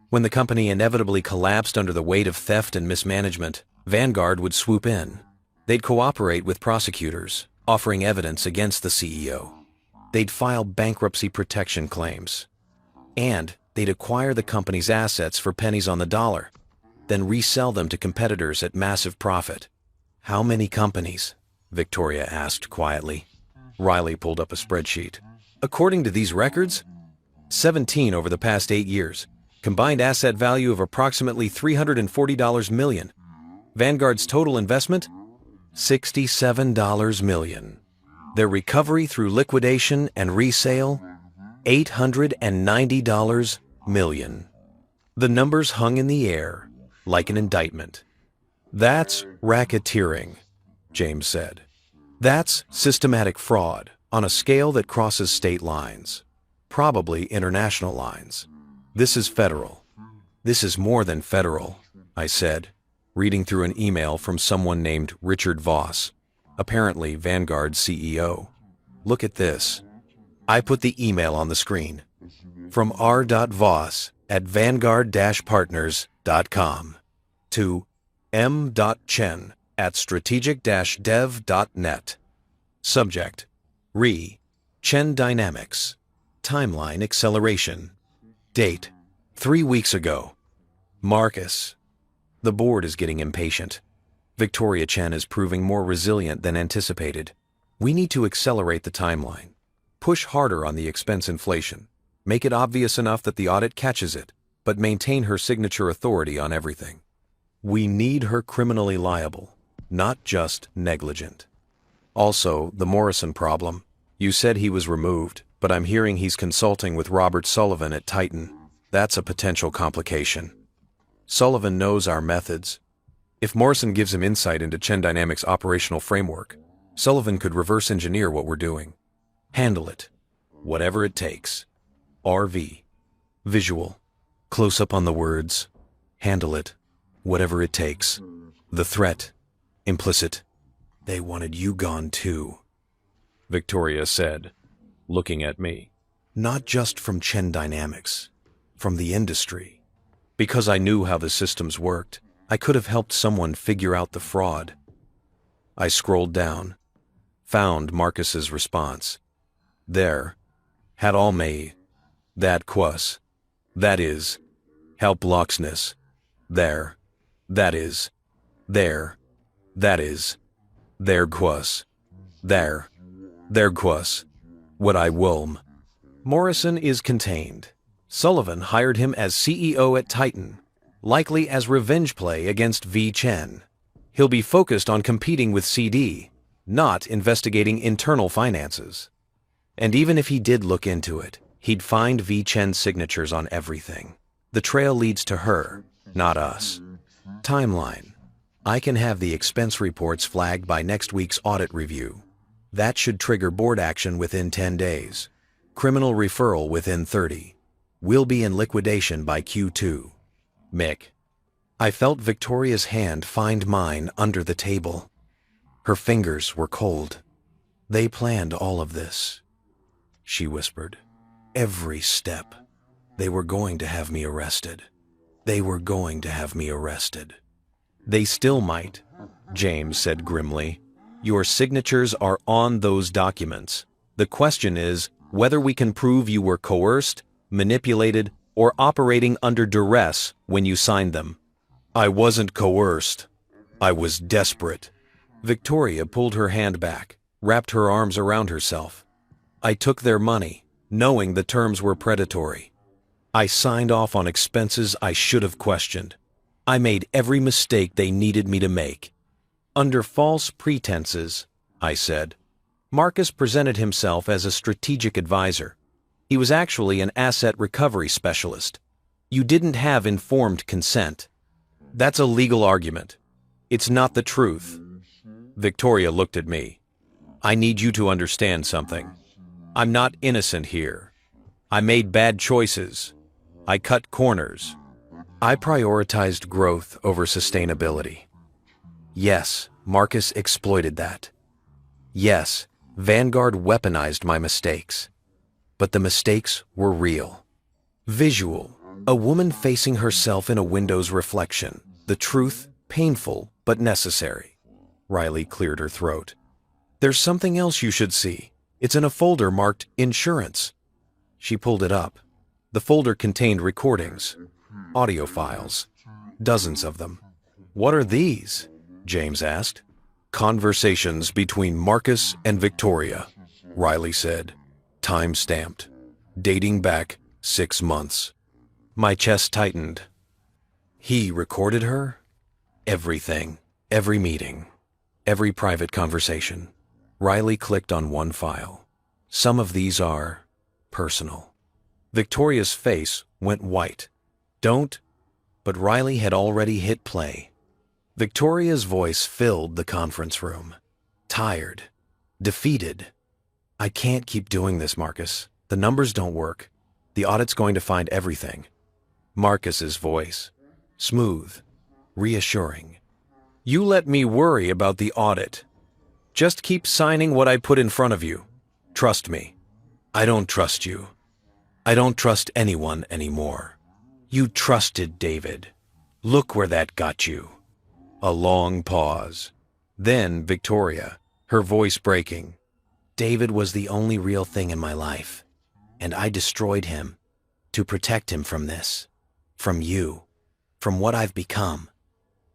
S1: When the company inevitably collapsed under the weight of theft and mismanagement, Vanguard would swoop in. They'd cooperate with prosecutors, offering evidence against the CEO. They'd file bankruptcy protection claims. And they'd acquire the company's assets for pennies on the dollar, then resell them to competitors at massive profit. "How many companies?" Victoria asked quietly. Riley pulled up a spreadsheet. "According to these records, 17 over the past 8 years. Combined asset value of approximately $340 million. Vanguard's total investment? $67 million. Their recovery through liquidation and resale? $890 million. The numbers hung in the air like an indictment. "That's racketeering," James said. "That's systematic fraud on a scale that crosses state lines, probably international lines. This is federal." "This is more than federal," I said, reading through an email from someone named Richard Voss, apparently Vanguard's CEO. "Look at this." I put the email on the screen. From r.voss@vanguard-partners.com to m.chen@strategic-dev.net. Subject: Chen Dynamics. Timeline acceleration. Date: 3 weeks ago. Marcus. The board is getting impatient. Victoria Chen is proving more resilient than anticipated. We need to accelerate the timeline. Push harder on the expense inflation. Make it obvious enough that the audit catches it, but maintain her signature authority on everything. We need her criminally liable, not just negligent. Also, the Morrison problem. You said he was removed, but I'm hearing he's consulting with Robert Sullivan at Titan. That's a potential complication. Sullivan knows our methods. If Morrison gives him insight into Chen Dynamics' operational framework, Sullivan could reverse engineer what we're doing. Handle it. Whatever it takes. RV. Visual. Close up on the words. Handle it. Whatever it takes. The threat. Implicit. They wanted you gone too, Victoria said, looking at me. Not just from Chen Dynamics. From the industry. Because I knew how the systems worked, I could have helped someone figure out the fraud. I scrolled down. Found Marcus's response. There. Had all me. That quas. That is. Help Locksness. There. That is. There. That is. There quas. There. There quas. What I wulm. Morrison is contained. Sullivan hired him as CEO at Titan, likely as revenge play against V. Chen. He'll be focused on competing with CD, not investigating internal finances. And even if he did look into it, he'd find V. Chen's signatures on everything. The trail leads to her, not us. Timeline. I can have the expense reports flagged by next week's audit review. That should trigger board action within 10 days. Criminal referral within 30. We'll be in liquidation by Q2. Mick. I felt Victoria's hand find mine under the table. Her fingers were cold. They planned all of this, she whispered. Every step. They were going to have me arrested. They were going to have me arrested. They still might, James said grimly. Your signatures are on those documents. The question is whether we can prove you were coerced, manipulated, or operating under duress when you signed them. I wasn't coerced. I was desperate. Victoria pulled her hand back, wrapped her arms around herself. I took their money, knowing the terms were predatory. I signed off on expenses I should have questioned. I made every mistake they needed me to make. Under false pretenses, I said. Marcus presented himself as a strategic advisor. He was actually an asset recovery specialist. You didn't have informed consent. That's a legal argument. It's not the truth. Victoria looked at me. I need you to understand something. I'm not innocent here. I made bad choices. I cut corners. I prioritized growth over sustainability. Yes, Marcus exploited that. Yes, Vanguard weaponized my mistakes. But the mistakes were real. Visual. A woman facing herself in a window's reflection. The truth, painful but necessary. Riley cleared her throat. There's something else you should see. It's in a folder marked Insurance. She pulled it up. The folder contained recordings, audio files, dozens of them. What are these? James asked. Conversations between Marcus and Victoria, Riley said. Time-stamped. Dating back 6 months. My chest tightened. He recorded her? Everything. Every meeting. Every private conversation. Riley clicked on one file. Some of these are personal. Victoria's face went white. Don't, but Riley had already hit play. Victoria's voice filled the conference room. Tired. Defeated. I can't keep doing this, Marcus. The numbers don't work. The audit's going to find everything. Marcus's voice. Smooth. Reassuring. You let me worry about the audit. Just keep signing what I put in front of you. Trust me. I don't trust you. I don't trust anyone anymore. You trusted David. Look where that got you. A long pause. Then Victoria, her voice breaking. David was the only real thing in my life, and I destroyed him to protect him from this, from you, from what I've become.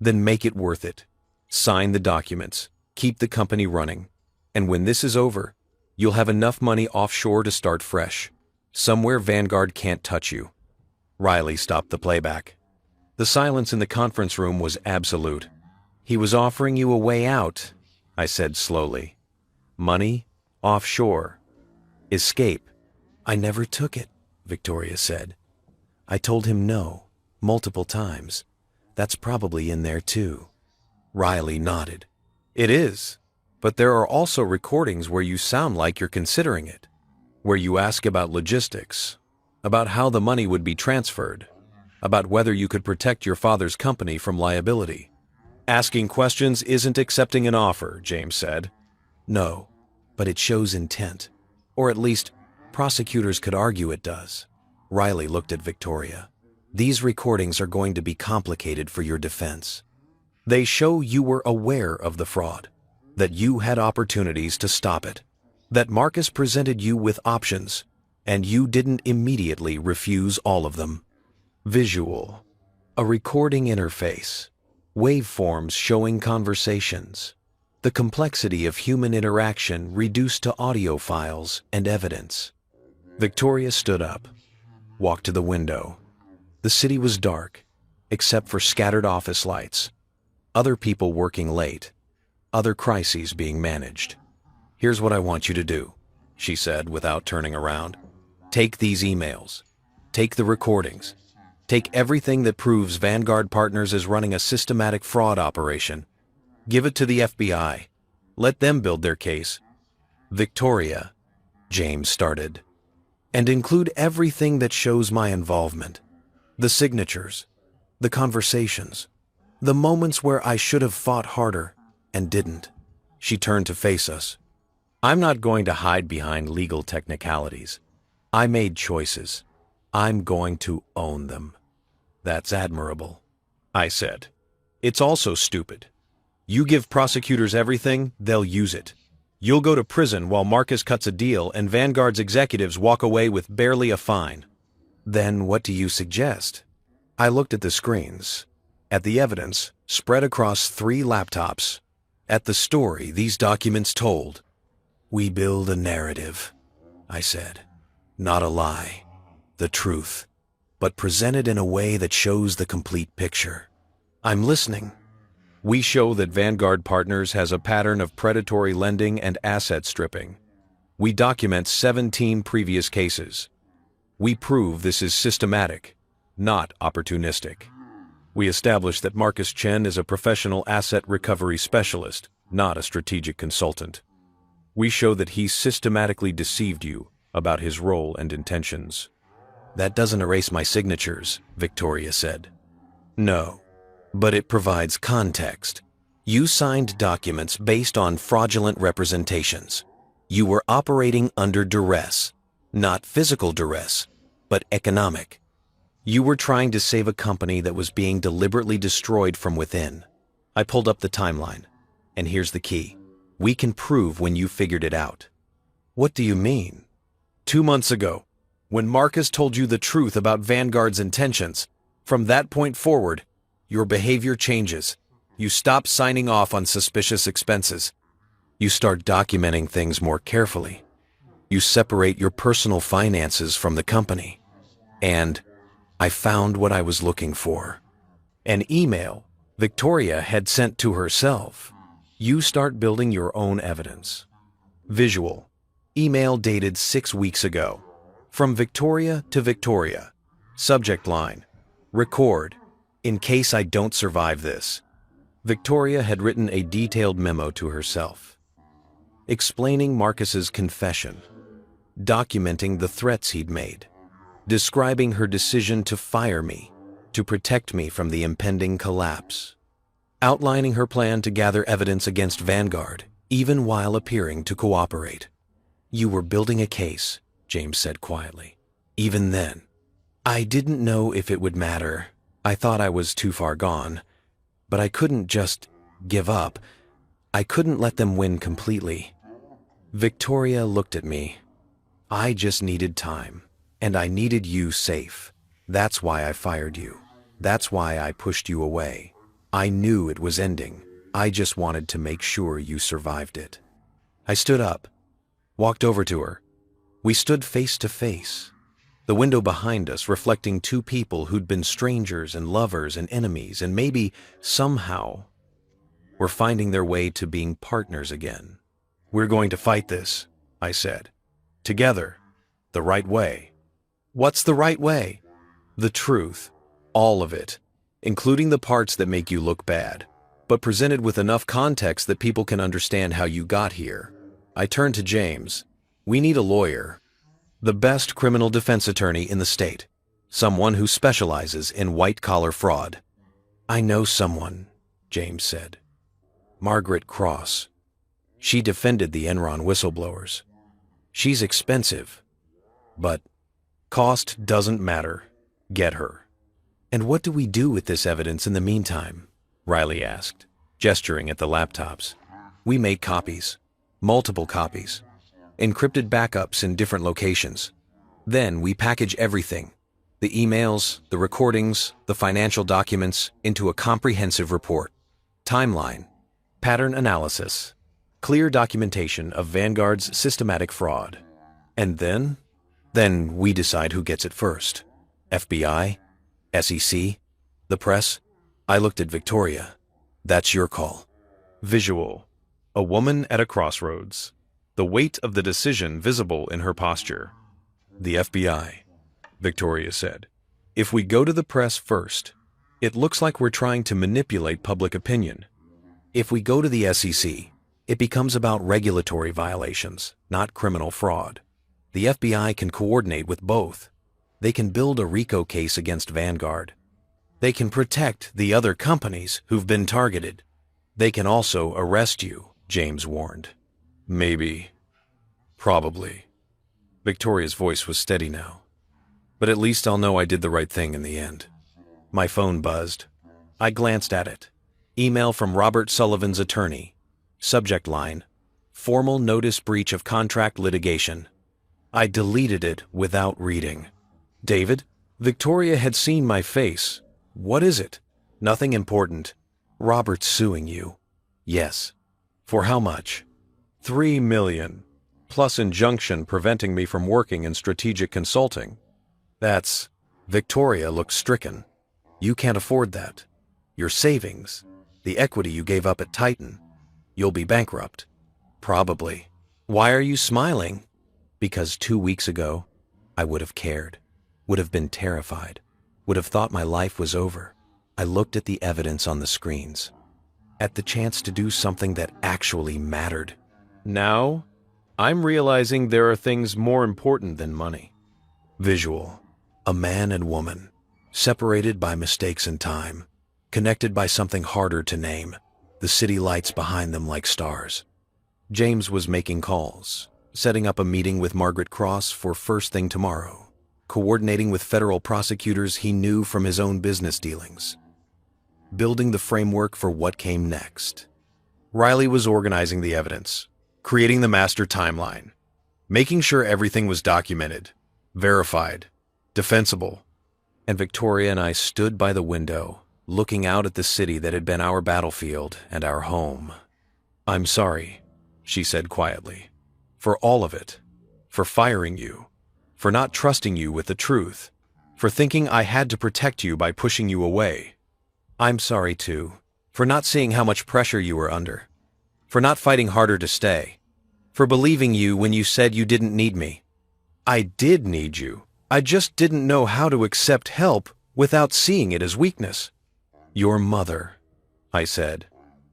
S1: Then make it worth it. Sign the documents, keep the company running, and when this is over, you'll have enough money offshore to start fresh. Somewhere Vanguard can't touch you. Riley stopped the playback. The silence in the conference room was absolute. He was offering you a way out, I said slowly. Money, offshore, escape. I never took it, Victoria said. I told him no, multiple times. That's probably in there too. Riley nodded. It is, but there are also recordings where you sound like you're considering it, where you ask about logistics, about how the money would be transferred, about whether you could protect your father's company from liability. Asking questions isn't accepting an offer, James said. No, but it shows intent, or at least prosecutors could argue it does. Riley looked at Victoria. These recordings are going to be complicated for your defense. They show you were aware of the fraud, that you had opportunities to stop it, that Marcus presented you with options, and you didn't immediately refuse all of them. Visual. A recording interface. Waveforms showing conversations. The complexity of human interaction reduced to audio files and evidence. Victoria stood up, walked to the window. The city was dark, except for scattered office lights. Other people working late. Other crises being managed. Here's what I want you to do, she said without turning around. Take these emails. Take the recordings. Take everything that proves Vanguard Partners is running a systematic fraud operation. Give it to the FBI. Let them build their case. Victoria, James started. And include everything that shows my involvement. The signatures. The conversations. The moments where I should have fought harder and didn't. She turned to face us. I'm not going to hide behind legal technicalities. I made choices. I'm going to own them. That's admirable, I said. It's also stupid. You give prosecutors everything, they'll use it. You'll go to prison while Marcus cuts a deal and Vanguard's executives walk away with barely a fine. Then what do you suggest? I looked at the screens, at the evidence spread across 3 laptops, at the story these documents told. We build a narrative, I said. Not a lie, the truth, but presented in a way that shows the complete picture. I'm listening. We show that Vanguard Partners has a pattern of predatory lending and asset stripping. We document 17 previous cases. We prove this is systematic, not opportunistic. We establish that Marcus Chen is a professional asset recovery specialist, not a strategic consultant. We show that he systematically deceived you about his role and intentions. That doesn't erase my signatures, Victoria said. No, but it provides context. You signed documents based on fraudulent representations. You were operating under duress, not physical duress, but economic. You were trying to save a company that was being deliberately destroyed from within. I pulled up the timeline, and here's the key. We can prove when you figured it out. What do you mean? 2 months ago, when Marcus told you the truth about Vanguard's intentions, from that point forward, your behavior changes. You stop signing off on suspicious expenses. You start documenting things more carefully. You separate your personal finances from the company. And I found what I was looking for. An email Victoria had sent to herself. You start building your own evidence. Visual. Email dated 6 weeks ago. From Victoria to Victoria. Subject line. Record. In case I don't survive this. Victoria had written a detailed memo to herself, explaining Marcus's confession, documenting the threats he'd made, describing her decision to fire me, to protect me from the impending collapse, outlining her plan to gather evidence against Vanguard, even while appearing to cooperate. You were building a case, James said quietly. Even then, I didn't know if it would matter. I thought I was too far gone. But I couldn't just give up. I couldn't let them win completely. Victoria looked at me. I just needed time, and I needed you safe. That's why I fired you. That's why I pushed you away. I knew it was ending. I just wanted to make sure you survived it. I stood up, walked over to her. We stood face to face. The window behind us reflecting two people who'd been strangers and lovers and enemies and maybe, somehow, were finding their way to being partners again. We're going to fight this, I said. Together. The right way. What's the right way? The truth. All of it. Including the parts that make you look bad, but presented with enough context that people can understand how you got here. I turned to James. We need a lawyer. The best criminal defense attorney in the state. Someone who specializes in white-collar fraud. I know someone, James said. Margaret Cross. She defended the Enron whistleblowers. She's expensive, but cost doesn't matter. Get her. And what do we do with this evidence in the meantime? Riley asked, gesturing at the laptops. We make copies. Multiple copies. Encrypted backups in different locations. Then we package everything, the emails, the recordings, the financial documents, into a comprehensive report. Timeline, pattern analysis, clear documentation of Vanguard's systematic fraud. And then we decide who gets it first. FBI, SEC, the press. I looked at Victoria. That's your call.
S3: Visual. A woman at a crossroads. The weight of the decision visible in her posture.
S1: The FBI, Victoria said. If we go to the press first, it looks like we're trying to manipulate public opinion. If we go to the SEC, it becomes about regulatory violations, not criminal fraud. The FBI can coordinate with both. They can build a RICO case against Vanguard. They can protect the other companies who've been targeted. They can also arrest you, James warned. Maybe. Probably. Victoria's voice was steady now. But at least I'll know I did the right thing in the end. My phone buzzed. I glanced at it. Email from Robert Sullivan's attorney. Subject line, formal notice breach of contract litigation. I deleted it without reading. David? Victoria had seen my face. What is it? Nothing important. Robert's suing you. Yes. For how much? $3 million, plus injunction preventing me from working in strategic consulting. That's... Victoria looked stricken. You can't afford that. Your savings, the equity you gave up at Titan. You'll be bankrupt. Probably. Why are you smiling? Because 2 weeks ago, I would have cared, would have been terrified, would have thought my life was over. I looked at the evidence on the screens, at the chance to do something that actually mattered.
S3: Now, I'm realizing there are things more important than money.
S1: Visual. A man and woman, separated by mistakes in time, connected by something harder to name. the city lights behind them like stars. James was making calls, setting up a meeting with Margaret Cross for first thing tomorrow, coordinating with federal prosecutors he knew from his own business dealings, building the framework for what came next. Riley was organizing the evidence, creating the master timeline, making sure everything was documented, verified, defensible. And Victoria and I stood by the window, looking out at the city that had been our battlefield and our home. "I'm sorry," she said quietly, "for all of it, for firing you, for not trusting you with the truth, for thinking I had to protect you by pushing you away. I'm sorry, too, for not seeing how much pressure you were under, for not fighting harder to stay, for believing you when you said you didn't need me. I did need you. I just didn't know how to accept help without seeing it as weakness." "Your mother," I said,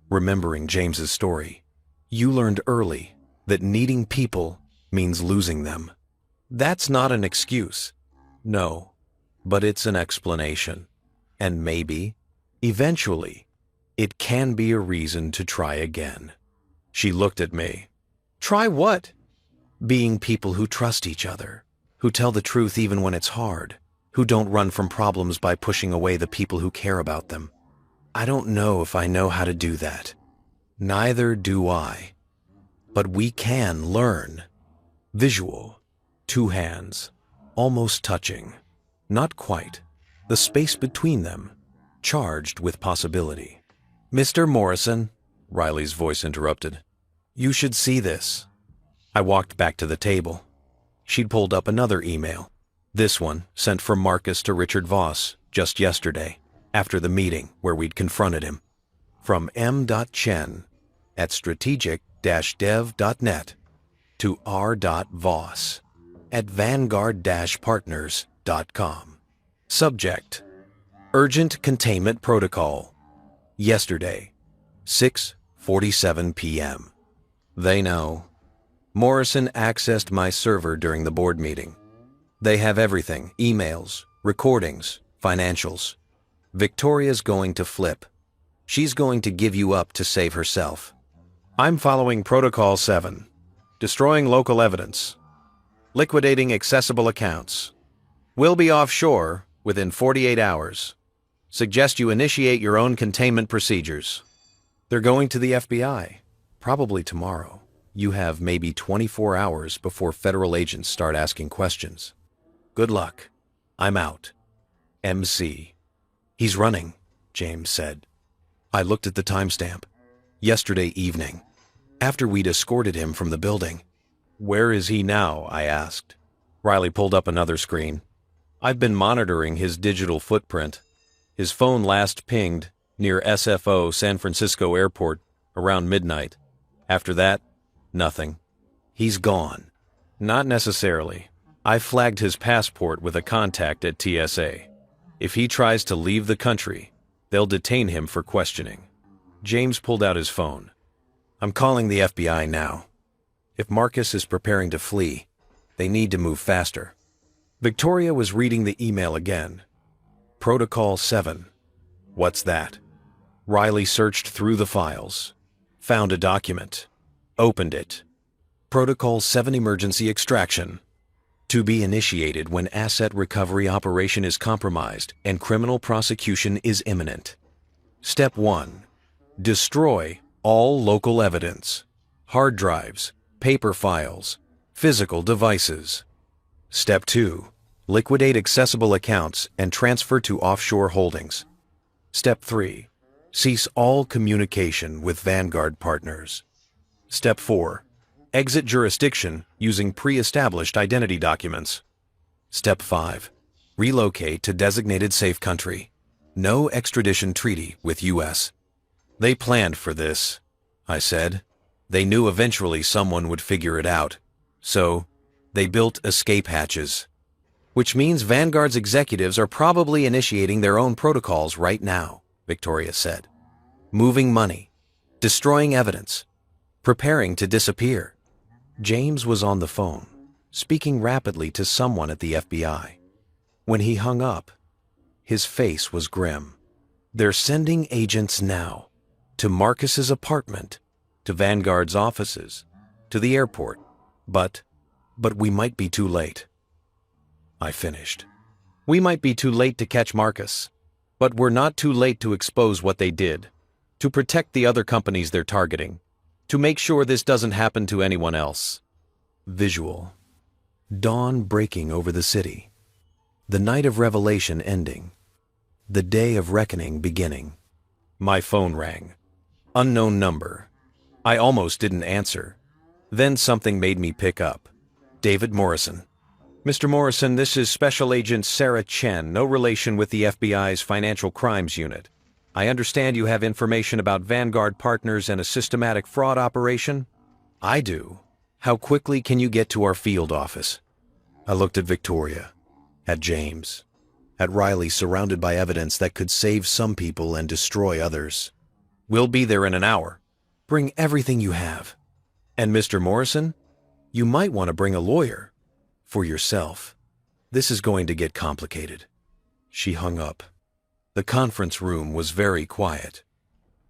S1: remembering James's story. "You learned early that needing people means losing them. That's not an excuse. No, but it's an explanation. And maybe, eventually, it can be a reason to try again." She looked at me. "Try what?" "Being people who trust each other, who tell the truth even when it's hard, who don't run from problems by pushing away the people who care about them. I don't know if I know how to do that. Neither do I. But we can learn." Visual. 2 hands, almost touching. Not quite. The space between them, charged with possibility. "Mr. Morrison," Riley's voice interrupted, "you should see this." I walked back to the table. She'd pulled up another email. This one, sent from Marcus to Richard Voss just yesterday, after the meeting where we'd confronted him. From m.chen at strategic-dev.net to r.voss at vanguard-partners.com. Subject: Urgent Containment Protocol. Yesterday, 6:47 p.m. They know. Morrison accessed my server during the board meeting. They have everything: emails, recordings, financials. Victoria's going to flip. She's going to give you up to save herself. I'm following Protocol 7. Destroying local evidence. Liquidating accessible accounts. Will be offshore within 48 hours. Suggest you initiate your own containment procedures. They're going to the FBI, probably tomorrow. You have maybe 24 hours before federal agents start asking questions. Good luck. I'm out. MC. He's running, James said. I looked at the timestamp. Yesterday evening, after we'd escorted him from the building. Where is he now? I asked. Riley pulled up another screen. I've been monitoring his digital footprint. His phone last pinged near SFO San Francisco Airport around midnight. After that, nothing. He's gone. Not necessarily. I flagged his passport with a contact at TSA. If he tries to leave the country, they'll detain him for questioning. James pulled out his phone. I'm calling the FBI now. If Marcus is preparing to flee, they need to move faster. Victoria was reading the email again. Protocol 7. What's that? Riley searched through the files. Found a document. Opened it. Protocol 7 emergency extraction. To be initiated when asset recovery operation is compromised and criminal prosecution is imminent. Step 1. Destroy all local evidence. Hard drives, paper files, physical devices. Step 2. Liquidate accessible accounts and transfer to offshore holdings. Step 3. Cease all communication with Vanguard partners. Step 4. Exit jurisdiction using pre-established identity documents. Step 5. Relocate to designated safe country. No extradition treaty with U.S. They planned for this, I said. They knew eventually someone would figure it out. So, they built escape hatches. Which means Vanguard's executives are probably initiating their own protocols right now, Victoria said. Moving money. Destroying evidence. Preparing to disappear. James was on the phone, speaking rapidly to someone at the FBI. When he hung up, his face was grim. They're sending agents now. to Marcus's apartment, to Vanguard's offices, to the airport. But we might be too late. I finished. We might be too late to catch Marcus, but we're not too late to expose what they did, to protect the other companies they're targeting, to make sure this doesn't happen to anyone else. Visual. Dawn breaking over the city. The night of revelation ending. The day of reckoning beginning. My phone rang. Unknown number. I almost didn't answer. Then something made me pick up. David Morrison. Mr. Morrison, this is Special Agent Sarah Chen, no relation with the FBI's Financial Crimes Unit. I understand you have information about Vanguard Partners and a systematic fraud operation? I do. How quickly can you get to our field office? I looked at Victoria, at James, at Riley, surrounded by evidence that could save some people and destroy others. We'll be there in an hour. Bring everything you have. And Mr. Morrison, you might want to bring a lawyer. For yourself. This is going to get complicated. She hung up. The conference room was very quiet.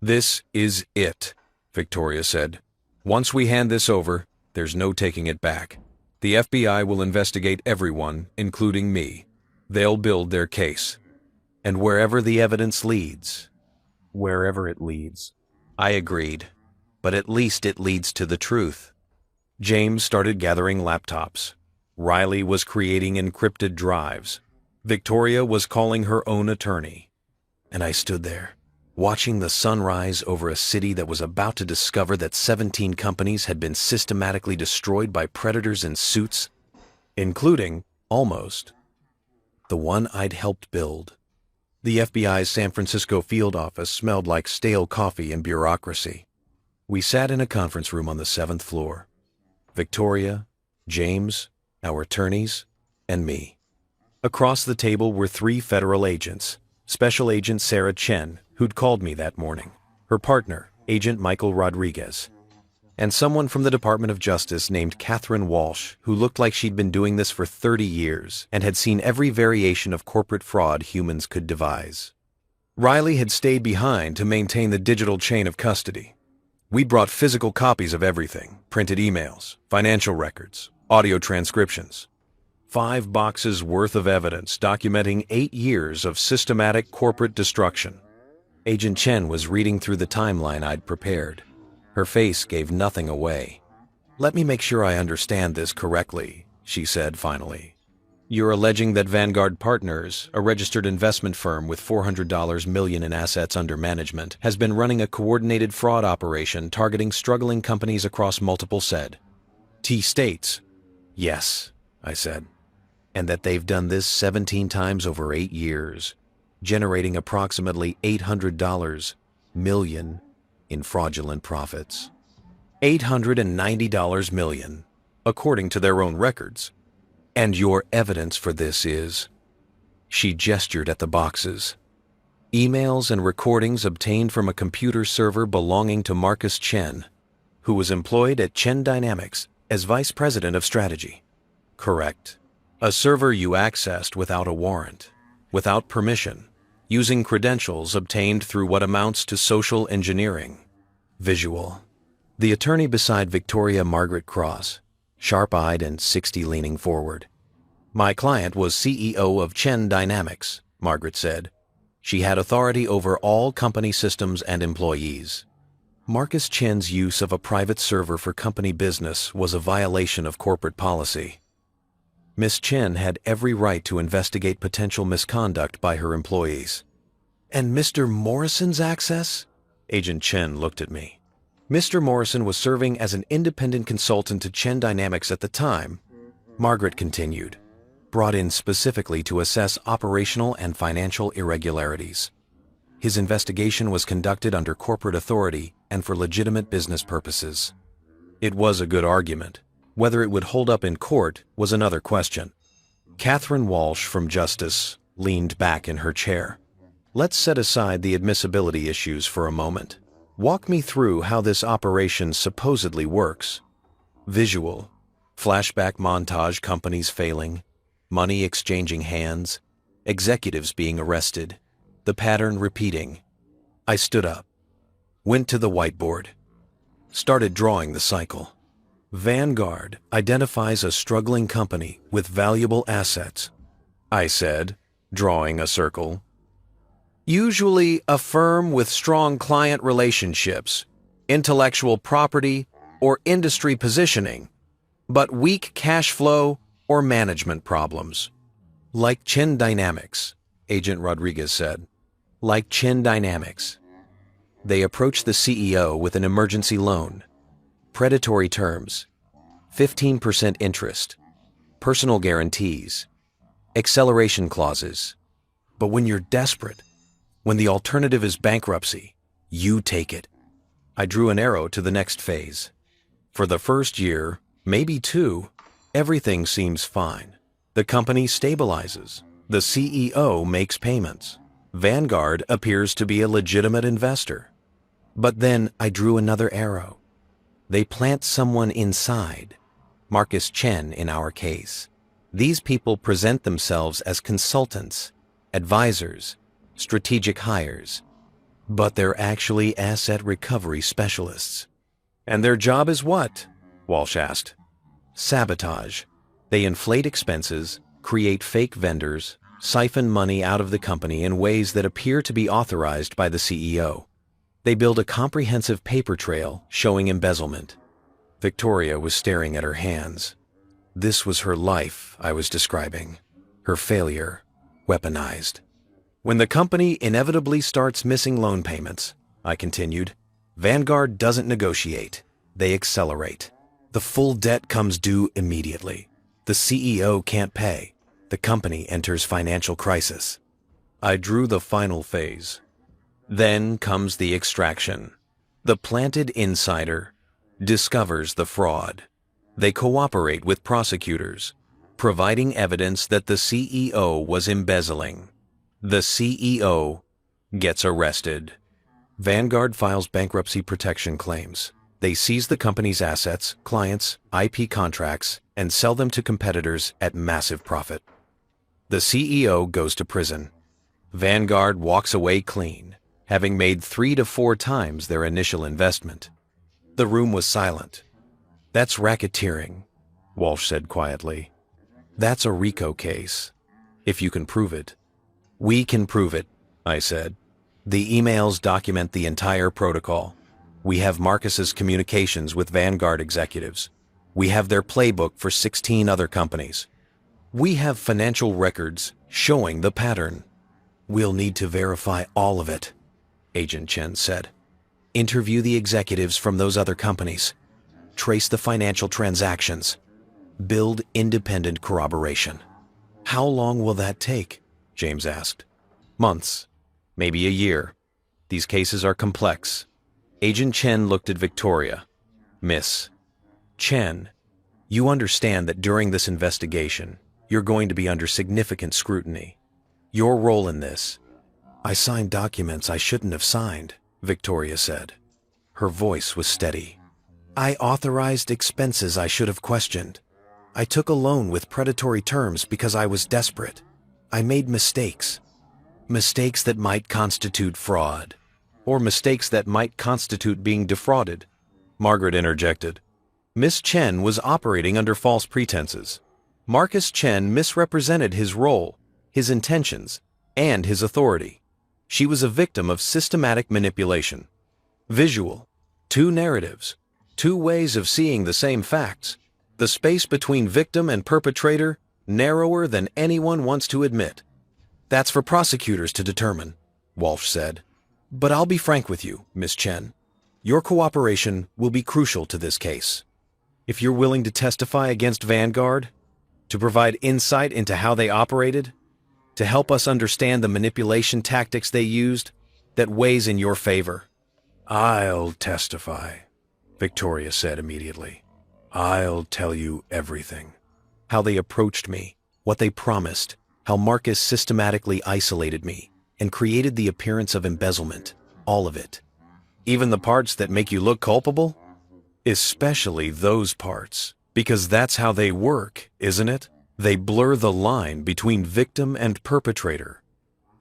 S1: This is it, Victoria said. Once we hand this over, there's no taking it back. The FBI will investigate everyone, including me. They'll build their case. And wherever the evidence leads, wherever it leads. I agreed, but at least it leads to the truth. James started gathering laptops. Riley was creating encrypted drives. Victoria was calling her own attorney. And I stood there, watching the sun rise over a city that was about to discover that 17 companies had been systematically destroyed by predators in suits, including, almost, the one I'd helped build. The FBI's San Francisco field office smelled like stale coffee and bureaucracy. We sat in a conference room on the 7th floor. Victoria, James, our attorneys, and me. Across the table were 3 federal agents, Special Agent Sarah Chen, who'd called me that morning, her partner, Agent Michael Rodriguez, and someone from the Department of Justice named Catherine Walsh, who looked like she'd been doing this for 30 years and had seen every variation of corporate fraud humans could devise. Riley had stayed behind to maintain the digital chain of custody. We'd brought physical copies of everything, printed emails, financial records, audio transcriptions. 5 boxes worth of evidence documenting 8 years of systematic corporate destruction. Agent Chen was reading through the timeline I'd prepared. Her face gave nothing away. Let me make sure I understand this correctly, she said finally. You're alleging that Vanguard Partners, a registered investment firm with $400 million in assets under management, has been running a coordinated fraud operation targeting struggling companies across multiple states. Yes, I said, and that they've done this 17 times over 8 years, generating approximately $800 million in fraudulent profits. $890 million, according to their own records. And your evidence for this is... She gestured at the boxes. Emails and recordings obtained from a computer server belonging to Marcus Chen, who was employed at Chen Dynamics as Vice President of Strategy. Correct. A server you accessed without a warrant, without permission, using credentials obtained through what amounts to social engineering. Visual. The attorney beside Victoria Margaret Cross, sharp-eyed and 60 leaning forward. My client was CEO of Chen Dynamics, Margaret said. She had authority over all company systems and employees. Marcus Chen's use of a private server for company business was a violation of corporate policy. Miss Chen had every right to investigate potential misconduct by her employees. And Mr. Morrison's access? Agent Chen looked at me. Mr. Morrison was serving as an independent consultant to Chen Dynamics at the time, Margaret continued, brought in specifically to assess operational and financial irregularities. His investigation was conducted under corporate authority and for legitimate business purposes. It was a good argument. Whether it would hold up in court was another question. Catherine Walsh from Justice leaned back in her chair. Let's set aside the admissibility issues for a moment. Walk me through how this operation supposedly works. Visual. Flashback montage, companies failing, money exchanging hands, executives being arrested, the pattern repeating. I stood up. Went to the whiteboard. Started drawing the cycle. Vanguard identifies a struggling company with valuable assets, I said, drawing a circle. Usually a firm with strong client relationships, intellectual property, or industry positioning, but weak cash flow or management problems. Like Chin Dynamics, Agent Rodriguez said. Like Chin Dynamics. They approached the CEO with an emergency loan, predatory terms, 15% interest, personal guarantees, acceleration clauses. But when you're desperate, when the alternative is bankruptcy, you take it. I drew an arrow to the next phase. For the first year, maybe two, everything seems fine. The company stabilizes. The CEO makes payments. Vanguard appears to be a legitimate investor. But then I drew another arrow. They plant someone inside, Marcus Chen in our case. These people present themselves as consultants, advisors, strategic hires, but they're actually asset recovery specialists. And their job is what? Walsh asked. Sabotage. They inflate expenses, create fake vendors, siphon money out of the company in ways that appear to be authorized by the CEO. They build a comprehensive paper trail showing embezzlement. Victoria was staring at her hands. This was her life I was describing. Her failure, weaponized. When the company inevitably starts missing loan payments, I continued, Vanguard doesn't negotiate. They accelerate. The full debt comes due immediately. The CEO can't pay. The company enters financial crisis. I drew the final phase. Then comes the extraction. The planted insider discovers the fraud. They cooperate with prosecutors, providing evidence that the CEO was embezzling. The CEO gets arrested. Vanguard files bankruptcy protection claims. They seize the company's assets, clients, IP contracts, and sell them to competitors at massive profit. The CEO goes to prison. Vanguard walks away clean, having made 3 to 4 times their initial investment. The room was silent. That's racketeering, Walsh said quietly. That's a RICO case, if you can prove it. We can prove it, I said. The emails document the entire protocol. We have Marcus's communications with Vanguard executives. We have their playbook for 16 other companies. We have financial records showing the pattern. We'll need to verify all of it, Agent Chen said. Interview the executives from those other companies. Trace the financial transactions. Build independent corroboration. How long will that take? James asked. Months, maybe a year. These cases are complex. Agent Chen looked at Victoria. Miss Chen, you understand that during this investigation, you're going to be under significant scrutiny. Your role in this. I signed documents I shouldn't have signed, Victoria said. Her voice was steady. I authorized expenses I should have questioned. I took a loan with predatory terms because I was desperate. I made mistakes. Mistakes that might constitute fraud. Or mistakes that might constitute being defrauded. Margaret interjected. Miss Chen was operating under false pretenses. Marcus Chen misrepresented his role, his intentions, and his authority. She was a victim of systematic manipulation. Visual. 2 narratives. 2 ways of seeing the same facts. The space between victim and perpetrator narrower than anyone wants to admit. That's for prosecutors to determine, Walsh said. But I'll be frank with you, Miss Chen. Your cooperation will be crucial to this case. If you're willing to testify against Vanguard, to provide insight into how they operated, to help us understand the manipulation tactics they used, that weighs in your favor. I'll testify, Victoria said immediately. I'll tell you everything. How they approached me, what they promised, how Marcus systematically isolated me and created the appearance of embezzlement, all of it. Even the parts that make you look culpable? Especially those parts, because that's how they work, isn't it? They blur the line between victim and perpetrator.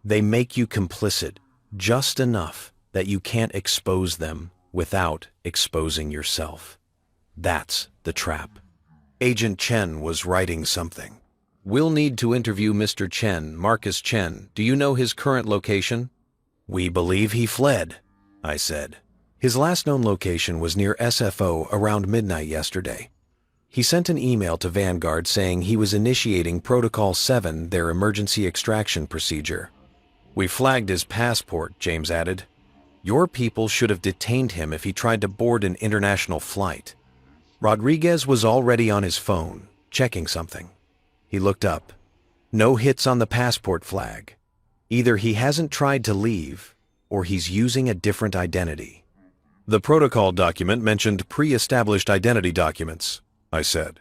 S1: They make you complicit just enough that you can't expose them without exposing yourself. That's the trap. Agent Chen was writing something. We'll need to interview Mr. Chen, Marcus Chen. Do you know his current location? We believe he fled, I said. His last known location was near SFO around midnight yesterday. He sent an email to Vanguard saying he was initiating Protocol 7, their emergency extraction procedure. We flagged his passport, James added. Your people should have detained him if he tried to board an international flight. Rodriguez was already on his phone, checking something. He looked up. No hits on the passport flag. Either he hasn't tried to leave, or he's using a different identity. The protocol document mentioned pre-established identity documents, I said.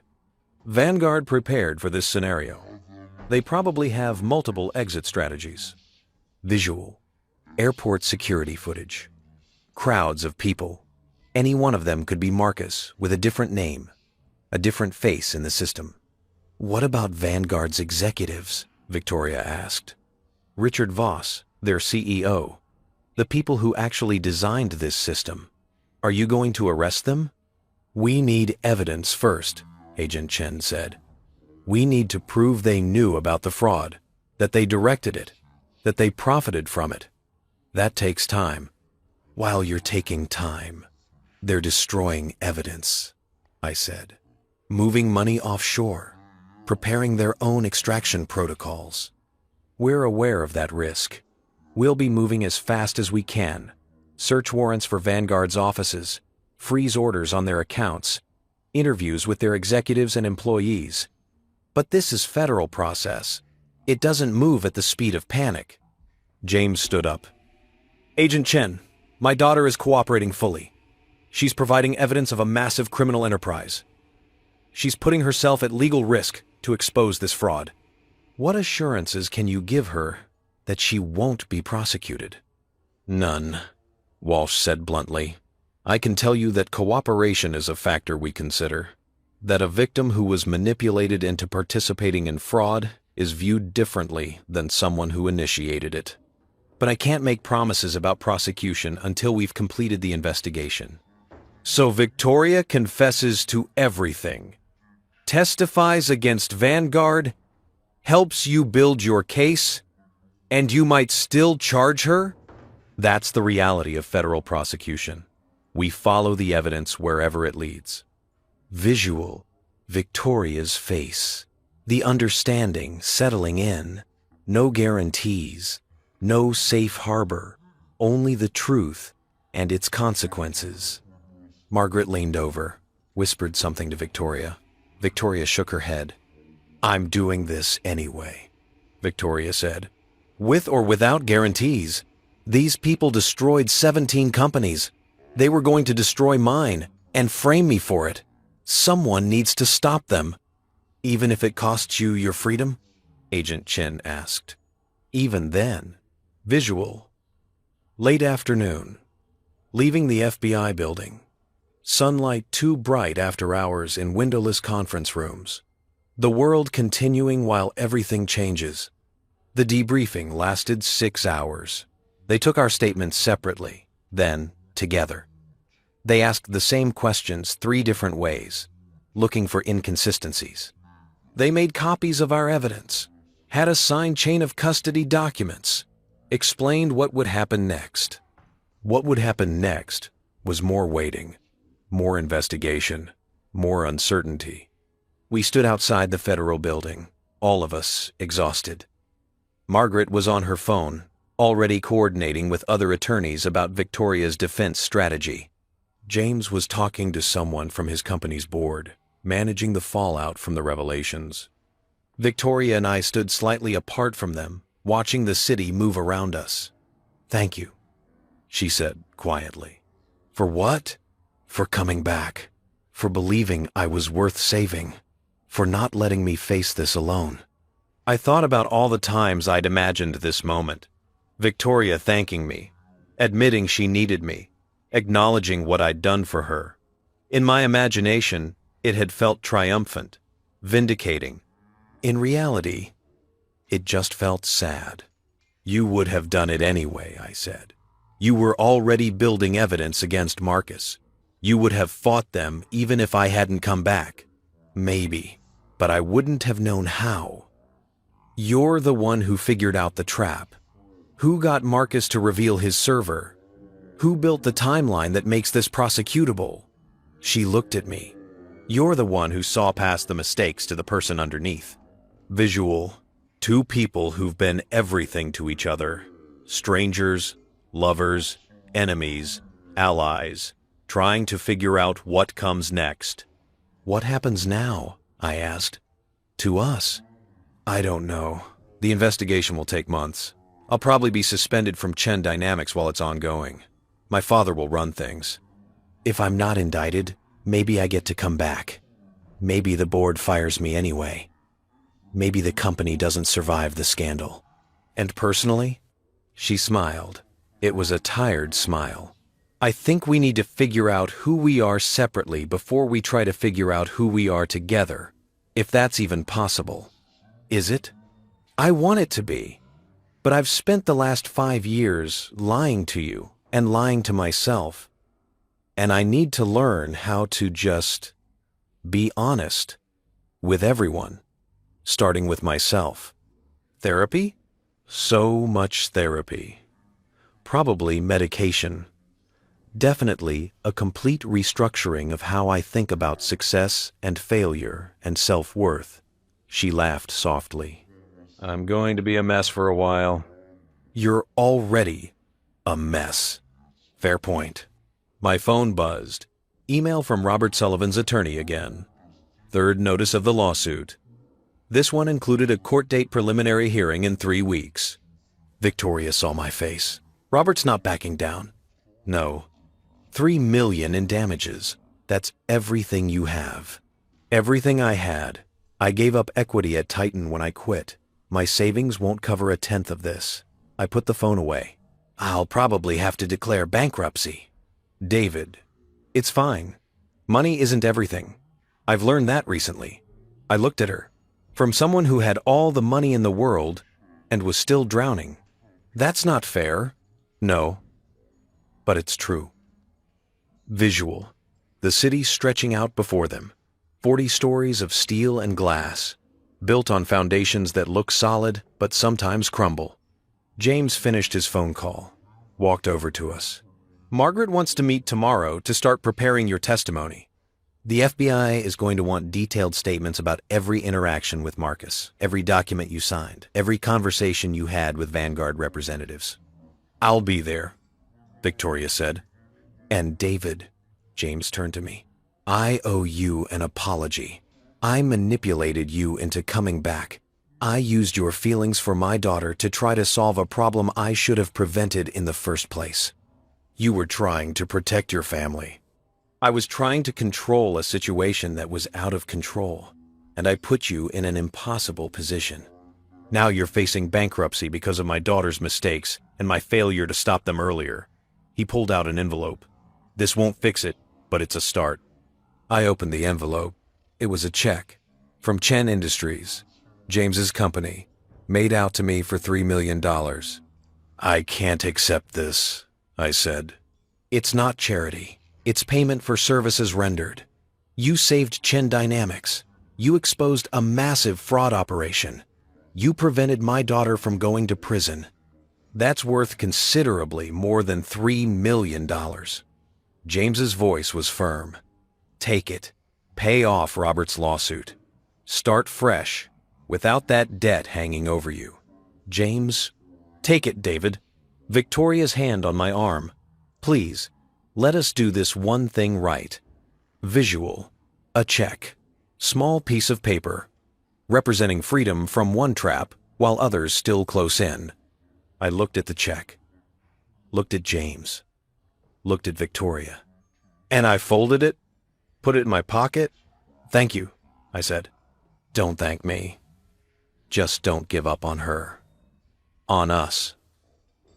S1: Vanguard prepared for this scenario. They probably have multiple exit strategies. Visual, airport security footage, crowds of people. Any one of them could be Marcus with a different name, a different face in the system. What about Vanguard's executives? Victoria asked. Richard Voss, their CEO, the people who actually designed this system. Are you going to arrest them? We need evidence first, Agent Chen said. We need to prove they knew about the fraud, that they directed it, that they profited from it. That takes time. While you're taking time, they're destroying evidence, I said. Moving money offshore, preparing their own extraction protocols. We're aware of that risk. We'll be moving as fast as we can. Search warrants for Vanguard's offices, freeze orders on their accounts, interviews with their executives and employees. But this is federal process. It doesn't move at the speed of panic. James stood up. Agent Chen, my daughter is cooperating fully. She's providing evidence of a massive criminal enterprise. She's putting herself at legal risk to expose this fraud. What assurances can you give her that she won't be prosecuted? None, Walsh said bluntly. I can tell you that cooperation is a factor we consider. That a victim who was manipulated into participating in fraud is viewed differently than someone who initiated it. But I can't make promises about prosecution until we've completed the investigation. So Victoria confesses to everything, testifies against Vanguard, helps you build your case, and you might still charge her? That's the reality of federal prosecution. We follow the evidence wherever it leads. Visual, Victoria's face, the understanding settling in, no guarantees, no safe harbor, only the truth and its consequences. Margaret leaned over, whispered something to Victoria. Victoria shook her head. I'm doing this anyway, Victoria said. With or without guarantees. These people destroyed 17 companies. They were going to destroy mine and frame me for it. Someone needs to stop them. Even if it costs you your freedom? Agent Chen asked. Even then. Visual. Late afternoon. Leaving the FBI building. Sunlight too bright after hours in windowless conference rooms. The world continuing while everything changes. The debriefing lasted 6 hours. They took our statements separately, then together. They asked the same questions 3 different ways, looking for inconsistencies. They made copies of our evidence, had a signed chain of custody documents, explained what would happen next. What would happen next was more waiting, more investigation, more uncertainty. We stood outside the federal building, all of us exhausted. Margaret was on her phone, already coordinating with other attorneys about Victoria's defense strategy. James was talking to someone from his company's board, managing the fallout from the revelations. Victoria and I stood slightly apart from them, watching the city move around us. Thank you, she said quietly. For what? For coming back. For believing I was worth saving. For not letting me face this alone. I thought about all the times I'd imagined this moment. Victoria thanking me, admitting she needed me, acknowledging what I'd done for her. In my imagination, it had felt triumphant, vindicating. In reality, it just felt sad. You would have done it anyway, I said. You were already building evidence against Marcus. You would have fought them even if I hadn't come back. Maybe, but I wouldn't have known how. You're the one who figured out the trap. Who got Marcus to reveal his server? Who built the timeline that makes this prosecutable? She looked at me.
S3: You're the one who saw past the mistakes to the person underneath.
S1: Visual. Two people who've been everything to each other. Strangers, lovers, enemies, allies, trying to figure out what comes next. What happens now? I asked. To us? I don't know. The investigation will take months. I'll probably be suspended from Chen Dynamics while it's ongoing. My father will run things. If I'm not indicted, maybe I get to come back. Maybe the board fires me anyway. Maybe the company doesn't survive the scandal. And personally, she smiled. It was a tired smile. I think we need to figure out who we are separately before we try to figure out who we are together, if that's even possible. Is it? I want it to be. But I've spent the last 5 years lying to you and lying to myself. And I need to learn how to just be honest with everyone, starting with myself. Therapy? So much therapy. Probably medication. Definitely a complete restructuring of how I think about success and failure and self-worth. She laughed softly.
S3: I'm going to be a mess for a while.
S1: You're already a mess. Fair point. My phone buzzed. Email from Robert Sullivan's attorney again. Third notice of the lawsuit. This one included a court date preliminary hearing in 3 weeks. Victoria saw my face. Robert's not backing down. No. 3 million in damages. That's everything you have. Everything I had. I gave up equity at Titan when I quit. My savings won't cover 1/10 of this. I put the phone away. I'll probably have to declare bankruptcy. David. It's fine. Money isn't everything. I've learned that recently. I looked at her. From someone who had all the money in the world and was still drowning. That's not fair. No. But it's true. Visual. The city stretching out before them. 40 stories of steel and glass, built on foundations that look solid but sometimes crumble. James finished his phone call, walked over to us. Margaret wants to meet tomorrow to start preparing your testimony. The FBI is going to want detailed statements about every interaction with Marcus, every document you signed, every conversation you had with Vanguard representatives. I'll be there, Victoria said. And David, James turned to me. I owe you an apology. I manipulated you into coming back. I used your feelings for my daughter to try to solve a problem I should have prevented in the first place. You were trying to protect your family. I was trying to control a situation that was out of control, and I put you in an impossible position. Now you're facing bankruptcy because of my daughter's mistakes and my failure to stop them earlier. He pulled out an envelope. This won't fix it, but it's a start. I opened the envelope. It was a check from Chen Industries, James's company, made out to me for $3 million. I can't accept this, I said. It's not charity. It's payment for services rendered. You saved Chen Dynamics. You exposed a massive fraud operation. You prevented my daughter from going to prison. That's worth considerably more than $3 million. James's voice was firm. Take it. Pay off Robert's lawsuit. Start fresh, without that debt hanging over you. James, take it, David. Victoria's hand on my arm. Please, let us do this one thing right. Visual. A check. Small piece of paper. Representing freedom from one trap, while others still close in. I looked at the check. Looked at James. Looked at Victoria. And I folded it, put it in my pocket. Thank you, I said. Don't thank me. Just don't give up on her. On us.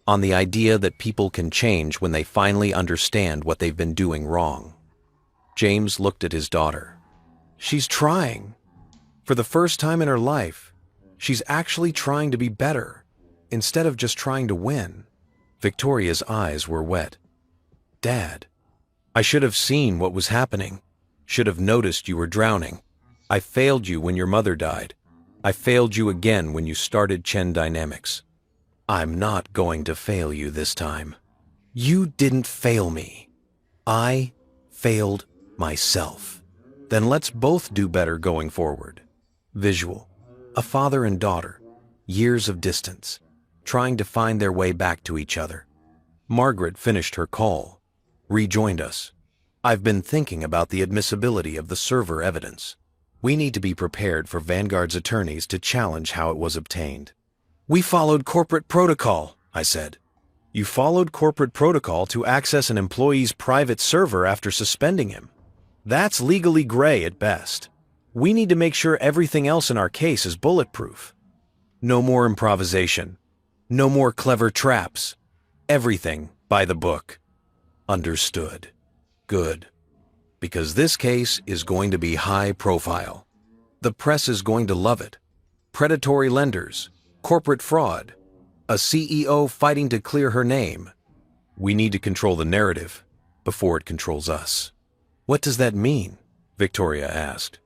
S1: On the idea that people can change when they finally understand what they've been doing wrong. James looked at his daughter. She's trying. For the first time in her life, she's actually trying to be better, instead of just trying to win. Victoria's eyes were wet. Dad, I should have seen what was happening. Should have noticed you were drowning. I failed you when your mother died. I failed you again when you started Chen Dynamics. I'm not going to fail you this time. You didn't fail me. I failed myself. Then let's both do better going forward. Visual. A father and daughter. Years of distance. Trying to find their way back to each other. Margaret finished her call. Rejoined us. I've been thinking about the admissibility of the server evidence. We need to be prepared for Vanguard's attorneys to challenge how it was obtained. We followed corporate protocol, I said. You followed corporate protocol to access an employee's private server after suspending him. That's legally gray at best. We need to make sure everything else in our case is bulletproof. No more improvisation. No more clever traps. Everything by the book. Understood. Good. Because this case is going to be high profile. The press is going to love it. Predatory lenders, corporate fraud, a CEO fighting to clear her name. We need to control the narrative before it controls us. What does that mean? Victoria asked.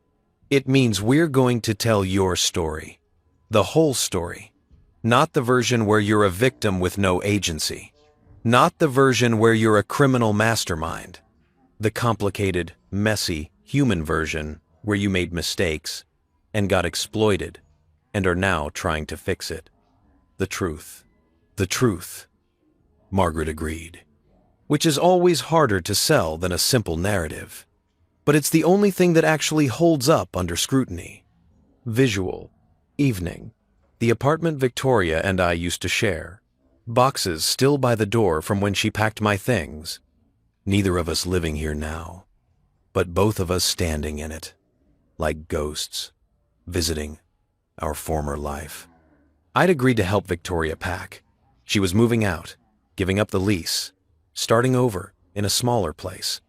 S1: It means we're going to tell your story. The whole story. Not the version where you're a victim with no agency. Not the version where you're a criminal mastermind. The complicated, messy, human version where you made mistakes and got exploited and are now trying to fix it. The truth. The truth. Margaret agreed. Which is always harder to sell than a simple narrative. But it's the only thing that actually holds up under scrutiny. Visual. Evening. The apartment Victoria and I used to share. Boxes still by the door from when she packed my things. Neither of us living here now, but both of us standing in it, like ghosts, visiting our former life. I'd agreed to help Victoria pack. She was moving out, giving up the lease, starting over in a smaller place,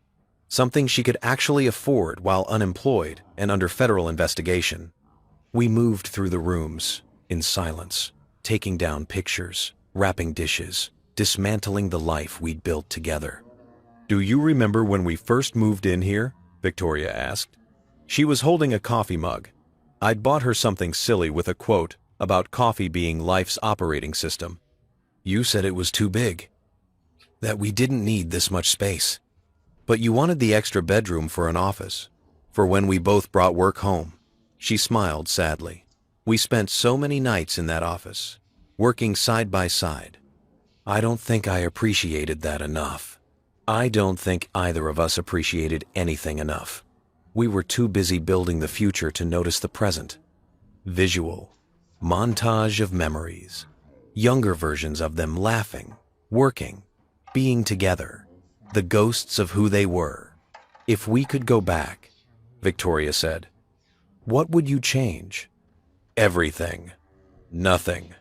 S1: something she could actually afford while unemployed and under federal investigation. We moved through the rooms in silence, taking down pictures, wrapping dishes, dismantling the life we'd built together. Do you remember when we first moved in here? Victoria asked. She was holding a coffee mug. I'd bought her something silly with a quote about coffee being life's operating system. You said it was too big, that we didn't need this much space. But you wanted the extra bedroom for an office, for when we both brought work home. She smiled sadly. We spent so many nights in that office, working side by side. I don't think I appreciated that enough. I don't think either of us appreciated anything enough. We were too busy building the future to notice the present. Visual. Montage of memories. Younger versions of them laughing, working, being together. The ghosts of who they were. If we could go back, Victoria said, what would you change? Everything. Nothing.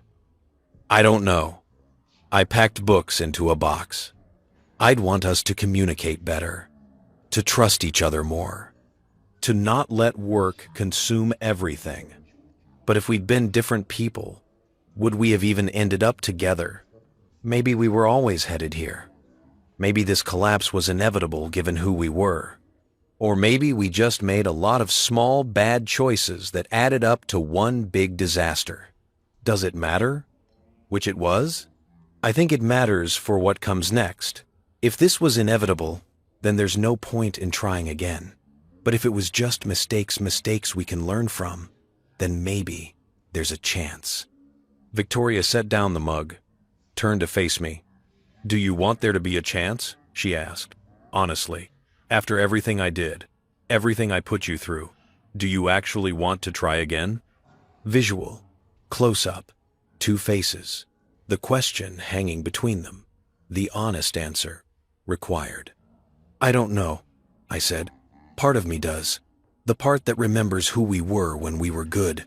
S1: I don't know. I packed books into a box. I'd want us to communicate better, to trust each other more, to not let work consume everything. But if we'd been different people, would we have even ended up together? Maybe we were always headed here. Maybe this collapse was inevitable given who we were. Or maybe we just made a lot of small, bad choices that added up to one big disaster. Does it matter? Which it was? I think it matters for what comes next. If this was inevitable, then there's no point in trying again. But if it was just mistakes we can learn from, then maybe there's a chance. Victoria set down the mug, turned to face me. Do you want there to be a chance? She asked. Honestly, after everything I did, everything I put you through, do you actually want to try again? Visual, close up, two faces, the question hanging between them, the honest answer required. I don't know, I said. Part of me does. The part that remembers who we were when we were good.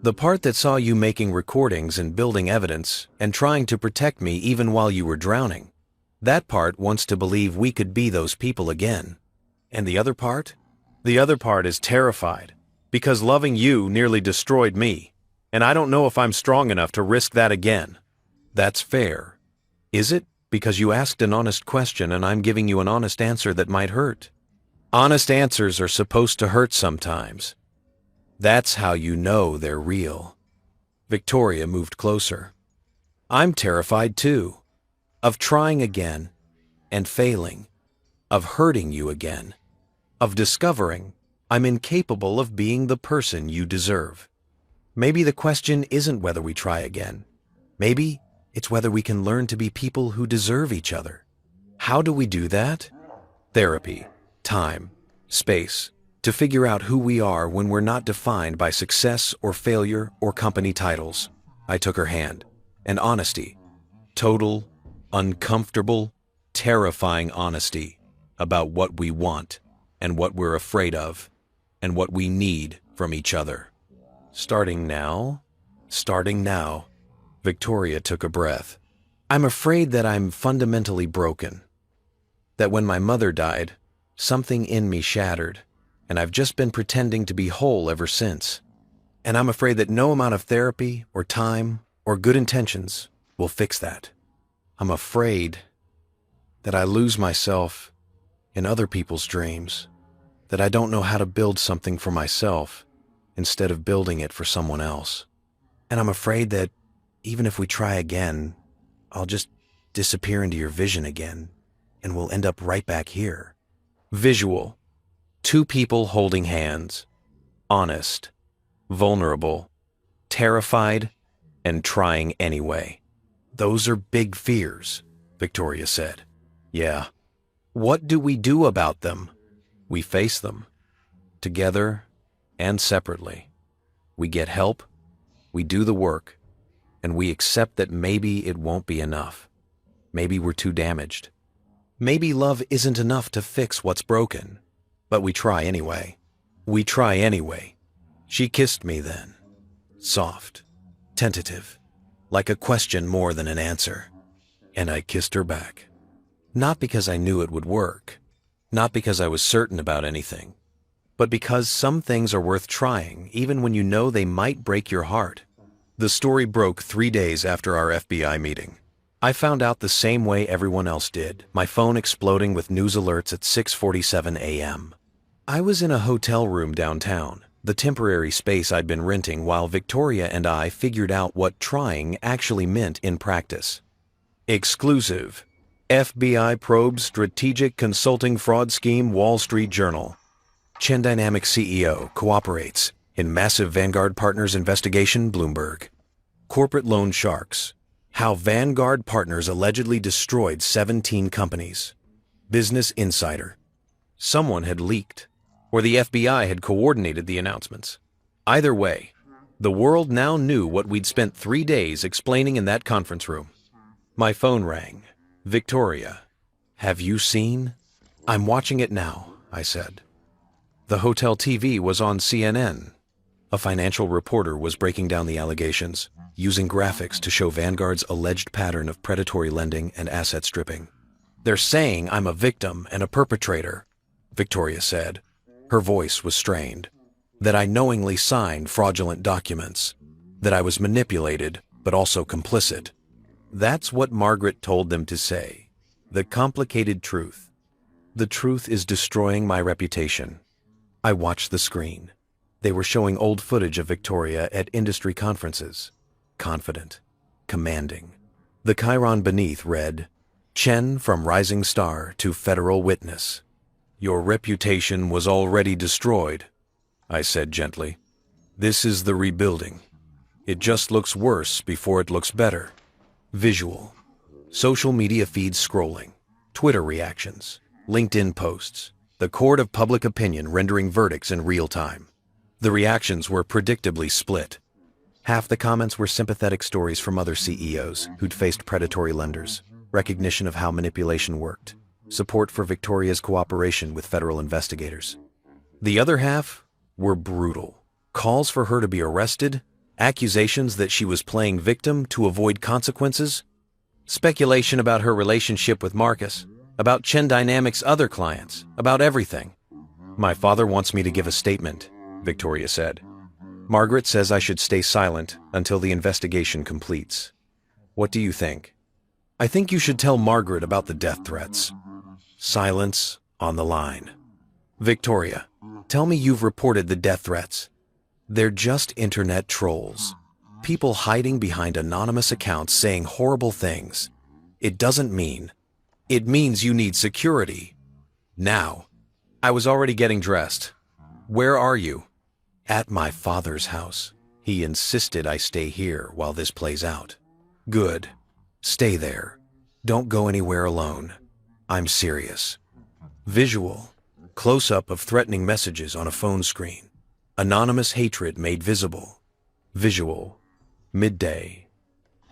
S1: The part that saw you making recordings and building evidence and trying to protect me even while you were drowning. That part wants to believe we could be those people again. And the other part? The other part is terrified, because loving you nearly destroyed me, and I don't know if I'm strong enough to risk that again. That's fair. Is it because you asked an honest question and I'm giving you an honest answer that might hurt? Honest answers are supposed to hurt sometimes. That's how you know they're real. Victoria moved closer. I'm terrified too. Of trying again and failing. Of hurting you again. Of discovering I'm incapable of being the person you deserve. Maybe the question isn't whether we try again. Maybe it's whether we can learn to be people who deserve each other. How do we do that? Therapy, time, space, to figure out who we are when we're not defined by success or failure or company titles. I took her hand. And honesty. Total, uncomfortable, terrifying honesty about what we want and what we're afraid of and what we need from each other. Starting now, Victoria took a breath. I'm afraid that I'm fundamentally broken. That when my mother died, something in me shattered, and I've just been pretending to be whole ever since. And I'm afraid that no amount of therapy or time or good intentions will fix that. I'm afraid that I lose myself in other people's dreams, that I don't know how to build something for myself instead of building it for someone else. And I'm afraid that even if we try again, I'll just disappear into your vision again, and we'll end up right back here. Visual. Two people holding hands. Honest. Vulnerable. Terrified. And trying anyway. Those are big fears, Victoria said. Yeah. What do we do about them? We face them. Together and separately. We get help. We do the work. And we accept that maybe it won't be enough. Maybe we're too damaged. Maybe love isn't enough to fix what's broken. But we try anyway. We try anyway. She kissed me then. Soft. Tentative. Like a question more than an answer. And I kissed her back. Not because I knew it would work. Not because I was certain about anything. But because some things are worth trying even when you know they might break your heart. The story broke 3 days after our FBI meeting. I found out the same way everyone else did, my phone exploding with news alerts at 6:47 a.m. I was in a hotel room downtown, the temporary space I'd been renting while Victoria and I figured out what trying actually meant in practice. Exclusive. FBI probes strategic consulting fraud scheme Wall Street Journal. Chen Dynamics CEO cooperates in massive Vanguard Partners investigation Bloomberg. Corporate loan sharks. How Vanguard Partners allegedly destroyed 17 companies. Business Insider. Someone had leaked, or the FBI had coordinated the announcements. Either way, the world now knew what we'd spent 3 days explaining in that conference room. My phone rang. Victoria, have you seen? I'm watching it now, I said. The hotel TV was on CNN. A financial reporter was breaking down the allegations, using graphics to show Vanguard's alleged pattern of predatory lending and asset stripping. They're saying I'm a victim and a perpetrator, Victoria said. Her voice was strained. That I knowingly signed fraudulent documents. That I was manipulated, but also complicit. That's what Margaret told them to say. The complicated truth. The truth is destroying my reputation. I watched the screen. They were showing old footage of Victoria at industry conferences. Confident. Commanding. The chyron beneath read, Chen from rising star to federal witness. Your reputation was already destroyed, I said gently. This is the rebuilding. It just looks worse before it looks better. Visual. Social media feeds scrolling. Twitter reactions. LinkedIn posts. The court of public opinion rendering verdicts in real time. The reactions were predictably split. Half the comments were sympathetic stories from other CEOs who'd faced predatory lenders, recognition of how manipulation worked, support for Victoria's cooperation with federal investigators. The other half were brutal. Calls for her to be arrested, accusations that she was playing victim to avoid consequences, speculation about her relationship with Marcus, about Chen Dynamics' other clients, about everything. My father wants me to give a statement, Victoria said. Margaret says I should stay silent until the investigation completes. What do you think? I think you should tell Margaret about the death threats. Silence on the line. Victoria, tell me you've reported the death threats. They're just internet trolls. People hiding behind anonymous accounts saying horrible things. It doesn't mean. It means you need security. Now. I was already getting dressed. Where are you? At my father's house. He insisted I stay here while this plays out. Good. Stay there. Don't go anywhere alone. I'm serious. Visual. Close-up of threatening messages on a phone screen. Anonymous hatred made visible. Visual. Midday.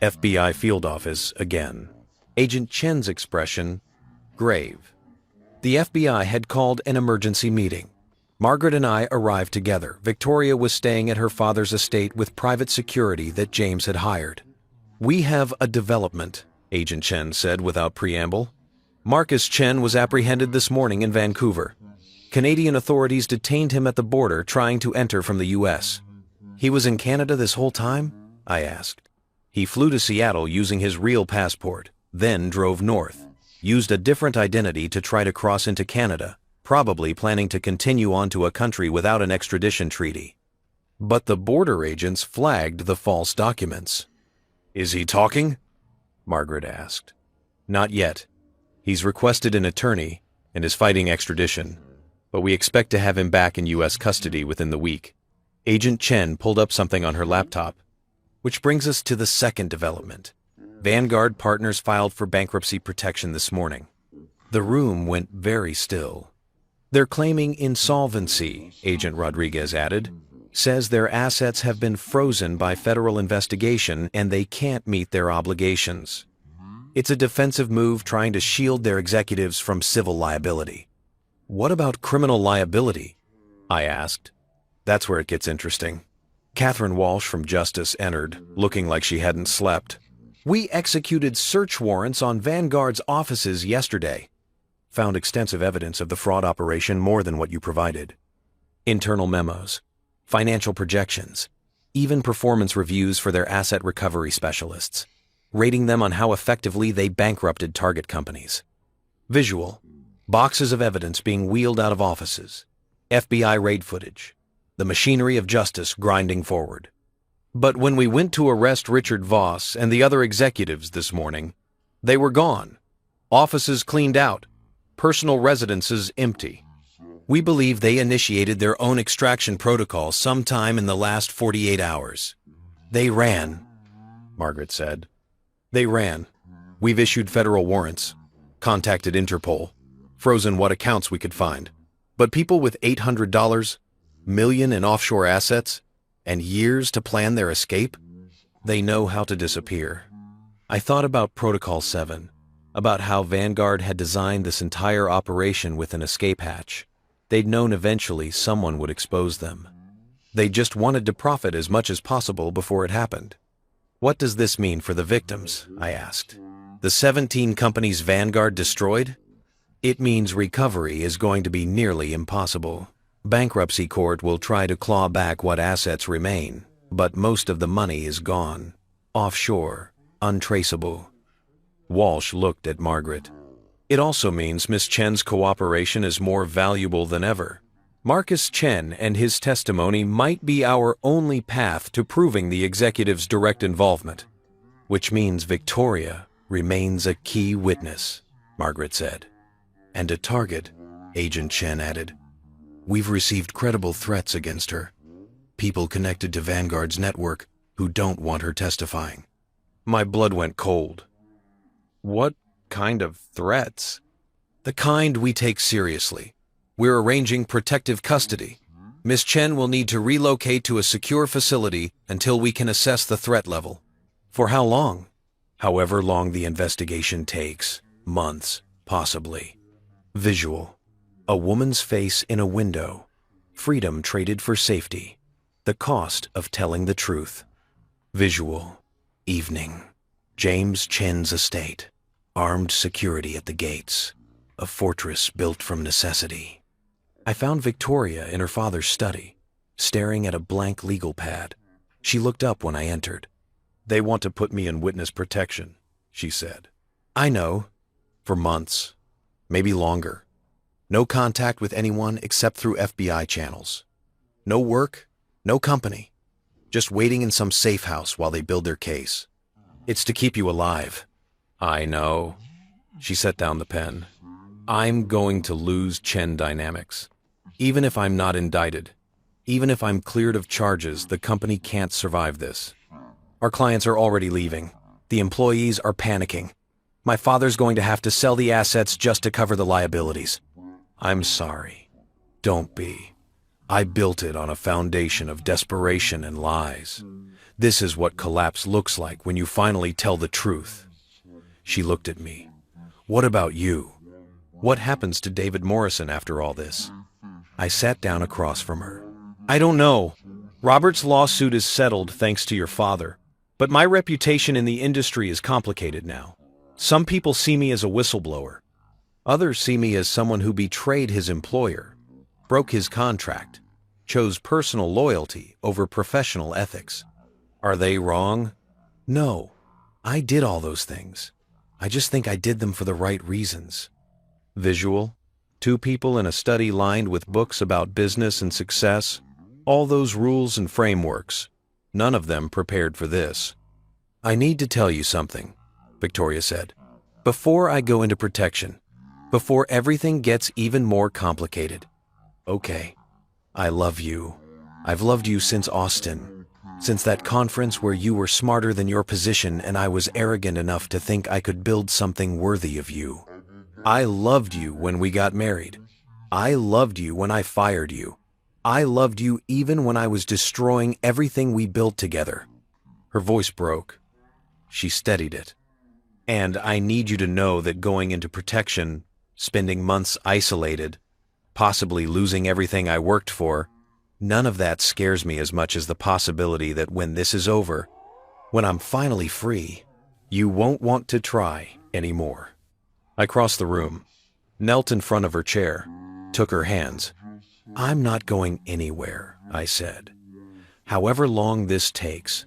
S1: FBI field office again. Agent Chen's expression, grave. The FBI had called an emergency meeting. Margaret and I arrived together. Victoria was staying at her father's estate with private security that James had hired. We have a development, Agent Chen said without preamble. Marcus Chen was apprehended this morning in Vancouver. Canadian authorities detained him at the border trying to enter from the U.S. He was in Canada this whole time? I asked. He flew to Seattle using his real passport, then drove north, used a different identity to try to cross into Canada, probably planning to continue on to a country without an extradition treaty. But the border agents flagged the false documents. Is he talking? Margaret asked. Not yet. He's requested an attorney and is fighting extradition, but we expect to have him back in U.S. custody within the week. Agent Chen pulled up something on her laptop, which brings us to the second development. Vanguard Partners filed for bankruptcy protection this morning. The room went very still. They're claiming insolvency, Agent Rodriguez added. Says their assets have been frozen by federal investigation and they can't meet their obligations. It's a defensive move trying to shield their executives from civil liability. What about criminal liability? I asked. That's where it gets interesting. Catherine Walsh from Justice entered, looking like she hadn't slept. We executed search warrants on Vanguard's offices yesterday. Found extensive evidence of the fraud operation, more than what you provided. Internal memos, financial projections, even performance reviews for their asset recovery specialists, rating them on how effectively they bankrupted target companies. Visual, boxes of evidence being wheeled out of offices, FBI raid footage, the machinery of justice grinding forward. But when we went to arrest Richard Voss and the other executives this morning, they were gone. Offices cleaned out, personal residences empty. We believe they initiated their own extraction protocol sometime in the last 48 hours. They ran, Margaret said. They ran. We've issued federal warrants, contacted Interpol, frozen what accounts we could find. But people with $800, million in offshore assets, and years to plan their escape, they know how to disappear. I thought about Protocol 7, about how Vanguard had designed this entire operation with an escape hatch. They'd known eventually someone would expose them. They just wanted to profit as much as possible before it happened. What does this mean for the victims? I asked. The 17 companies Vanguard destroyed? It means recovery is going to be nearly impossible. Bankruptcy court will try to claw back what assets remain, but most of the money is gone. Offshore, untraceable. Walsh looked at Margaret. It also means Miss Chen's cooperation is more valuable than ever. Marcus Chen and his testimony might be our only path to proving the executive's direct involvement, which means Victoria remains a key witness, Margaret said. And a target, Agent Chen added. We've received credible threats against her. People connected to Vanguard's network who don't want her testifying. My blood went cold. What kind of threats? The kind we take seriously. We're arranging protective custody. Miss Chen will need to relocate to a secure facility until we can assess the threat level. For how long? However long the investigation takes. Months, possibly. Visual. A woman's face in a window. Freedom traded for safety. The cost of telling the truth. Visual. Evening. James Chen's estate. Armed security at the gates. A fortress built from necessity. I found Victoria in her father's study, staring at a blank legal pad. She looked up when I entered. They want to put me in witness protection, she said. I know. For months. Maybe longer. No contact with anyone except through FBI channels. No work, no company. Just waiting in some safe house while they build their case. It's to keep you alive. I know. She set down the pen. I'm going to lose Chen Dynamics. Even if I'm not indicted, even if I'm cleared of charges, the company can't survive this. Our clients are already leaving. The employees are panicking. My father's going to have to sell the assets just to cover the liabilities. I'm sorry. Don't be. I built it on a foundation of desperation and lies. This is what collapse looks like when you finally tell the truth. She looked at me. What about you? What happens to David Morrison after all this? I sat down across from her. I don't know. Robert's lawsuit is settled thanks to your father. But my reputation in the industry is complicated now. Some people see me as a whistleblower. Others see me as someone who betrayed his employer, broke his contract, chose personal loyalty over professional ethics. Are they wrong? No. I did all those things. I just think I did them for the right reasons. Visual, two people in a study lined with books about business and success, all those rules and frameworks, none of them prepared for this. I need to tell you something, Victoria said. Before I go into protection, before everything gets even more complicated. Okay, I love you. I've loved you since Austin, since that conference where you were smarter than your position and I was arrogant enough to think I could build something worthy of you. I loved you when we got married. I loved you when I fired you. I loved you even when I was destroying everything we built together. Her voice broke. She steadied it. And I need you to know that going into protection, spending months isolated, possibly losing everything I worked for, none of that scares me as much as the possibility that when this is over, when I'm finally free, you won't want to try anymore. I crossed the room, knelt in front of her chair, took her hands. I'm not going anywhere, I said. However long this takes,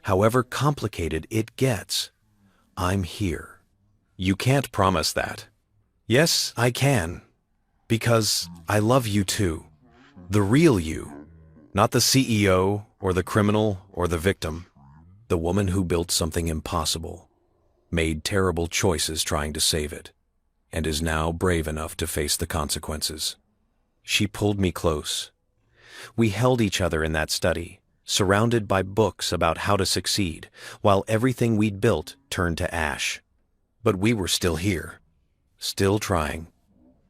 S1: however complicated it gets, I'm here. You can't promise that. Yes, I can. Because I love you too. The real you. Not the CEO or the criminal or the victim. The woman who built something impossible, made terrible choices trying to save it, and is now brave enough to face the consequences. She pulled me close. We held each other in that study, surrounded by books about how to succeed, while everything we'd built turned to ash. But we were still here, still trying,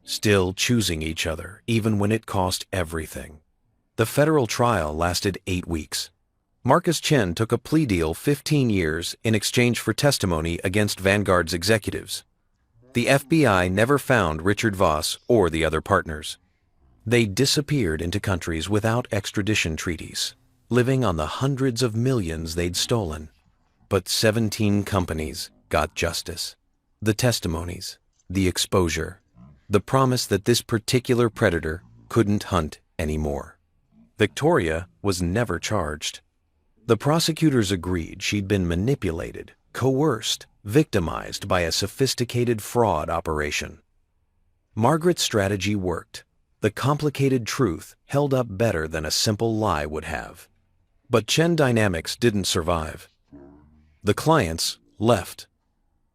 S1: still choosing each other, even when it cost everything. The federal trial lasted 8 weeks. Marcus Chen took a plea deal 15 years in exchange for testimony against Vanguard's executives. The FBI never found Richard Voss or the other partners. They disappeared into countries without extradition treaties, living on the hundreds of millions they'd stolen. But 17 companies got justice. The testimonies, the exposure, the promise that this particular predator couldn't hunt anymore. Victoria was never charged. The prosecutors agreed she'd been manipulated, coerced, victimized by a sophisticated fraud operation. Margaret's strategy worked. The complicated truth held up better than a simple lie would have. But Chen Dynamics didn't survive. The clients left.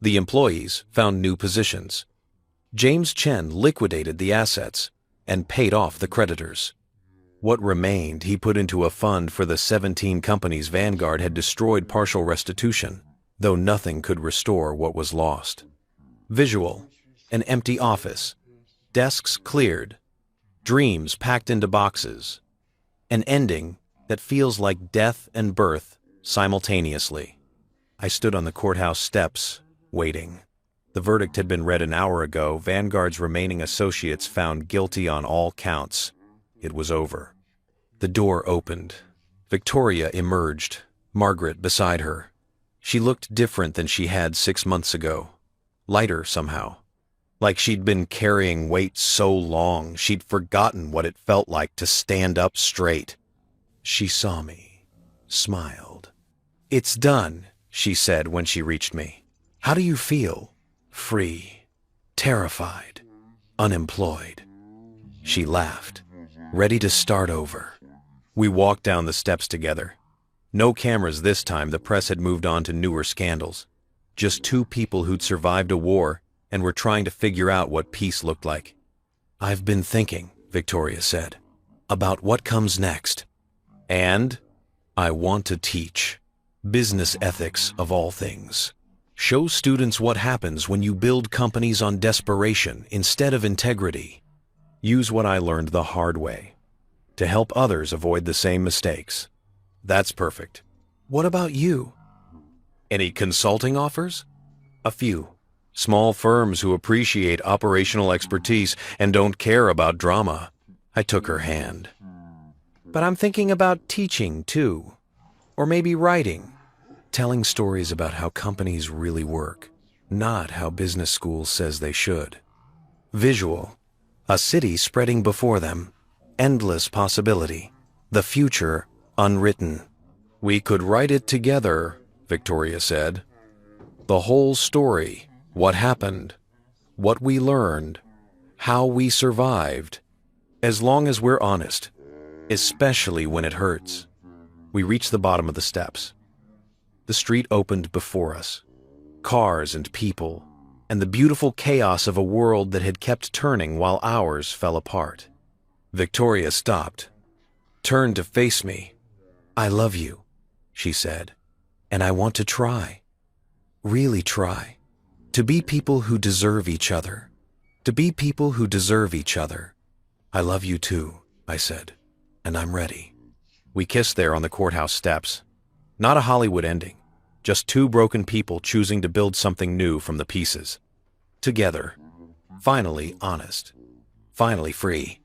S1: The employees found new positions. James Chen liquidated the assets and paid off the creditors. What remained he put into a fund for the 17 companies Vanguard had destroyed. Partial restitution, though nothing could restore what was lost. Visual, an empty office, desks cleared, dreams packed into boxes, an ending that feels like death and birth simultaneously. I stood on the courthouse steps, waiting. The verdict had been read an hour ago. Vanguard's remaining associates found guilty on all counts. It was over. The door opened. Victoria emerged, Margaret beside her. She looked different than she had 6 months ago. Lighter somehow. Like she'd been carrying weight so long, she'd forgotten what it felt like to stand up straight. She saw me, smiled. "It's done," she said when she reached me. "How do you feel?" free, terrified, unemployed. She laughed, ready to start over.
S3: We walked down the steps together. No cameras this time. The press had moved on to newer scandals. Just two people who'd survived a war and were trying to figure out what peace looked like.
S1: I've been thinking, Victoria said, about what comes next.
S3: And
S1: I want to teach business ethics of all things. Show students what happens when you build companies on desperation instead of integrity.
S3: use what I learned the hard way to help others avoid the same mistakes.
S1: That's perfect. What about you? Any consulting offers?
S3: A few. Small firms who appreciate operational expertise and don't care about drama.
S1: I took her hand. But I'm thinking about teaching, too. Or maybe writing. Telling stories about how companies really work, not how business school says they should. Visual. A city spreading before them. Endless possibility. The future unwritten.
S3: We could write it together, Victoria said. The whole story. What happened? What we learned? How we survived?
S1: As long as we're honest. Especially when it hurts.
S3: We reached the bottom of the steps. The street opened before us. Cars and people, and the beautiful chaos of a world that had kept turning while ours fell apart.
S1: Victoria stopped, turned to face me. I love you, she said, and I want to try. Really try. To be people who deserve each other. To be people who deserve each other. I love you too, I said, and I'm ready.
S3: We kissed there on the courthouse steps. Not a Hollywood ending, just two broken people choosing to build something new from the pieces.
S1: Together. Finally honest. Finally free.